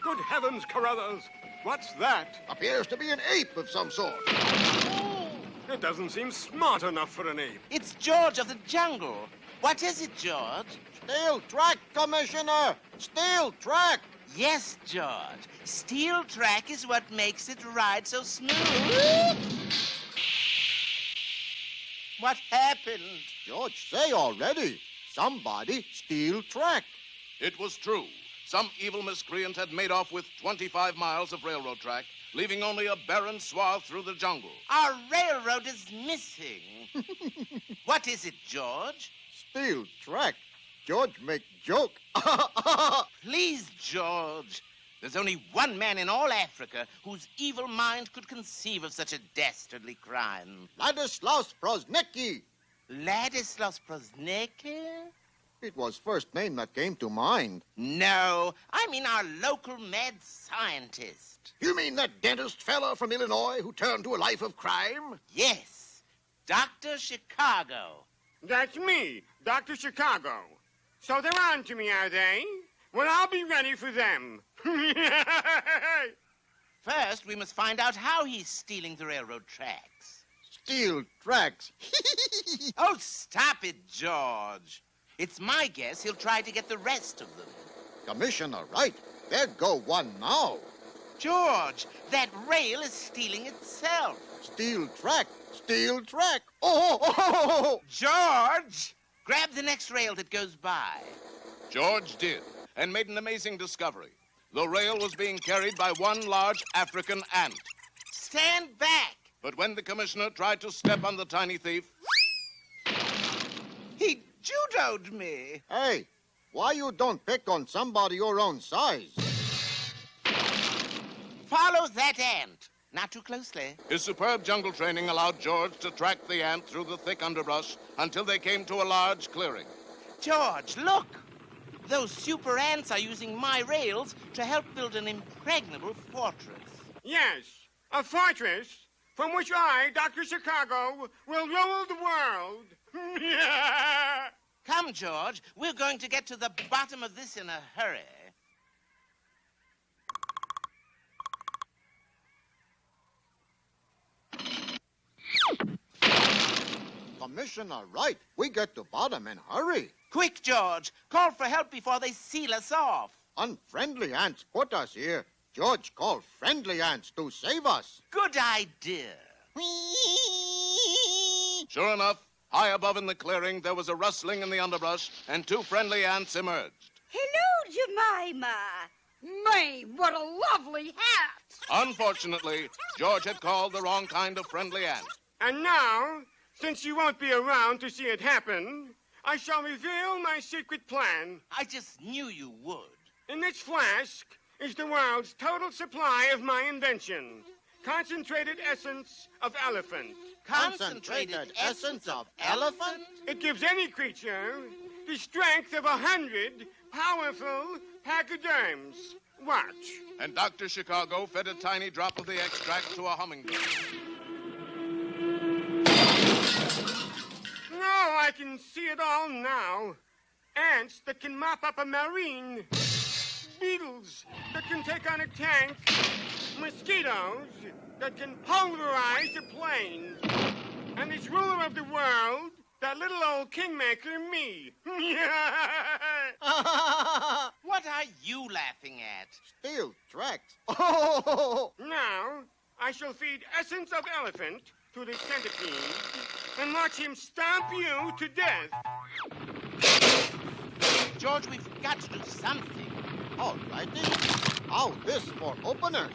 Good heavens, Carruthers! What's that? Appears to be an ape of some sort. It doesn't seem smart enough for an ape. It's George of the jungle. What is it, George? Steel track, Commissioner! Steel track! Yes, George. Steel track is what makes it ride so smooth. What happened? George, say already. Somebody steel track. It was true. Some evil miscreant had made off with 25 miles of railroad track, leaving only a barren swath through the jungle. Our railroad is missing. What is it, George? Steel track. George make joke. Please, George. There's only one man in all Africa whose evil mind could conceive of such a dastardly crime. Ladislaus Proznicki. Ladislaus Proznicki? It was first name that came to mind. No, I mean our local mad scientist. You mean that dentist fella from Illinois who turned to a life of crime? Yes, Dr. Chicago. That's me, Dr. Chicago. So they're on to me, are they? Well, I'll be ready for them. First, we must find out how he's stealing the railroad tracks. Steel tracks? Oh, stop it, George. It's my guess he'll try to get the rest of them. Commissioner, right. There go one now. George, that rail is stealing itself. Steel track. Steel track. Oh! George! Grab the next rail that goes by. George did, and made an amazing discovery. The rail was being carried by one large African ant. Stand back! But when the commissioner tried to step on the tiny thief... He judoed me. Hey, why you don't pick on somebody your own size? Follow that ant. Not too closely. His superb jungle training allowed George to track the ant through the thick underbrush until they came to a large clearing. George, look! Those super ants are using my rails to help build an impregnable fortress. Yes, a fortress from which I, Dr. Chicago, will rule the world. Come, George. We're going to get to the bottom of this in a hurry. Commissioner, right. We get to bottom and hurry. Quick, George. Call for help before they seal us off. Unfriendly ants put us here. George called friendly ants to save us. Good idea. Sure enough, high above in the clearing, there was a rustling in the underbrush, and two friendly ants emerged. Hello, Jemima. May, what a lovely hat. Unfortunately, George had called the wrong kind of friendly ant. And now, since you won't be around to see it happen, I shall reveal my secret plan. I just knew you would. In this flask is the world's total supply of my invention. concentrated essence of elephant. Concentrated essence of elephant? It gives any creature the strength of 100 powerful pachyderms. Watch. And Dr. Chicago fed a tiny drop of the extract to a hummingbird. No, I can see it all now. Ants that can mop up a marine. Beetles that can take on a tank. Mosquitoes that can pulverize a plane. And this ruler of the world, that little old kingmaker, me. What are you laughing at? Steel tracks. Oh! Now, I shall feed essence of elephant to the centipede and watch him stomp you to death. George, we've got to do something. All righty. How this for openers?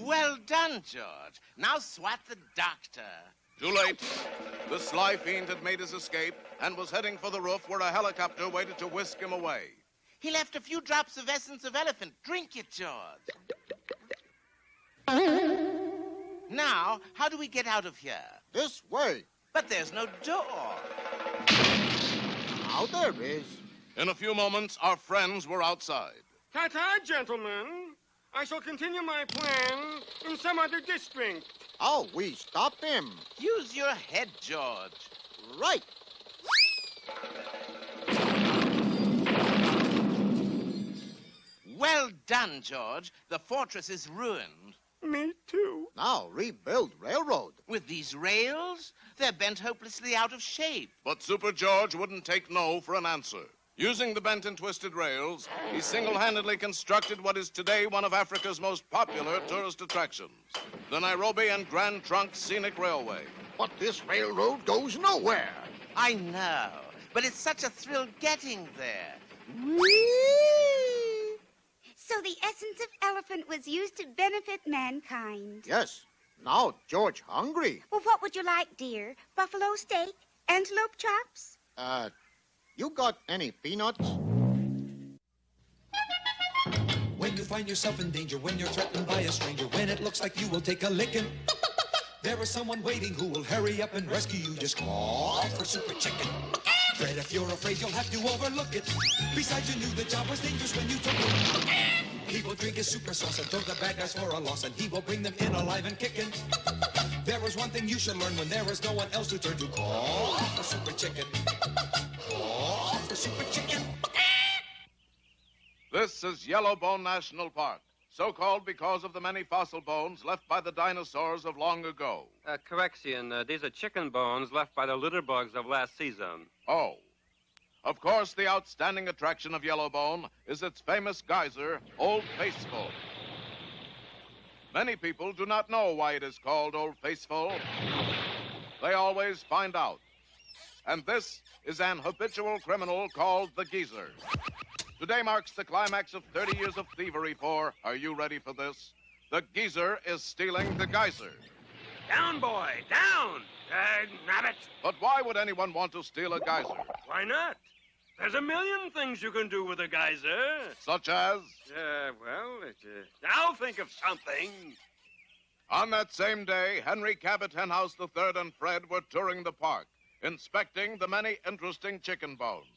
Well done, George. Now swat the doctor. Too late. The sly fiend had made his escape and was heading for the roof where a helicopter waited to whisk him away. He left a few drops of essence of elephant. Drink it, George. Now, how do we get out of here? This way. But there's no door. Now there is. In a few moments, our friends were outside. Ta-ta, gentlemen. I shall continue my plan in some other district. How we stop him? Use your head, George. Right. Well done, George. The fortress is ruined. Me too. Now rebuild railroad. With these rails, they're bent hopelessly out of shape. But Super George wouldn't take no for an answer. Using the bent and twisted rails, he single-handedly constructed what is today one of Africa's most popular tourist attractions, the Nairobi and Grand Trunk Scenic Railway. But this railroad goes nowhere. I know, but it's such a thrill getting there. So the essence of elephant was used to benefit mankind. Yes. Now George hungry. Well, what would you like, dear? Buffalo steak? Antelope chops? You got any peanuts? When you find yourself in danger, when you're threatened by a stranger, when it looks like you will take a licking, there is someone waiting who will hurry up and rescue you. Just call for Super Chicken. Fred, if you're afraid, you'll have to overlook it. Besides, you knew the job was dangerous when you took it. He will drink his super sauce and throw the bad guys for a loss, and he will bring them in alive and kicking. There is one thing you should learn when there is no one else to turn to. Call for Super Chicken. Call for Super Chicken. This is Yellowbone National Park, so called because of the many fossil bones left by the dinosaurs of long ago. Correction, these are chicken bones left by the litter bugs of last season. Oh. Of course, the outstanding attraction of Yellowbone is its famous geyser, Old Faithful. Many people do not know why it is called Old Faithful. They always find out. And this is an habitual criminal called the Geezer. Today marks the climax of 30 years of thievery for, are you ready for this? The Geezer is stealing the geyser. Down, boy, down! Nabbit! But why would anyone want to steal a geyser? Why not? There's a million things you can do with a geyser. Such as? I'll think of something. On that same day, Henry Cabot Henhouse III and Fred were touring the park, inspecting the many interesting chicken bones.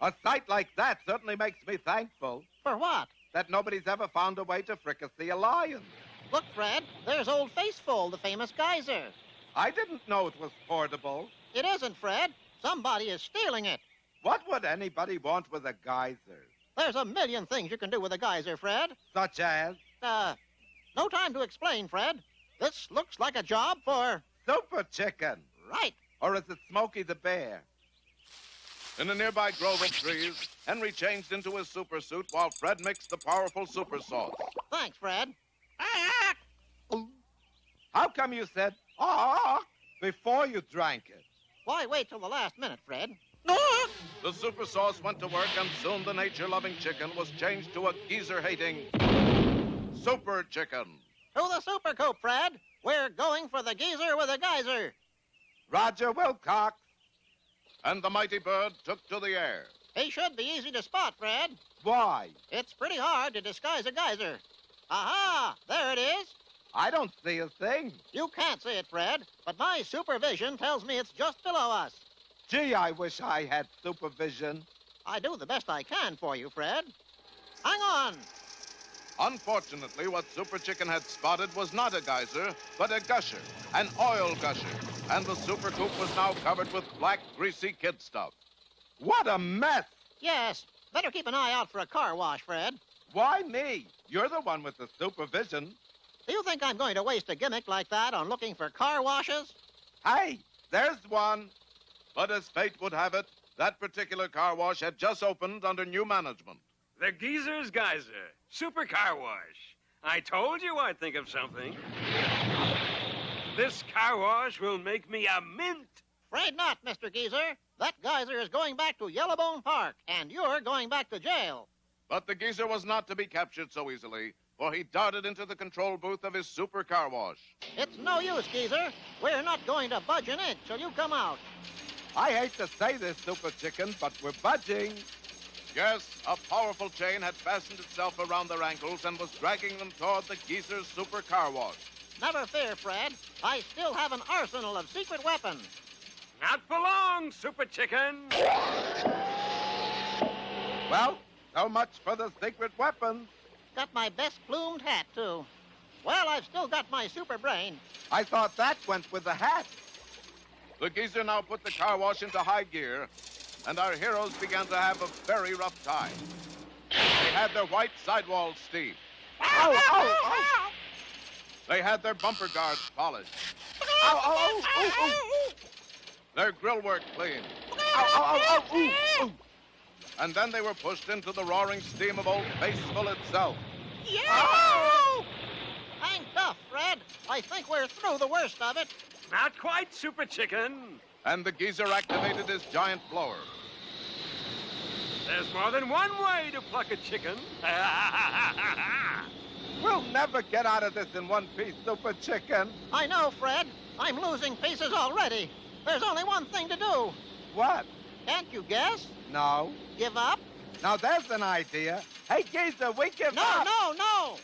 A sight like that certainly makes me thankful. For what? That nobody's ever found a way to fricassee a lion. Look, Fred, there's Old Faithful, the famous geyser. I didn't know it was portable. It isn't, Fred. Somebody is stealing it. What would anybody want with a geyser? There's a million things you can do with a geyser, Fred. Such as? No time to explain, Fred. This looks like a job for... Super Chicken. Right. Or is it Smokey the Bear? In a nearby grove of trees, Henry changed into his super suit while Fred mixed the powerful super sauce. Thanks, Fred. How come you said, before you drank it? Why wait till the last minute, Fred? The super sauce went to work, and soon the nature-loving chicken was changed to a geezer-hating Super Chicken. To the Super Coop, Fred. We're going for the geezer with a geyser. Roger Wilcox. And the mighty bird took to the air. He should be easy to spot, Fred. Why? It's pretty hard to disguise a geyser. Aha! There it is. I don't see a thing. You can't see it, Fred, but my supervision tells me it's just below us. Gee, I wish I had supervision. I do the best I can for you, Fred. Hang on. Unfortunately, what Super Chicken had spotted was not a geyser, but a gusher, an oil gusher. And the super coop was now covered with black, greasy kid stuff. What a mess! Yes, better keep an eye out for a car wash, Fred. Why me? You're the one with the supervision. Do you think I'm going to waste a gimmick like that on looking for car washes? Hey, there's one. But as fate would have it, that particular car wash had just opened under new management. The Geezer's Geyser. Super car wash. I told you I'd think of something. This car wash will make me a mint. Afraid not, Mr. Geezer. That geyser is going back to Yellowbone Park, and you're going back to jail. But the geezer was not to be captured so easily, for he darted into the control booth of his super car wash. It's no use, Geezer. We're not going to budge an inch till you come out. I hate to say this, Super Chicken, but we're budging. Yes, a powerful chain had fastened itself around their ankles and was dragging them toward the geezer's super car wash. Never fear, Fred. I still have an arsenal of secret weapons. Not for long, Super Chicken. Well, so much for the secret weapons. Got my best plumed hat, too. Well, I've still got my super brain. I thought that went with the hat. The geezer now put the car wash into high gear, and our heroes began to have a very rough time. They had their white sidewalls steamed. Ow, ow, ow. They had their bumper guards polished. Ow, ow, ow, ow, ow. Their grill work cleaned. Ow, ow, ow, ow, ooh, ooh. And then they were pushed into the roaring steam of Old Faithful itself. Yeah! Oh! Hang tough, Fred. I think we're through the worst of it. Not quite, Super Chicken. And the geezer activated his giant blower. There's more than one way to pluck a chicken. We'll never get out of this in one piece, Super Chicken. I know, Fred. I'm losing pieces already. There's only one thing to do. What? Can't you guess? No. Give up? Now there's an idea. Hey, geezer, we give up. No.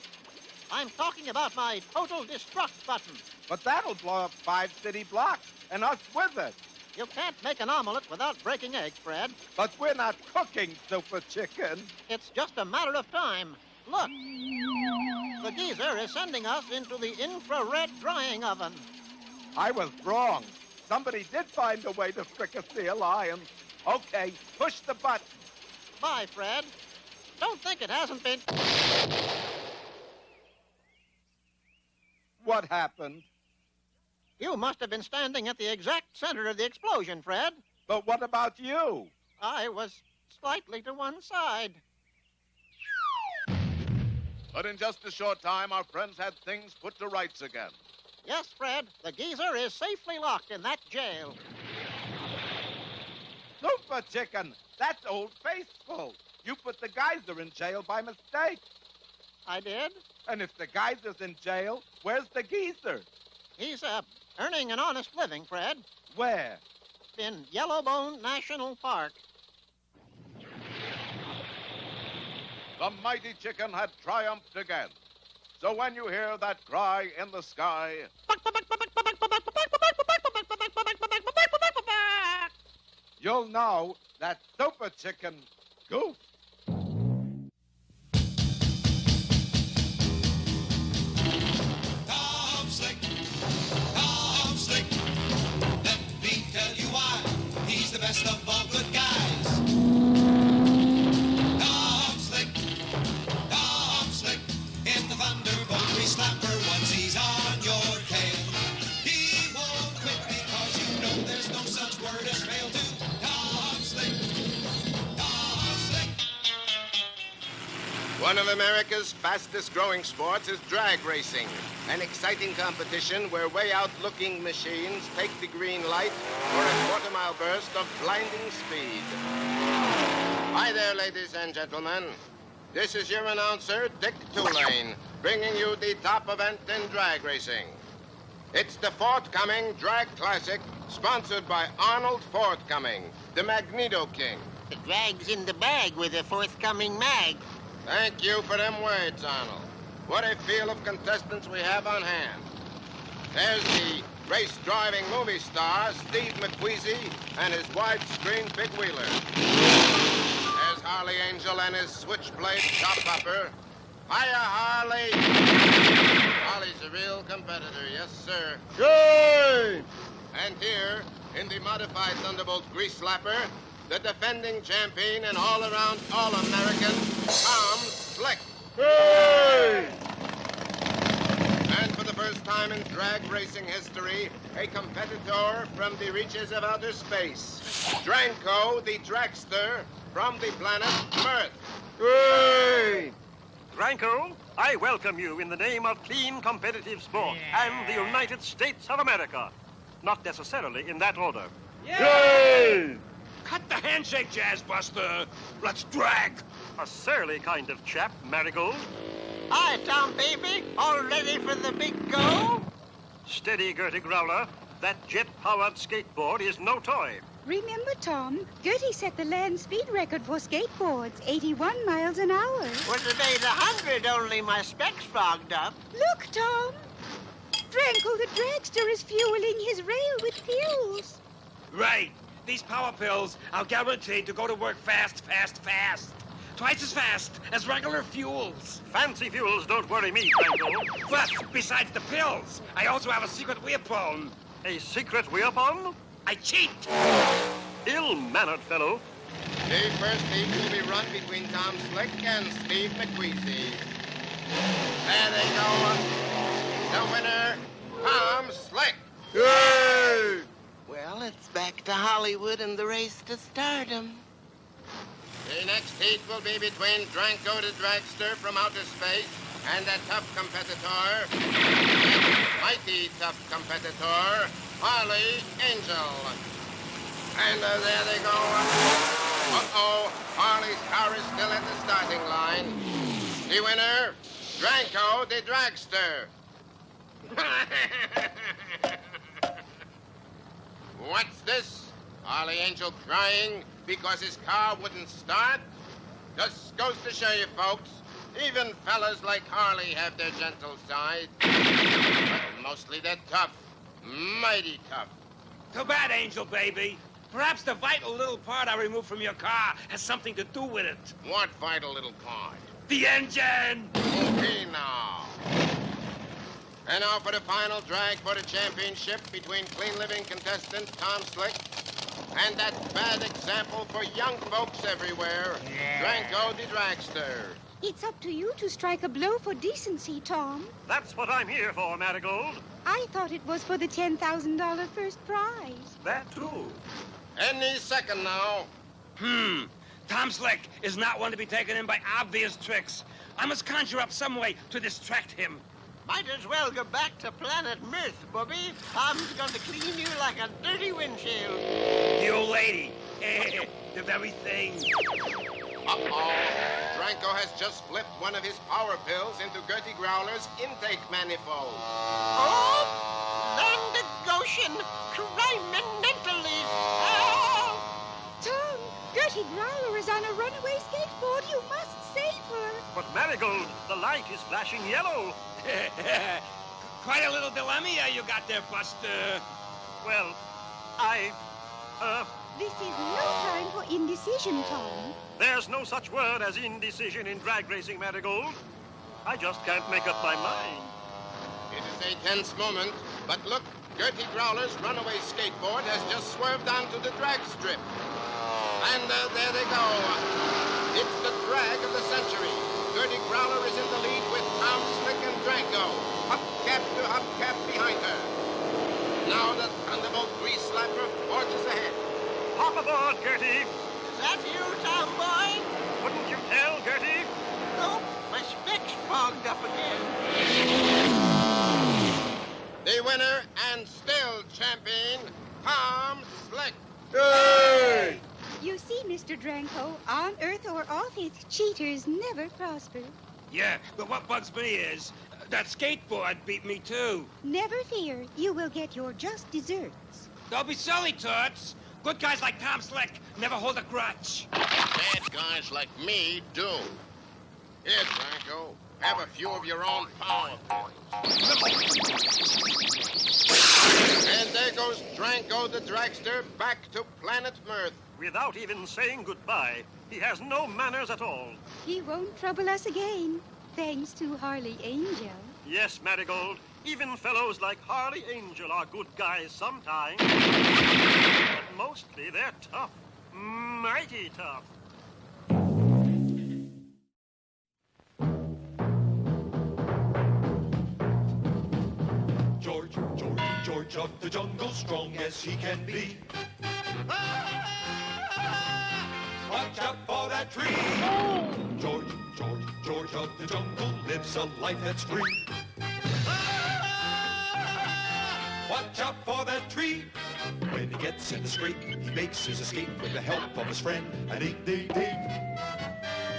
I'm talking about my total destruct button. But that'll blow up 5 city blocks, and us with it. You can't make an omelet without breaking eggs, Fred. But we're not cooking, Super Chicken. It's just a matter of time. Look. The geezer is sending us into the infrared drying oven. I was wrong. Somebody did find a way to fricassee a lion. Okay, push the button. Bye, Fred. Don't think it hasn't been... What happened? You must have been standing at the exact center of the explosion, Fred. But what about you? I was slightly to one side. But in just a short time, our friends had things put to rights again. Yes, Fred, the geezer is safely locked in that jail. Super Chicken, that's Old Faithful. You put the geyser in jail by mistake. I did? And if the geyser's in jail, where's the geezer? He's, earning an honest living, Fred. Where? In Yellowbone National Park. The mighty chicken had triumphed again. So when you hear that cry in the sky, you'll know that Super Chicken goofed. Tom Slick, let me tell you why he's the best of all good guys. Tom Slick, in the Thunderbolt Slapper once he's on your tail. He won't quit because you know there's no such word as fail to Tom Slick. One of America's fastest-growing sports is drag racing, an exciting competition where way-out-looking machines take the green light for a quarter-mile burst of blinding speed. Hi there, ladies and gentlemen. This is your announcer, Dick Tulane, bringing you the top event in drag racing. It's the forthcoming Drag Classic, sponsored by Arnold Forthcoming, the Magneto King. The drag's in the bag with a forthcoming mag. Thank you for them words, Arnold. What a field of contestants we have on hand. There's the race-driving movie star, Steve McQueasy, and his widescreen big wheeler. There's Harley Angel and his switchblade top hopper. Hiya, Harley! Harley's a real competitor, yes, sir. Yay! And here, in the modified Thunderbolt grease slapper, the defending champion and all-around All-American, Tom Slick. Hey! And for the first time in drag racing history, a competitor from the reaches of outer space. Dranko, the dragster, from the planet Mirth. Hey! Dranko, I welcome you in the name of clean competitive sport and the United States of America. Not necessarily in that order. Yay! Cut the handshake, Jazzbuster. Let's drag. A surly kind of chap, Marigold. Hi, Tom, baby. All ready for the big go? Steady, Gertie Growler. That jet-powered skateboard is no toy. Remember, Tom, Gertie set the land speed record for skateboards, 81 miles an hour. Was it 800? Only my specs fogged up. Look, Tom. Dranko the dragster is fueling his rail with pills. Right. These power pills are guaranteed to go to work fast, fast, fast. Twice as fast as regular fuels. Fancy fuels don't worry me, Dranko. But besides the pills, I also have a secret weapon. A secret weapon? I cheat. Ill-mannered fellow. The first heat will be run between Tom Slick and Steve McQueasy. There they go. The winner, Tom Slick. Yay! Well, it's back to Hollywood and the race to stardom. The next heat will be between Dranko the dragster from outer space and a tough competitor, mighty tough competitor, Harley Angel. And there they go. Uh-oh, Harley's car is still at the starting line. The winner, Dranko the dragster. What's this? Harley Angel crying because his car wouldn't start? Just goes to show you, folks, even fellas like Harley have their gentle side. But mostly they're tough, mighty tough. Too bad, Angel baby. Perhaps the vital little part I removed from your car has something to do with it. What vital little part? The engine! Okay, now. And now for the final drag for the championship between clean living contestant Tom Slick and that bad example for young folks everywhere, Dranko the dragster. It's up to you to strike a blow for decency, Tom. That's what I'm here for, Marigold. I thought it was for the $10,000 first prize. That too. Any second now. Tom Slick is not one to be taken in by obvious tricks. I must conjure up some way to distract him. Might as well go back to planet Mirth, Bobby. Tom's going to clean you like a dirty windshield. The old lady. The very thing. Uh-oh. Dranko has just flipped one of his power pills into Gertie Growler's intake manifold. Oh, land of Goshen, criminally. Oh! Tom, Gertie Growler is on a runaway skateboard. You must save her. But Marigold, the light is flashing yellow. Quite a little dilemma you got there, Buster. Well, This is no time for indecision, Tom. There's no such word as indecision in drag racing, Marigold. I just can't make up my mind. It is a tense moment, but look, Gertie Growler's runaway skateboard has just swerved onto the drag strip. And there they go. It's the drag of the century. Gertie Growler is in the lead with Tom Slick and Dranko. Hubcap to hubcap behind her. Now the Thunderbolt grease slapper forges ahead. Hop aboard, Gertie. Is that you, Tom boy? Wouldn't you tell, Gertie? Nope, my specs fogged up again. The winner and still champion, Tom Slick. Hey! You see, Mr. Dranko, on Earth or off it, cheaters never prosper. Yeah, but what bugs me is that skateboard beat me too. Never fear, you will get your just desserts. Don't be silly, Toots. Good guys like Tom Slick never hold a grudge. Bad guys like me do. Here, Dranko, have a few of your own power pills. And there goes Dranko the Dragster back to planet Mirth. Without even saying goodbye, he has no manners at all. He won't trouble us again, thanks to Harley Angel. Yes, Marigold, even fellows like Harley Angel are good guys sometimes. But mostly they're tough, mighty tough. George of the jungle, strong as he can be. Watch out for that tree. George of the jungle lives a life that's free. Watch out for that tree. When he gets in the scrape, he makes his escape with the help of his friend, an 8-day date.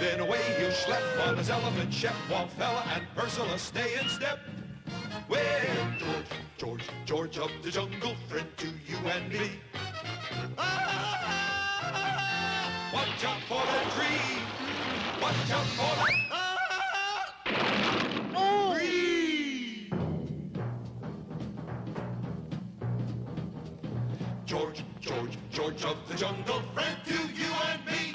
Then away he'll schlep on his elephant, Shep, Wallfella, and Ursula stay in step. Well, George of the jungle, friend to you and me. Watch out for that tree. Watch out for that tree. George of the jungle, friend to you and me.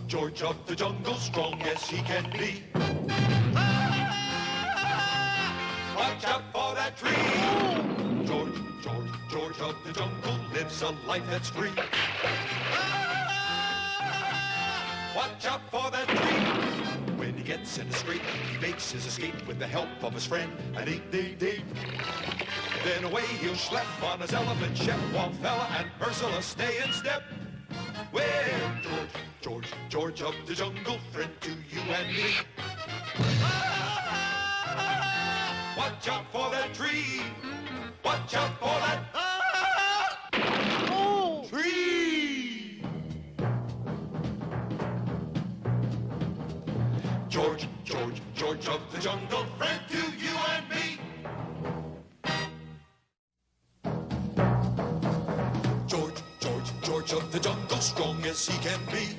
George of the jungle, strong as he can be. Watch out for that tree. George of the jungle lives a life that's free. Watch out for that tree. When he gets in a scrape, he makes his escape with the help of his friend, an 8-day date. Then away he'll schlep on his elephant, Shep, Wallfella, and Ursula stay in step. Well, George of the jungle, friend to you and me. Watch out for that tree. Watch out for that tree. George of the jungle, friend to you and me. George of the jungle, strong as he can be.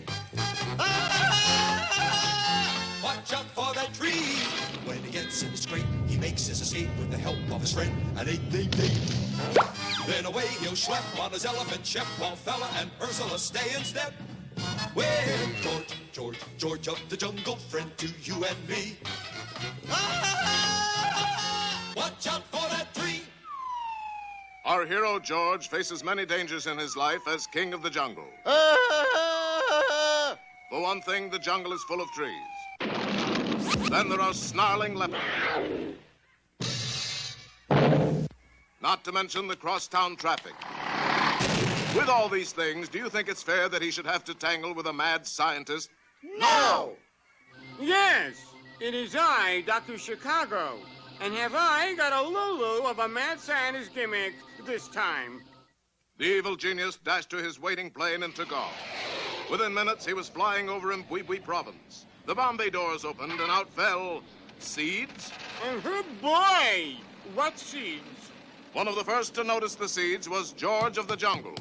Watch out for that tree. When he gets in the scrape, he makes his escape with the help of his friend, an 8-day date. Then away he'll schlep on his elephant, Shep, Wallfella, and Ursula stay in step. Well, George of the jungle, friend to you and me. Watch out for that tree. Our hero, George, faces many dangers in his life as king of the jungle. For one thing, the jungle is full of trees. Then there are snarling leopards. Not to mention the crosstown traffic. With all these things, do you think it's fair that he should have to tangle with a mad scientist? No! Yes, it is I, Dr. Chicago. And have I got a Lulu of a mad scientist gimmick this time? The evil genius dashed to his waiting plane and took off. Within minutes, he was flying over Mbwibwi province. The Bombay doors opened, and out fell seeds. Oh, boy! What seeds? One of the first to notice the seeds was George of the jungle.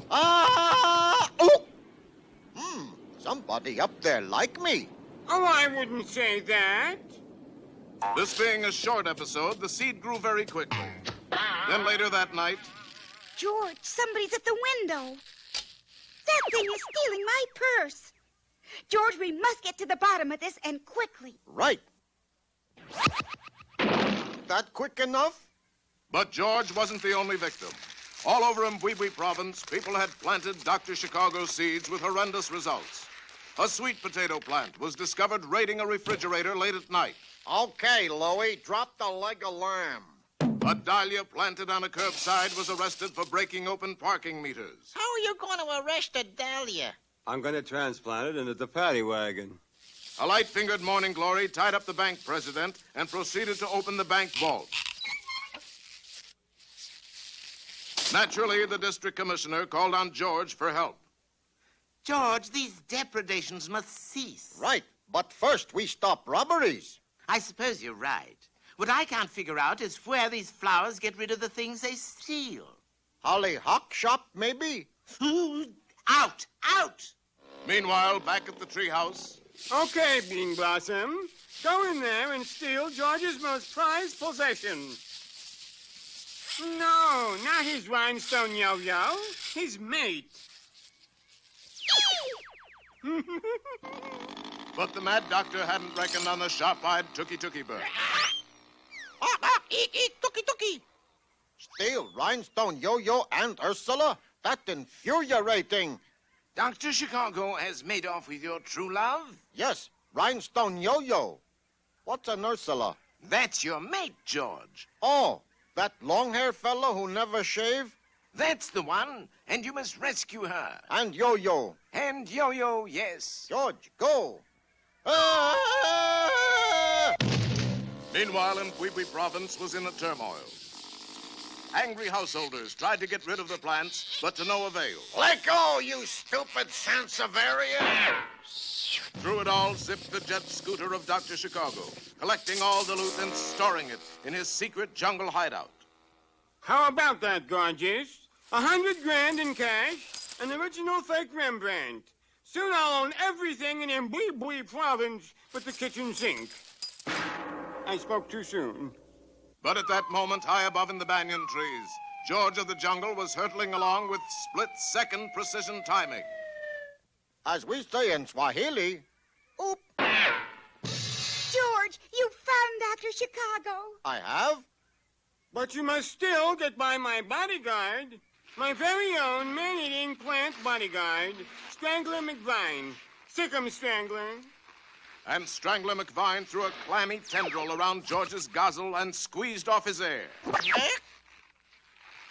Somebody up there like me. Oh, I wouldn't say that. This being a short episode, the seed grew very quickly. Then later that night... George, somebody's at the window. That thing is stealing my purse. George, we must get to the bottom of this, and quickly. Right. That quick enough? But George wasn't the only victim. All over Mbwibwi province, people had planted Dr. Chicago seeds with horrendous results. A sweet potato plant was discovered raiding a refrigerator late at night. Okay, Louie, drop the leg of lamb. A dahlia planted on a curbside was arrested for breaking open parking meters. How are you going to arrest a dahlia? I'm going to transplant it into the paddy wagon. A light-fingered morning glory tied up the bank president and proceeded to open the bank vault. Naturally, the district commissioner called on George for help. George, these depredations must cease. Right, but first we stop robberies. I suppose you're right. What I can't figure out is where these flowers get rid of the things they steal. Hollyhock shop, maybe? Out! Out! Meanwhile, back at the treehouse. Okay, Bean Blossom. Go in there and steal George's most prized possession. No, not his rhinestone yo-yo. His mate. But the Mad Doctor hadn't reckoned on the sharp-eyed Tookie Bird. Eat, Tookie. Steal Rhinestone Yo-Yo and Ursula? That's infuriating. Dr. Chicago has made off with your true love? Yes, Rhinestone Yo-Yo. What's an Ursula? That's your mate, George. Oh, that long-haired fellow who never shaved? That's the one, and you must rescue her. And Yo-Yo. And Yo-Yo, yes. George, go. Ah! Meanwhile, in Bwee Province was in a turmoil. Angry householders tried to get rid of the plants, but to no avail. Let go, you stupid Sansevieria! Through it all zipped the jet scooter of Dr. Chicago, collecting all the loot and storing it in his secret jungle hideout. How about that, gorgeous? $100,000 in cash, an original fake Rembrandt. Soon I'll own everything in Bwee Province but the kitchen sink. I spoke too soon. But at that moment, high above in the banyan trees, George of the Jungle was hurtling along with split-second precision timing. As we say in Swahili, oop. George, you found Dr. Chicago. I have? But you must still get by my bodyguard. My very own man-eating plant bodyguard, Strangler McVine. Sick 'em, Strangler. And Strangler McVine threw a clammy tendril around George's gozle and squeezed off his air.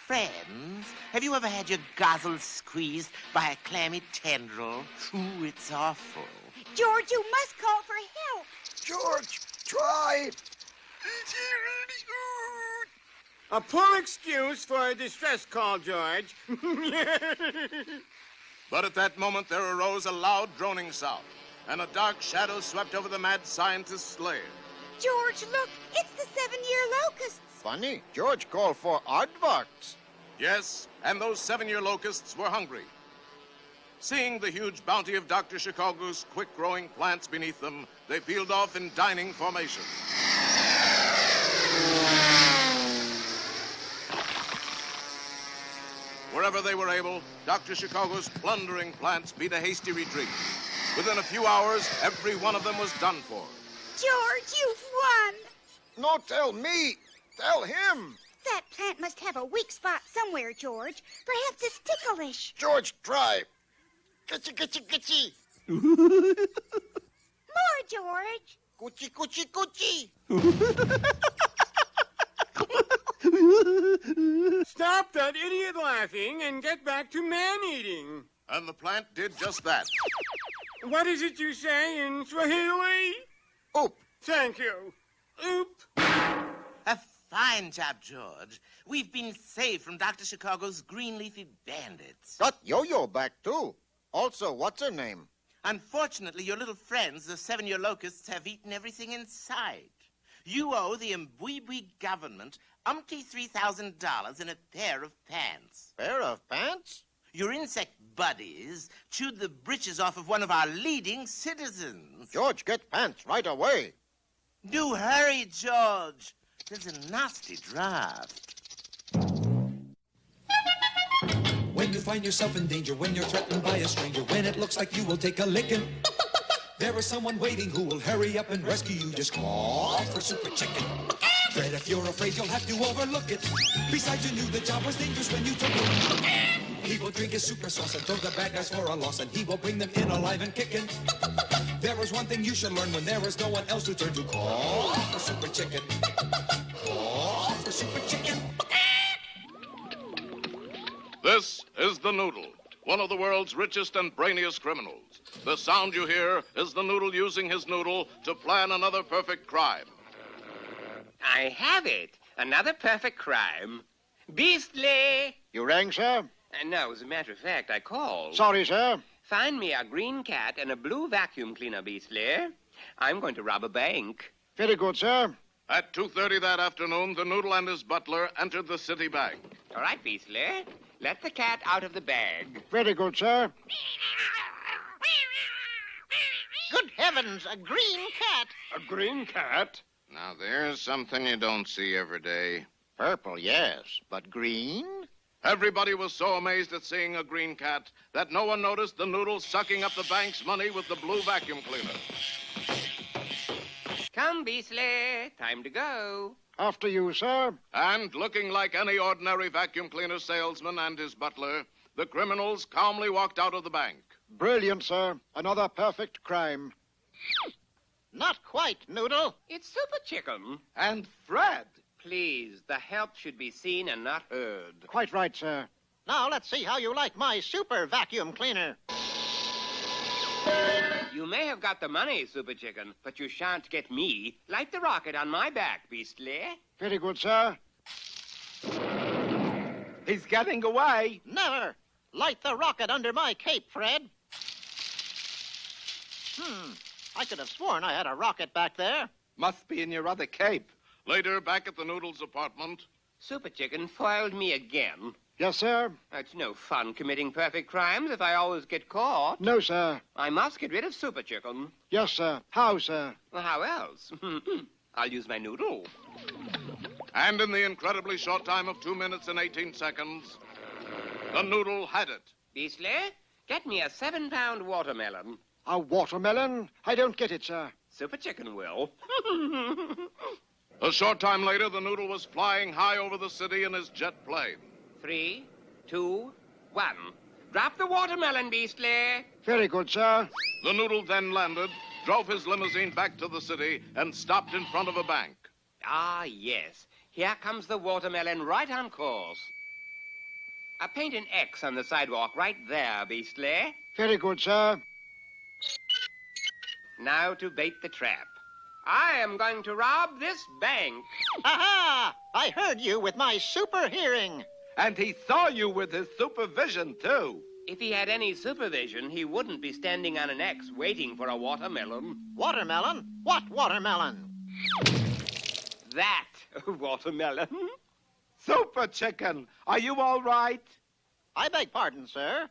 Friends, have you ever had your gozle squeezed by a clammy tendril? Ooh, it's awful. George, you must call for help. George, try. A poor excuse for a distress call, George. But at that moment, there arose a loud droning sound, and a dark shadow swept over the mad scientist's lair. George, look, it's the 7-year locusts. Funny, George called for aardvarks. Yes, and those 7-year locusts were hungry. Seeing the huge bounty of Dr. Chicago's quick-growing plants beneath them, they peeled off in dining formation. Wherever they were able, Dr. Chicago's plundering plants beat a hasty retreat. Within a few hours, every one of them was done for. George, you've won. No, tell me. Tell him. That plant must have a weak spot somewhere, George. Perhaps it's ticklish. George, try. Kitchy. More, George. Coochie. Stop that idiot laughing and get back to man-eating. And the plant did just that. What is it you say in Swahili? Oop. Thank you. Oop. A fine job, George. We've been saved from Dr. Chicago's green leafy bandits. Got Yo-Yo back, too. Also, what's her name? Unfortunately, your little friends, the 7-year locusts, have eaten everything in sight. You owe the Mbwebwe government $3,000 in a pair of pants. Pair of pants? Your insect buddies chewed the breeches off of one of our leading citizens. George, get pants right away. Do hurry, George. There's a nasty draft. When you find yourself in danger, when you're threatened by a stranger, when it looks like you will take a licking, there is someone waiting who will hurry up and rescue you. Just call for Super Chicken. Dread, if you're afraid, you'll have to overlook it. Besides, you knew the job was dangerous when you took it. He will drink his super sauce and throw the bad guys for a loss, and he will bring them in alive and kicking. There is one thing you should learn when there is no one else to turn to. Call for Super Chicken. Call for Super Chicken. This is the Noodle, one of the world's richest and brainiest criminals. The sound you hear is the Noodle using his noodle to plan another perfect crime. I have it. Another perfect crime. Beastly! You rang, sir? No, as a matter of fact, I called. Sorry, sir. Find me a green cat and a blue vacuum cleaner, Beastly. I'm going to rob a bank. Very good, sir. At 2:30 that afternoon, the Noodle and his butler entered the city bank. All right, Beastly. Let the cat out of the bag. Very good, sir. Good heavens, a green cat. A green cat? Now, there's something you don't see every day. Purple, yes, but green? Everybody was so amazed at seeing a green cat that no one noticed the Noodle sucking up the bank's money with the blue vacuum cleaner. Come, Beastly. Time to go. After you, sir. And looking like any ordinary vacuum cleaner salesman and his butler, the criminals calmly walked out of the bank. Brilliant, sir. Another perfect crime. Not quite, Noodle. It's Super Chicken. And Fred. Please, the help should be seen and not heard. Quite right, sir. Now let's see how you like my super vacuum cleaner. You may have got the money, Super Chicken, but you shan't get me. Light the rocket on my back, Beastly. Very good, sir. He's getting away. Never. Light the rocket under my cape, Fred. I could have sworn I had a rocket back there. Must be in your other cape. Later, back at the Noodle's apartment. Super Chicken foiled me again. Yes, sir. It's no fun committing perfect crimes if I always get caught. No, sir. I must get rid of Super Chicken. Yes, sir. How, sir? Well, how else? I'll use my noodle. And in the incredibly short time of 2 minutes and 18 seconds, the Noodle had it. Beastly, get me a 7-pound watermelon. A watermelon? I don't get it, sir. Super Chicken will. A short time later, the Noodle was flying high over the city in his jet plane. 3, 2, 1. Drop the watermelon, Beastly. Very good, sir. The Noodle then landed, drove his limousine back to the city, and stopped in front of a bank. Ah, yes. Here comes the watermelon right on course. Paint an X on the sidewalk right there, Beastly. Very good, sir. Now to bait the trap. I am going to rob this bank. Aha! I heard you with my super hearing. And he saw you with his supervision, too. If he had any supervision, he wouldn't be standing on an X waiting for a watermelon. Watermelon? What watermelon? That watermelon. Super Chicken, are you all right? I beg pardon, sir.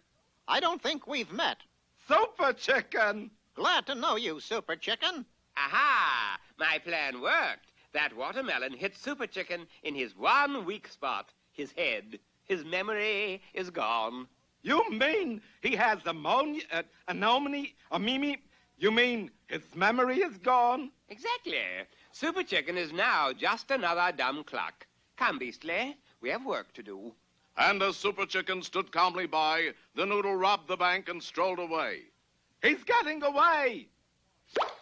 I don't think we've met. Super Chicken! Glad to know you, Super Chicken. Aha! My plan worked. That watermelon hit Super Chicken in his one weak spot, his head. His memory is gone. You mean he has anomony? You mean his memory is gone? Exactly. Super Chicken is now just another dumb clock. Come, Beastly, we have work to do. And as Super Chicken stood calmly by, the Noodle robbed the bank and strolled away. He's getting away!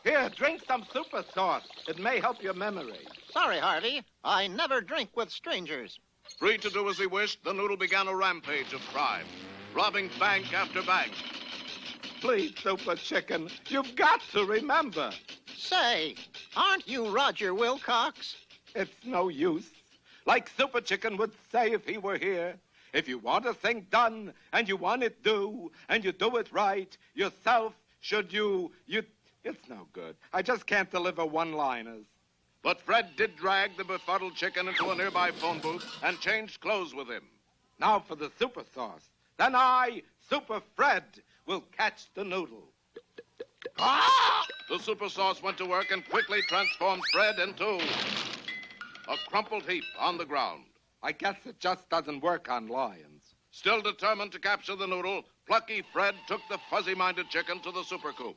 Here, drink some super sauce. It may help your memory. Sorry, Harvey. I never drink with strangers. Free to do as he wished, the Noodle began a rampage of crime, robbing bank after bank. Please, Super Chicken, you've got to remember. Say, aren't you Roger Wilcox? It's no use. Like Super Chicken would say if he were here. If you want a thing done, and you want it do, and you do it right, yourself, should you... It's no good. I just can't deliver one-liners. But Fred did drag the befuddled chicken into a nearby phone booth and changed clothes with him. Now for the super sauce. Then I, Super Fred, will catch the Noodle. The super sauce went to work and quickly transformed Fred into a crumpled heap on the ground. I guess it just doesn't work on lions. Still determined to capture the Noodle, plucky Fred took the fuzzy-minded chicken to the super coop,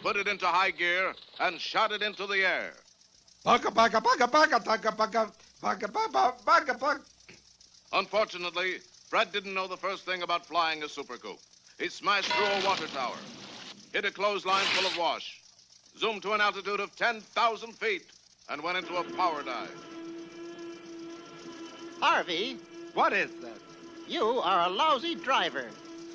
put it into high gear, and shot it into the air. Bugga, bugga, bugga, bugga, bugga, bugga, bugga, bugga, bugga, bugga. Unfortunately, Fred didn't know the first thing about flying a super coop. He smashed through a water tower, hit a clothesline full of wash, zoomed to an altitude of 10,000 feet, and went into a power dive. Harvey. What is that? You are a lousy driver.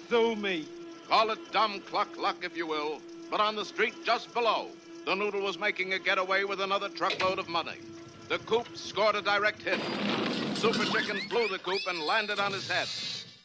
Sue me. Call it dumb cluck luck if you will, but on the street just below, the Noodle was making a getaway with another truckload of money. The coop scored a direct hit. Super Chicken flew the coop and landed on his head.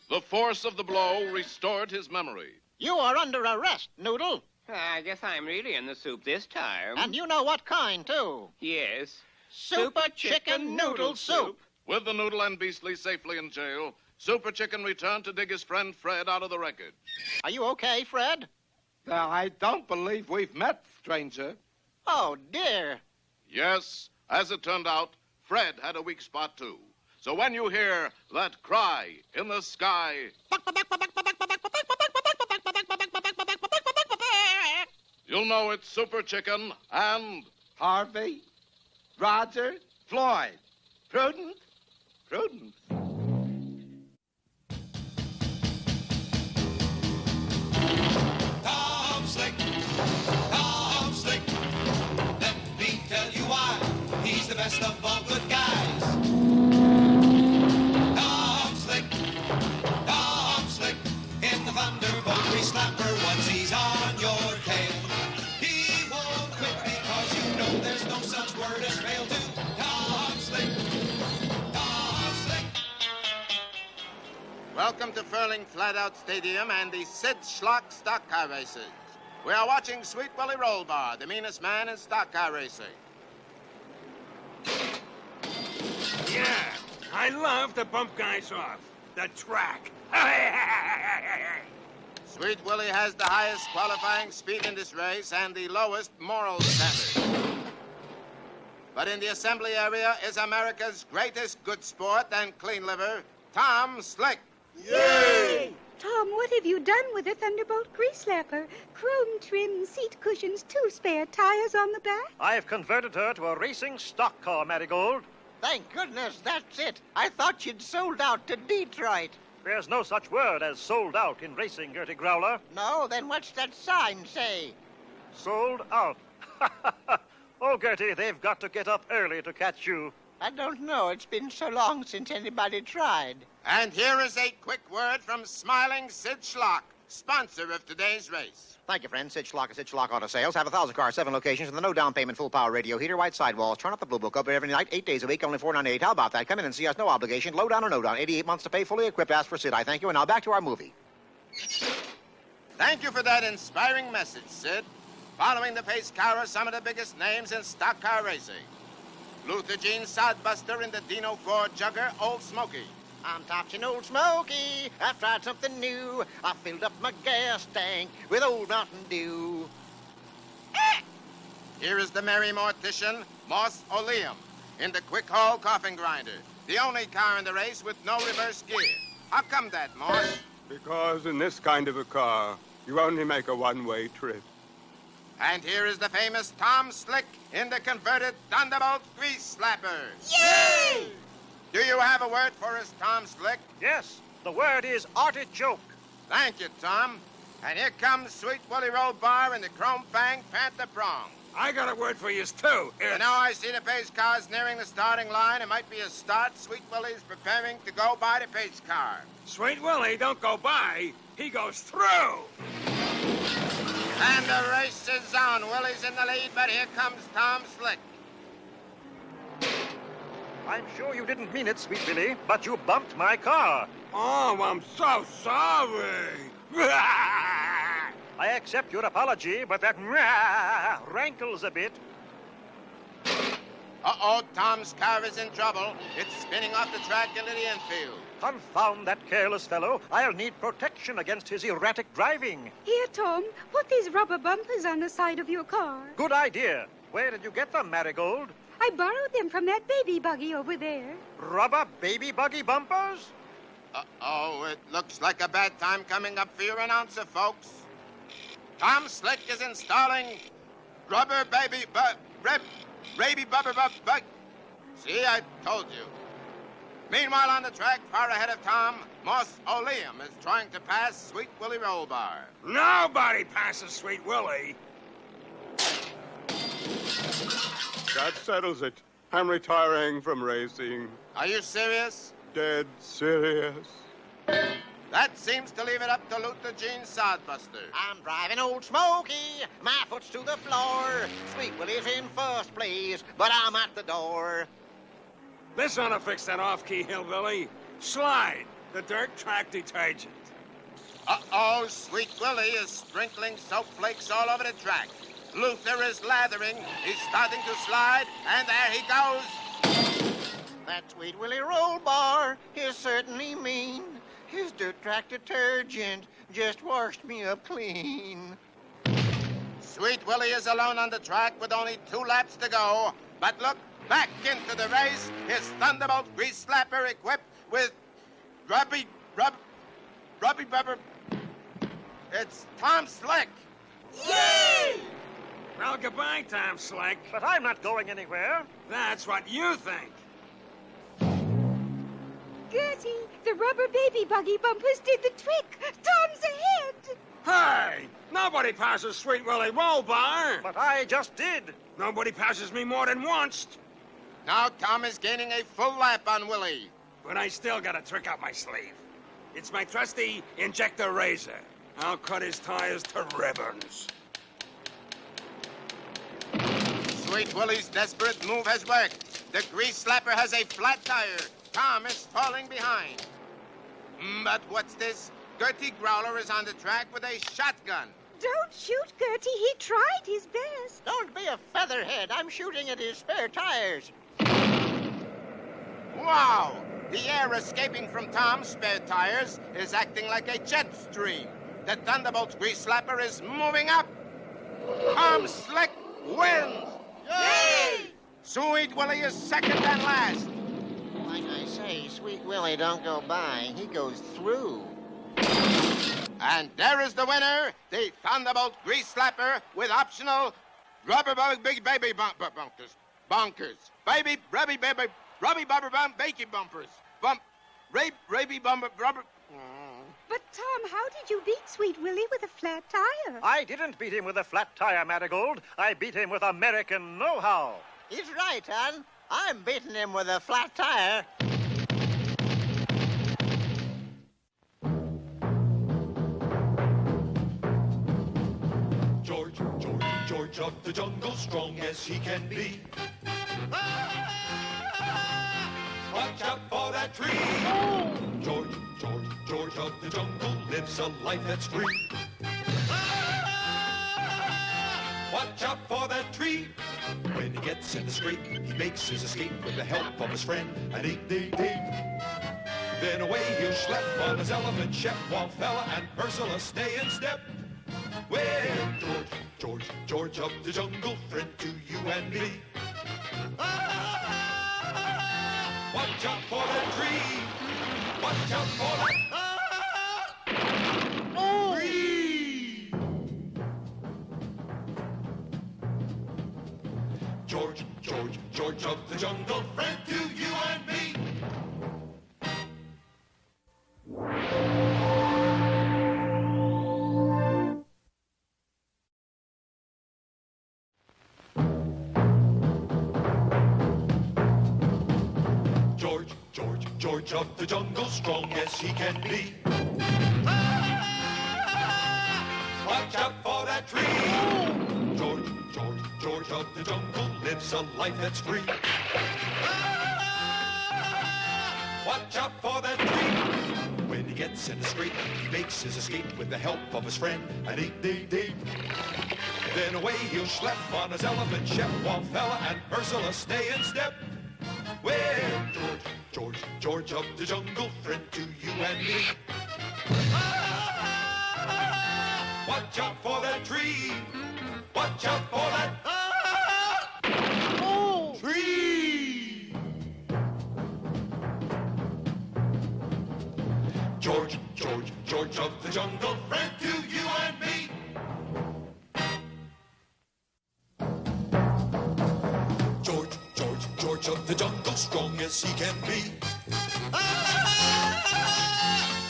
The force of the blow restored his memory. You are under arrest, Noodle. I guess I'm really in the soup this time. And you know what kind, too. Yes. Super Chicken Noodle Soup. With the Noodle and Beastly safely in jail, Super Chicken returned to dig his friend Fred out of the wreckage. Are you okay, Fred? I don't believe we've met, stranger. Oh, dear. Yes, as it turned out, Fred had a weak spot, too. So when you hear that cry in the sky, you'll know it's Super Chicken and Harvey, Roger, Floyd. Prudent? Prudent. Tom Slick, Tom Slick. Let me tell you why he's the best of all good guys. Tom Slick, in the Thunderbolt Grease Slapper. Once he's on your tail, he won't quit because you know there's no such word as fail to. Tom Slick, Tom Slick. Welcome to Furling Flatout Stadium and the Sid Schlock Stock Car Races. We are watching Sweet Willie Rollbar, the meanest man in stock car racing. Yeah, I love to bump guys off. The track. Sweet Willie has the highest qualifying speed in this race and the lowest moral standard. But in the assembly area is America's greatest good sport and clean liver, Tom Slick. Yay! Tom, what have you done with the Thunderbolt Grease Slapper? Chrome trim seat cushions, 2 spare tires on the back. I've converted her to a racing stock car, Marigold. Thank goodness that's it. I thought you'd sold out to Detroit. There's no such word as sold out in racing, Gertie Growler. No, then what's that sign say? Sold out. Oh, Gertie, they've got to get up early to catch you. I don't know. It's been so long since anybody tried. And here is a quick word from smiling Sid Schlock, sponsor of today's race. Thank you, friend. Sid Schlock of Sid Schlock Auto Sales. Have 1,000 cars, 7 locations, and the no down payment, full power radio heater, white sidewalls. Turn up the Blue Book up every night, 8 days a week, only $4.98. How about that? Come in and see us, no obligation, low down or no down. 88 months to pay, fully equipped. Ask for Sid. I thank you. And now back to our movie. Thank you for that inspiring message, Sid. Following the pace car are some of the biggest names in stock car racing. Luther Jean Sodbuster in the Dino Ford Jugger, Old Smoky. I'm touching Old Smoky. I've tried something new. I filled up my gas tank with Old Mountain Dew. Here is the merry mortician, Moss Oleum, in the Quick Haul Coffin Grinder, the only car in the race with no reverse gear. How come that, Moss? Because in this kind of a car, you only make a one-way trip. And here is the famous Tom Slick in the converted Thunderbolt Grease Slapper. Yay! Do you have a word for us, Tom Slick? Yes, the word is artichoke. Thank you, Tom. And here comes Sweet Willie Rollbar in the Chrome Fang Panther Prong. I got a word for you, too. You know, I see the pace cars nearing the starting line. It might be a start. Sweet Willie's preparing to go by the pace car. Sweet Willie don't go by. He goes through. And the race is on. Willie's in the lead, but here comes Tom Slick. I'm sure you didn't mean it, Sweet Willie, but you bumped my car. Oh, I'm so sorry. I accept your apology, but that rankles a bit. Uh-oh, Tom's car is in trouble. It's spinning off the track into the infield. Confound that careless fellow. I'll need protection against his erratic driving. Here, Tom, put these rubber bumpers on the side of your car. Good idea. Where did you get them, Marigold? I borrowed them from that baby buggy over there. Rubber baby buggy bumpers? Uh-oh, it looks like a bad time coming up for your announcer, folks. Tom Slick is installing rubber baby bubber bug. See, I told you. Meanwhile, on the track, far ahead of Tom, Moss Oleum is trying to pass Sweet Willie Rollbar. Nobody passes Sweet Willie. That settles it. I'm retiring from racing. Are you serious? Dead serious. That seems to leave it up to Luther Jean Sodbuster. I'm driving Old Smoky. My foot's to the floor. Sweet Willie's in first place, but I'm at the door. This ought to fix that off-key hillbilly. Slide, the dirt track detergent. Uh-oh, Sweet Willie is sprinkling soap flakes all over the track. Luther is lathering. He's starting to slide, and there he goes. That Sweet Willie roll bar is certainly mean. His dirt track detergent just washed me up clean. Sweet Willie is alone on the track with only 2 laps to go. But look, back into the race, his Thunderbolt grease slapper equipped with rubby bubber. It's Tom Slick. Yay! Well, goodbye, Tom Slick. But I'm not going anywhere. That's what you think. Gertie, the rubber baby buggy bumpers did the trick. Tom's ahead. Hey! Nobody passes Sweet Willie Roll Bar. But I just did. Nobody passes me more than once. Now Tom is gaining a full lap on Willie. But I still got a trick up my sleeve. It's my trusty injector razor. I'll cut his tires to ribbons. Sweet Willie's desperate move has worked. The grease slapper has a flat tire. Tom is falling behind. But what's this? Gertie Growler is on the track with a shotgun. Don't shoot, Gertie. He tried his best. Don't be a featherhead. I'm shooting at his spare tires. Wow! The air escaping from Tom's spare tires is acting like a jet stream. The Thunderbolt grease slapper is moving up. Tom Slick wins. Yay! Sweet Willie is second and last. Like I say, Sweet Willie don't go by. He goes through. And there is the winner, the Thunderbolt grease slapper with optional rubber big baby bonkers. Baby, rubby bubber bump, bakey bumpers. Raby bumper, rubber. But, Tom, how did you beat Sweet Willie with a flat tire? I didn't beat him with a flat tire, Marigold. I beat him with American know-how. He's right, hon. I'm beating him with a flat tire. George of the jungle, strong as he can be. Watch out for that tree. George of the jungle lives a life that's free. Watch out for that tree. When he gets in the scrape, he makes his escape with the help of his friend, an 8-day date. Then away he'll schlep on his elephant, Shep, Wallfella, and Ursula stay in step. Well, George of the jungle, friend to you and me. Watch out for that tree. Watch out for that tree. George of the jungle, friend to you and me. George of the jungle, strong as he can be. Watch out for that tree. George of the jungle lives a life that's free. Watch out for that tree. When he gets in the scrape, he makes his escape with the help of his friend, an 8-day date. Then away he'll schlep on his elephant, Shep, Wallfella, and Ursula stay in step. Well, George of the jungle, friend to you and me. Watch out for that tree. Watch out for that tree. George of the jungle, friend to you and me. George of the jungle, strong as he can be.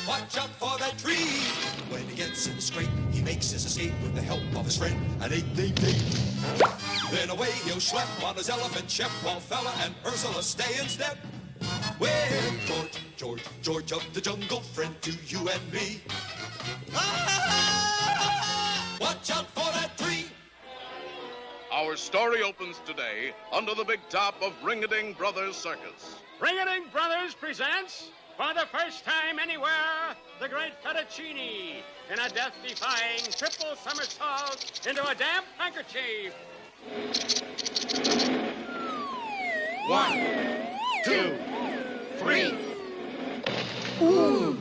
Watch out for that tree. When he gets in the scrape, he makes his escape with the help of his friend, an 8-day date. Then away he'll schlep on his elephant, Shep, Wallfella, and Ursula stay in step. Well, George of the jungle, friend to you and me. Watch out for that tree. Our story opens today under the big top of Ring-a-Ding Brothers Circus. Ring-a-ding Brothers presents, for the first time anywhere, the great fettuccine in a death-defying triple somersault into a damp handkerchief. 1, 2, 3. Ooh.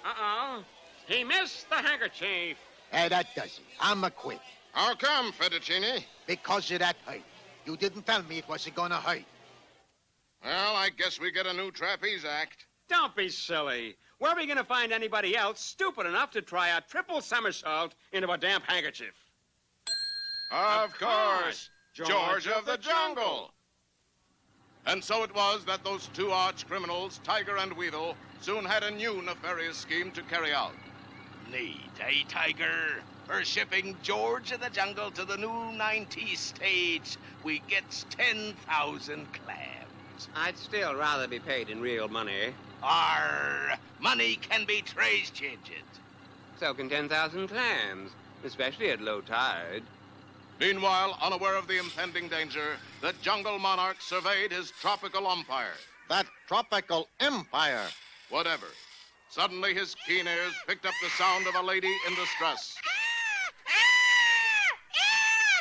Uh-oh. He missed the handkerchief. Hey, that does it. I'm a quit. How come, Fettuccine? Because of that height. You didn't tell me it wasn't gonna hurt. Well, I guess we get a new trapeze act. Don't be silly. Where are we going to find anybody else stupid enough to try a triple somersault into a damp handkerchief? Of course, George of the Jungle. And so it was that those two arch criminals, Tiger and Weevil, soon had a new nefarious scheme to carry out. Neat, eh, Tiger? For shipping George of the Jungle to the new 90s stage, we gets 10,000 clams. I'd still rather be paid in real money. Our money can be trace changed. So can 10,000 clams, especially at low tide. Meanwhile, unaware of the impending danger, the jungle monarch surveyed his tropical umpire. That tropical empire. Whatever. Suddenly, his keen ears picked up the sound of a lady in distress.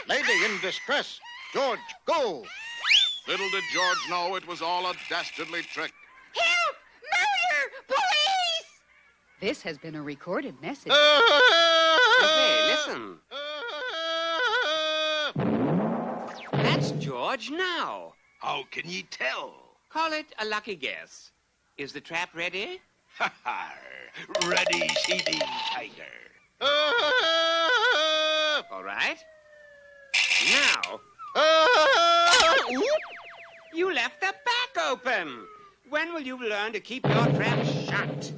Lady in distress. George, go. Little did George know it was all a dastardly trick. Help! Murder! Police! This has been a recorded message. Okay, listen. That's George now. How can ye tell? Call it a lucky guess. Is the trap ready? Ha ha! Ready, she be, Tiger. All right. Now. You left the back open. When will you learn to keep your trap shut?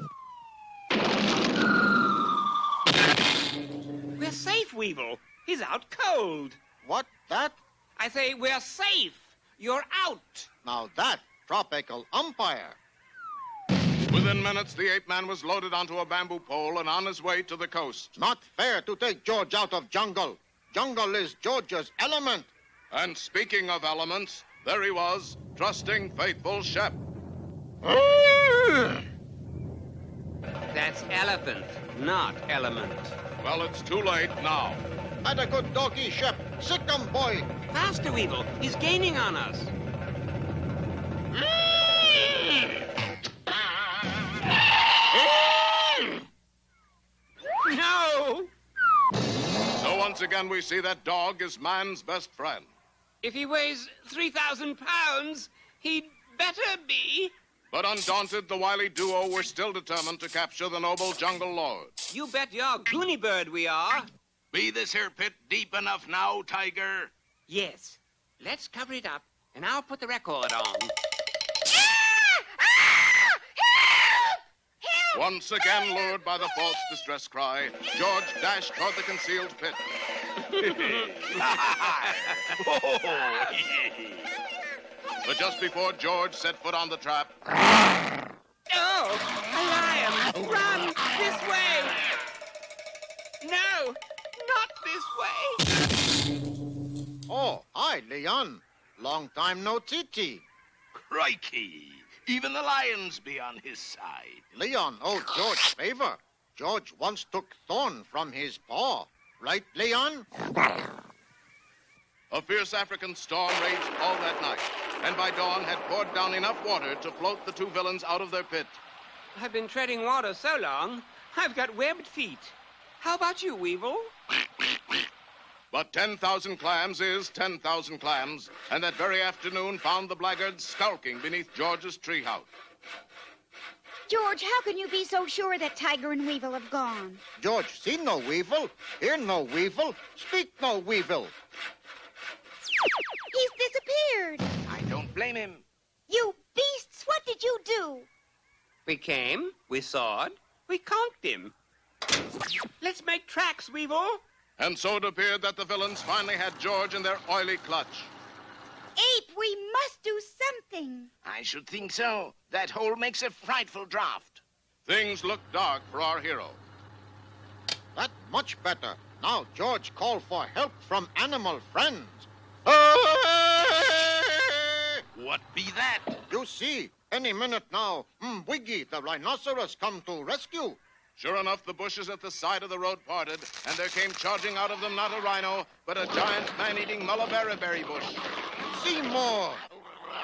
We're safe, Weevil. He's out cold. What? That? I say we're safe. You're out. Now that tropical umpire. Within minutes, the ape-man was loaded onto a bamboo pole and on his way to the coast. Not fair to take George out of jungle. Jungle is George's element. And speaking of elements, there he was, trusting faithful Shep. That's elephant, not element. Well, it's too late now. Had a good doggy, Shep. Sick 'em, boy. Faster, Weevil. He's gaining on us. No! So once again, we see that dog is man's best friend. If he weighs 3,000 pounds, he'd better be. But undaunted, the wily duo were still determined to capture the noble jungle lord. You bet your goony bird we are. Be this here pit deep enough now, Tiger? Yes. Let's cover it up, and I'll put the record on. Once again, lured by the false distress cry, George dashed toward the concealed pit. But just before George set foot on the trap... Oh, a lion! Run! This way! No, not this way! Oh, hi, Leon. Long time no titi. Crikey! Even the lions be on his side. Leon owed George favor. George once took thorn from his paw. Right, Leon? A fierce African storm raged all that night, and by dawn had poured down enough water to float the two villains out of their pit. I've been treading water so long, I've got webbed feet. How about you, Weevil? But 10,000 clams is 10,000 clams, and that very afternoon found the blackguards skulking beneath George's treehouse. George, how can you be so sure that Tiger and Weevil have gone? George, see no weevil, hear no weevil, speak no weevil. He's disappeared. I don't blame him. You beasts, what did you do? We came, we sawed, we conked him. Let's make tracks, Weevil. And so it appeared that the villains finally had George in their oily clutch. Ape, we must do something. I should think so. That hole makes a frightful draught. Things looked dark for our hero. That much better. Now George called for help from animal friends. What be that? You see, Any minute now, Wiggy, the rhinoceros, come to rescue. Sure enough, the bushes at the side of the road parted, and there came charging out of them not a rhino, but a giant man-eating mulberry bush. Seymour!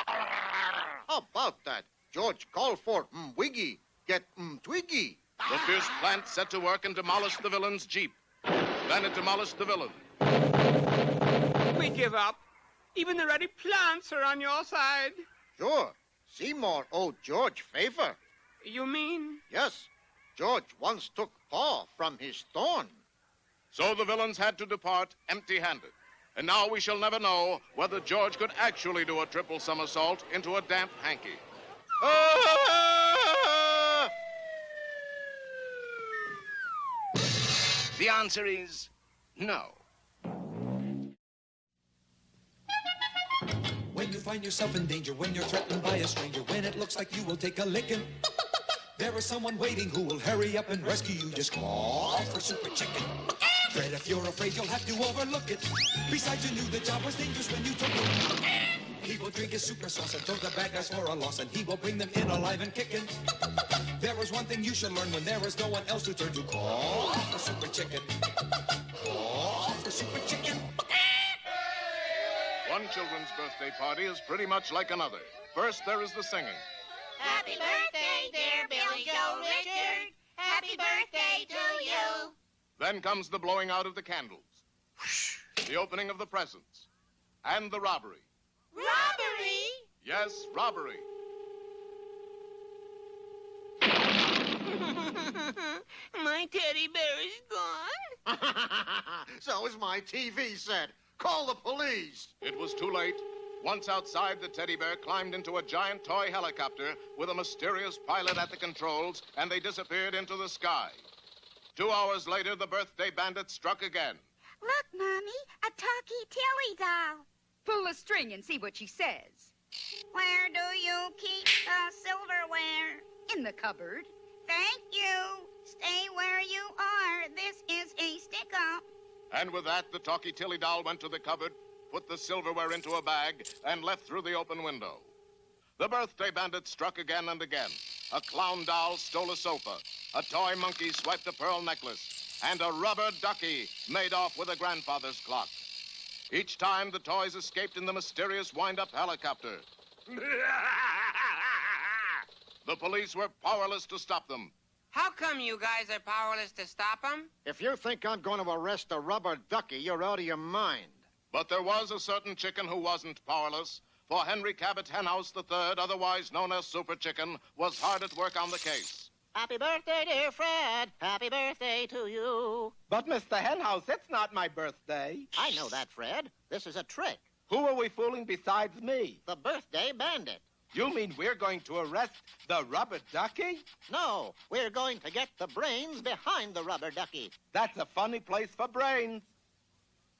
How about that? George called for Wiggy. Get Twiggy. The fierce plant set to work and demolished the villain's jeep. Then it demolished the villain. We give up. Even the ready plants are on your side. Sure. Seymour owed George favor. You mean? Yes. George once took paw from his thorn. So the villains had to depart empty-handed. And now we shall never know whether George could actually do a triple somersault into a damp hanky. Ah! The answer is no. When you find yourself in danger, when you're threatened by a stranger, when it looks like you will take a licking, there is someone waiting who will hurry up and rescue you. Just call for Super Chicken. Fred, if you're afraid, you'll have to overlook it. Besides, you knew the job was dangerous when you took it. He will drink his super sauce and throw the bad guys for a loss, and he will bring them in alive and kicking. There is one thing you should learn when there is no one else to turn to. Call for Super Chicken. Call for Super Chicken. One children's birthday party is pretty much like another. First, there is the singing. Happy birthday, dear Billy Joe Richard. Happy birthday to you. Then comes the blowing out of the candles, the opening of the presents, and the robbery. Robbery? Yes, robbery. My teddy bear is gone. So is my TV set. Call the police. It was too late. Once outside, the teddy bear climbed into a giant toy helicopter with a mysterious pilot at the controls, and they disappeared into the sky. 2 hours later, the birthday bandit struck again. Look, Mommy, a talkie Tilly doll. Pull a string and see what she says. Where do you keep the silverware? In the cupboard. Thank you. Stay where you are. This is a stick-up. And with that, the talkie Tilly doll went to the cupboard, put the silverware into a bag, and left through the open window. The birthday bandit struck again and again. A clown doll stole a sofa. A toy monkey swiped a pearl necklace. And a rubber ducky made off with a grandfather's clock. Each time, the toys escaped in the mysterious wind-up helicopter. The police were powerless to stop them. How come you guys are powerless to stop them? If you think I'm going to arrest a rubber ducky, you're out of your mind. But there was a certain chicken who wasn't powerless, for Henry Cabot Henhouse III, otherwise known as Super Chicken, was hard at work on the case. Happy birthday, dear Fred. Happy birthday to you. But, Mr. Henhouse, it's not my birthday. I know that, Fred. This is a trick. Who are we fooling besides me? The birthday bandit. You mean we're going to arrest the rubber ducky? No, we're going to get the brains behind the rubber ducky. That's a funny place for brains.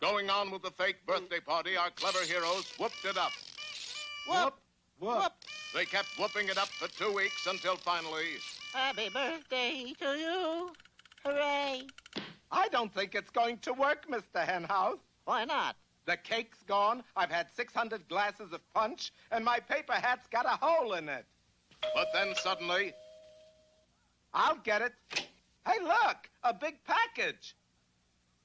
Going on with the fake birthday party, our clever heroes whooped it up. Whoop, whoop. They kept whooping it up for 2 weeks until finally... Happy birthday to you. Hooray. I don't think it's going to work, Mr. Henhouse. Why not? The cake's gone, I've had 600 glasses of punch, and my paper hat's got a hole in it. But then suddenly... I'll get it. Hey, look, a big package.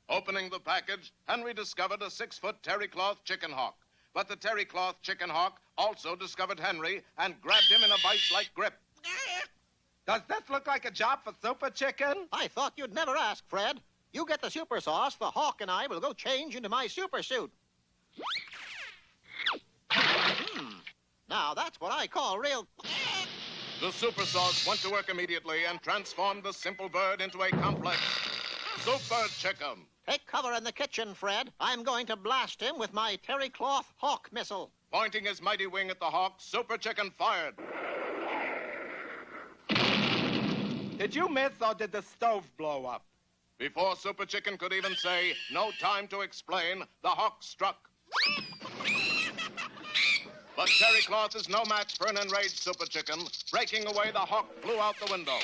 Opening the package, Henry discovered a 6-foot terry cloth chicken hawk. But the terry cloth chicken hawk also discovered Henry and grabbed him in a vice-like grip. Does this look like a job for Super Chicken? I thought you'd never ask, Fred. You get the super sauce, the hawk and I will go change into my super suit. Now, that's what I call real... The super sauce went to work immediately and transformed the simple bird into a complex Super Chicken. Take cover in the kitchen, Fred. I'm going to blast him with my terry cloth hawk missile. Pointing his mighty wing at the hawk, Super Chicken fired. Did you miss or did the stove blow up? Before Super Chicken could even say, no time to explain, the hawk struck. But Terry Cloth is no match for an enraged Super Chicken. Breaking away, the hawk flew out the window.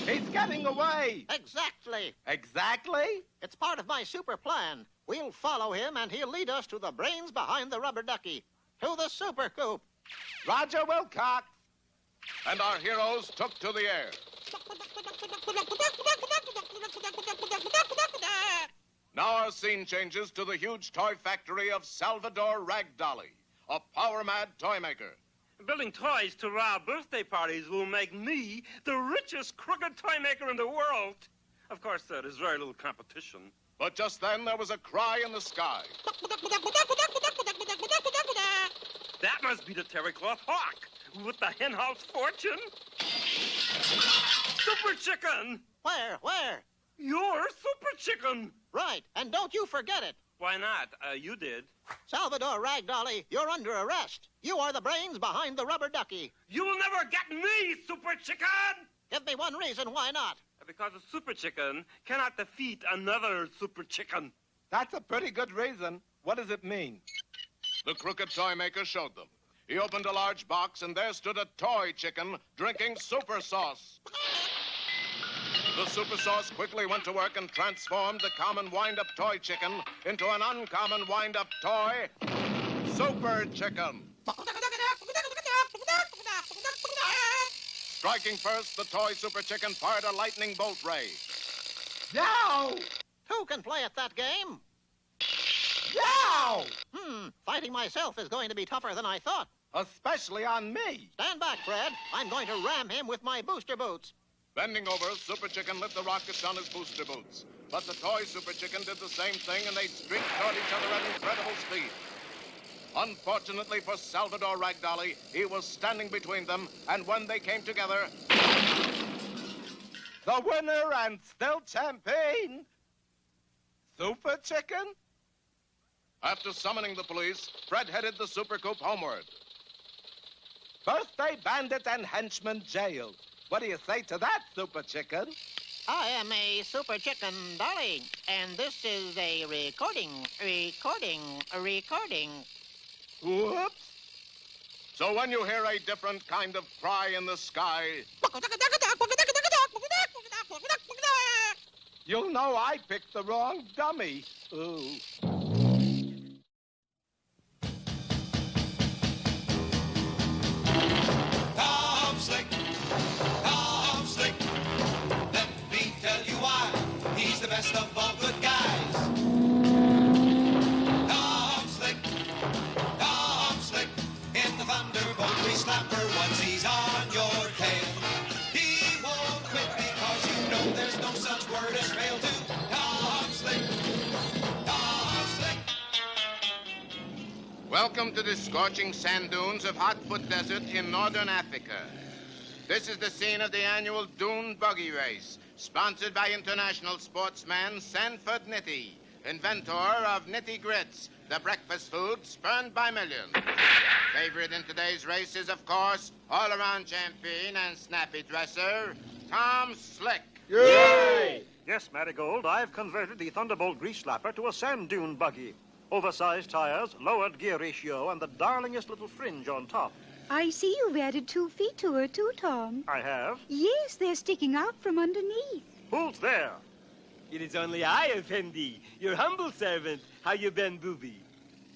He's getting away. Exactly. Exactly? It's part of my super plan. We'll follow him, and he'll lead us to the brains behind the rubber ducky. To the super coop. Roger Wilcox. And our heroes took to the air. Now our scene changes to the huge toy factory of Salvador Ragdolly, a power-mad toy maker. Building toys to rob birthday parties will make me the richest crooked toy maker in the world. Of course, there's very little competition. But just then there was a cry in the sky. That must be the terrycloth hawk with the henhouse fortune. Super Chicken! Where? You're Super Chicken! Right, and don't you forget it. Why not? You did. Salvador Ragdolly, you're under arrest. You are the brains behind the rubber ducky. You'll never get me, Super Chicken! Give me one reason why not. Because a Super Chicken cannot defeat another Super Chicken. That's a pretty good reason. What does it mean? The crooked toy maker showed them. He opened a large box, and there stood a toy chicken drinking super sauce. The super sauce quickly went to work and transformed the common wind-up toy chicken into an uncommon wind-up toy, Super Chicken. Striking first, the toy Super Chicken fired a lightning bolt ray. Yow! Who can play at that game? Yow! Fighting myself is going to be tougher than I thought. Especially on me. Stand back, Fred. I'm going to ram him with my booster boots. Bending over, Super Chicken lit the rockets on his booster boots. But the toy Super Chicken did the same thing, and they streaked toward each other at incredible speed. Unfortunately for Salvador Ragdolly, he was standing between them, and when they came together... The winner and still champion, Super Chicken? After summoning the police, Fred headed the Super Coop homeward. Birthday bandit and henchman jailed. What do you say to that, Super Chicken? I am a Super Chicken Dolly, and this is a recording. Whoops. So when you hear a different kind of cry in the sky... You'll know I picked the wrong dummy. Ooh. Tom Slick, let me tell you why he's the best of all good guys. Tom Slick, in the Thunderbolt Slapper, once he's on your tail, he won't quit because you know there's no such word as fail to Tom Slick. Welcome to the scorching sand dunes of Hotfoot Desert in northern Africa. This is the scene of the annual Dune Buggy Race, sponsored by international sportsman Sanford Nitty, inventor of Nitty Grits, the breakfast food spurned by millions. Favorite in today's race is, of course, all-around champion and snappy dresser, Tom Slick. Yay! Yes, Marigold, I've converted the Thunderbolt Grease Slapper to a sand dune buggy. Oversized tires, lowered gear ratio, and the darlingest little fringe on top. I see you've added 2 feet to her, too, Tom. I have? Yes, they're sticking out from underneath. Who's there? It is only I, Effendi, your humble servant. How you been, booby?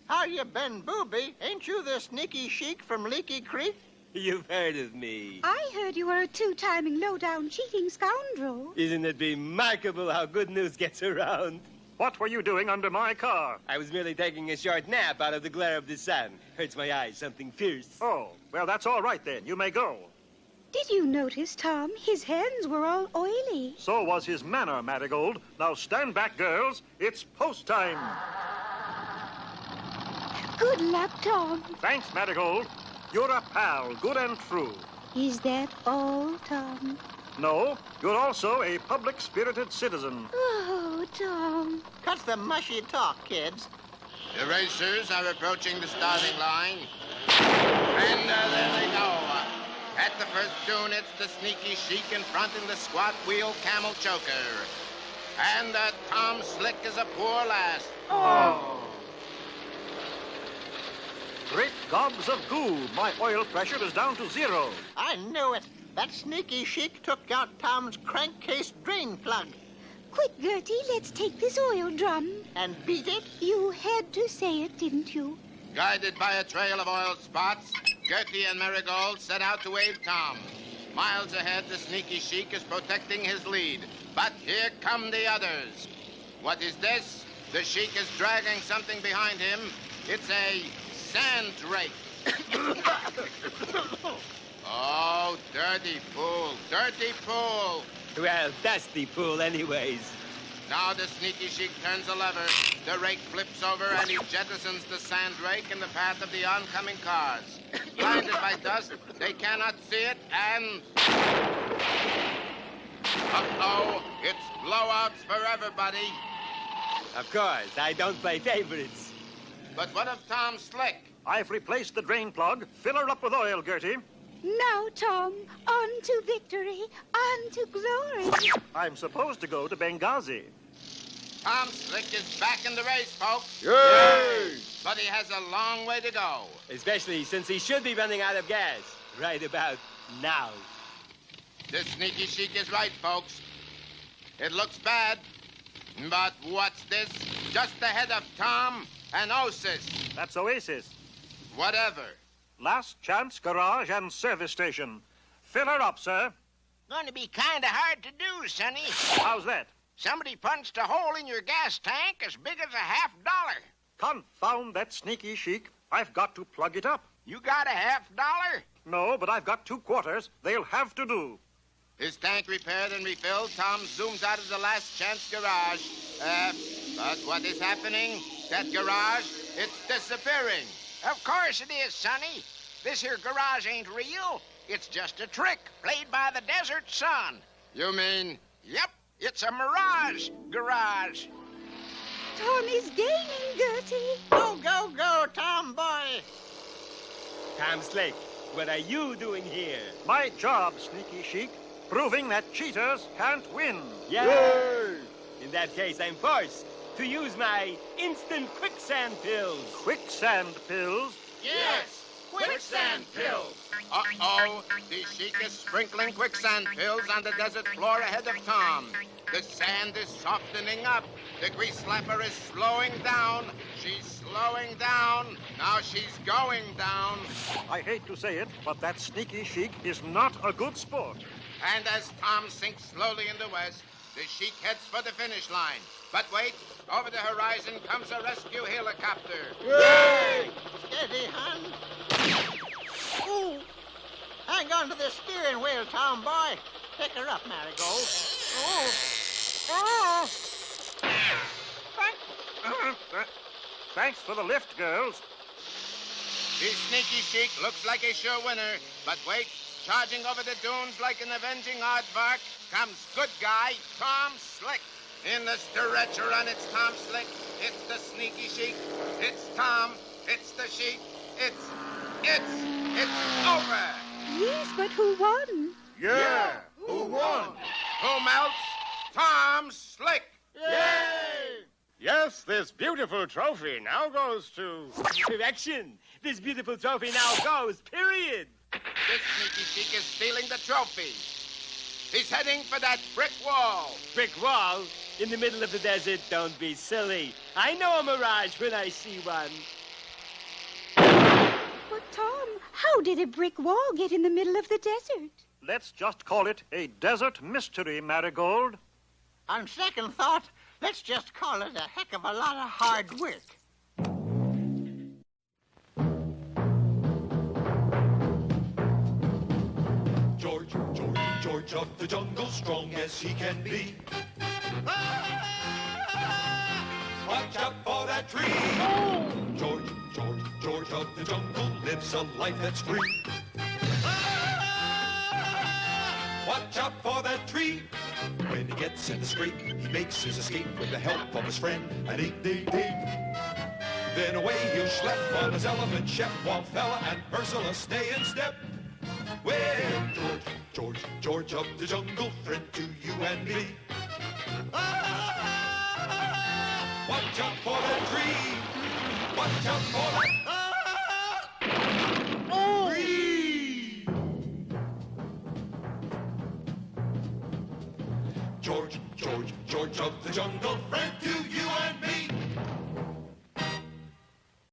How you been, booby? Ain't you the sneaky sheik from Leaky Creek? You've heard of me. I heard you were a 2-timing, low-down, cheating scoundrel. Isn't it remarkable how good news gets around? What were you doing under my car? I was merely taking a short nap out of the glare of the sun. Hurts my eyes, something fierce. Oh, well, that's all right then. You may go. Did you notice, Tom? His hands were all oily. So was his manner, Marigold. Now stand back, girls. It's post time. Good luck, Tom. Thanks, Marigold. You're a pal, good and true. Is that all, Tom? No, you're also a public-spirited citizen. Oh, Tom. Cut the mushy talk, kids. The racers are approaching the starting line. And there they go. At the first dune, it's the sneaky sheik confronting the squat wheel camel choker. And Tom Slick is a poor last. Oh. Great gobs of goo. My oil pressure is down to 0. I knew it. That sneaky sheik took out Tom's crankcase drain plug. Quick, Gertie, let's take this oil drum. And beat it? You had to say it, didn't you? Guided by a trail of oil spots, Gertie and Marigold set out to wave Tom. Miles ahead, the sneaky sheik is protecting his lead. But here come the others. What is this? The sheik is dragging something behind him. It's a sand rake. Oh, dirty fool, dirty fool. Well, dusty fool anyways. Now the sneaky sheik turns a lever. The rake flips over and he jettisons the sand rake in the path of the oncoming cars. Blinded by dust, they cannot see it, and... Uh-oh, it's blowouts for everybody. Of course, I don't play favorites. But what of Tom Slick? I've replaced the drain plug. Fill her up with oil, Gertie. Now, Tom, on to victory, on to glory. I'm supposed to go to Benghazi. Tom Slick is back in the race, folks. Yay! But he has a long way to go. Especially since he should be running out of gas right about now. The sneaky sheik is right, folks. It looks bad. But what's this? Just ahead of Tom, an Oasis. That's Oasis. Whatever. Last chance garage and service station. Fill her up, sir. Going to be kind of hard to do, Sonny. How's that? Somebody punched a hole in your gas tank as big as $50. Confound that sneaky sheik. I've got to plug it up. You got $50? No, but I've got 2 quarters. They'll have to do. His tank repaired and refilled, Tom zooms out of the last chance garage. But what is happening? That garage, it's disappearing. Of course it is, Sonny. This here garage ain't real. It's just a trick played by the desert sun. You mean? Yep, it's a mirage garage. Tom is gaining, Gertie. Go, go, go, Tom boy. Tom Slick, what are you doing here? My job, sneaky sheik. Proving that cheaters can't win. Yay! In that case, I'm forced to use my instant quicksand pills. Quicksand pills? Yes, quicksand pills. Uh-oh, the sheik is sprinkling quicksand pills on the desert floor ahead of Tom. The sand is softening up. The grease slapper is slowing down. She's slowing down. Now she's going down. I hate to say it, but that sneaky sheik is not a good sport. And as Tom sinks slowly in the west, the sheik heads for the finish line. But wait, over the horizon comes a rescue helicopter. Yay! Steady, hon. Ooh. Hang on to the steering wheel, Tom boy. Pick her up, Marigold. Oh. Oh. Thanks for the lift, girls. The sneaky sheik looks like a sure winner. But wait, charging over the dunes like an avenging aardvark comes good guy Tom Slick. In the stretcher run, it's Tom Slick. It's the sneaky sheik. It's Tom. It's the sheik. It's over. Yes, but who won? Yeah, who won? Who melts? Tom Slick. Yay! Yes, this beautiful trophy now goes to... Correction. This beautiful trophy now goes, period. This sneaky sheik is stealing the trophy. He's heading for that brick wall. Brick wall? In the middle of the desert? Don't be silly. I know a mirage when I see one. But, Tom, how did a brick wall get in the middle of the desert? Let's just call it a desert mystery, Marigold. On second thought, let's just call it a heck of a lot of hard work. George of the jungle, strong as he can be. Watch out for that tree. George of the jungle lives a life that's free. Watch out for that tree. When he gets in the scrape, he makes his escape with the help of his friend, an 8-day day. Then away he'll schlep on his elephant, Shep, Wallfella, and Ursula stay in step. Well, George of the jungle, friend to you and me. Watch out for that tree. Watch out for that tree. George of the jungle, friend to you and me.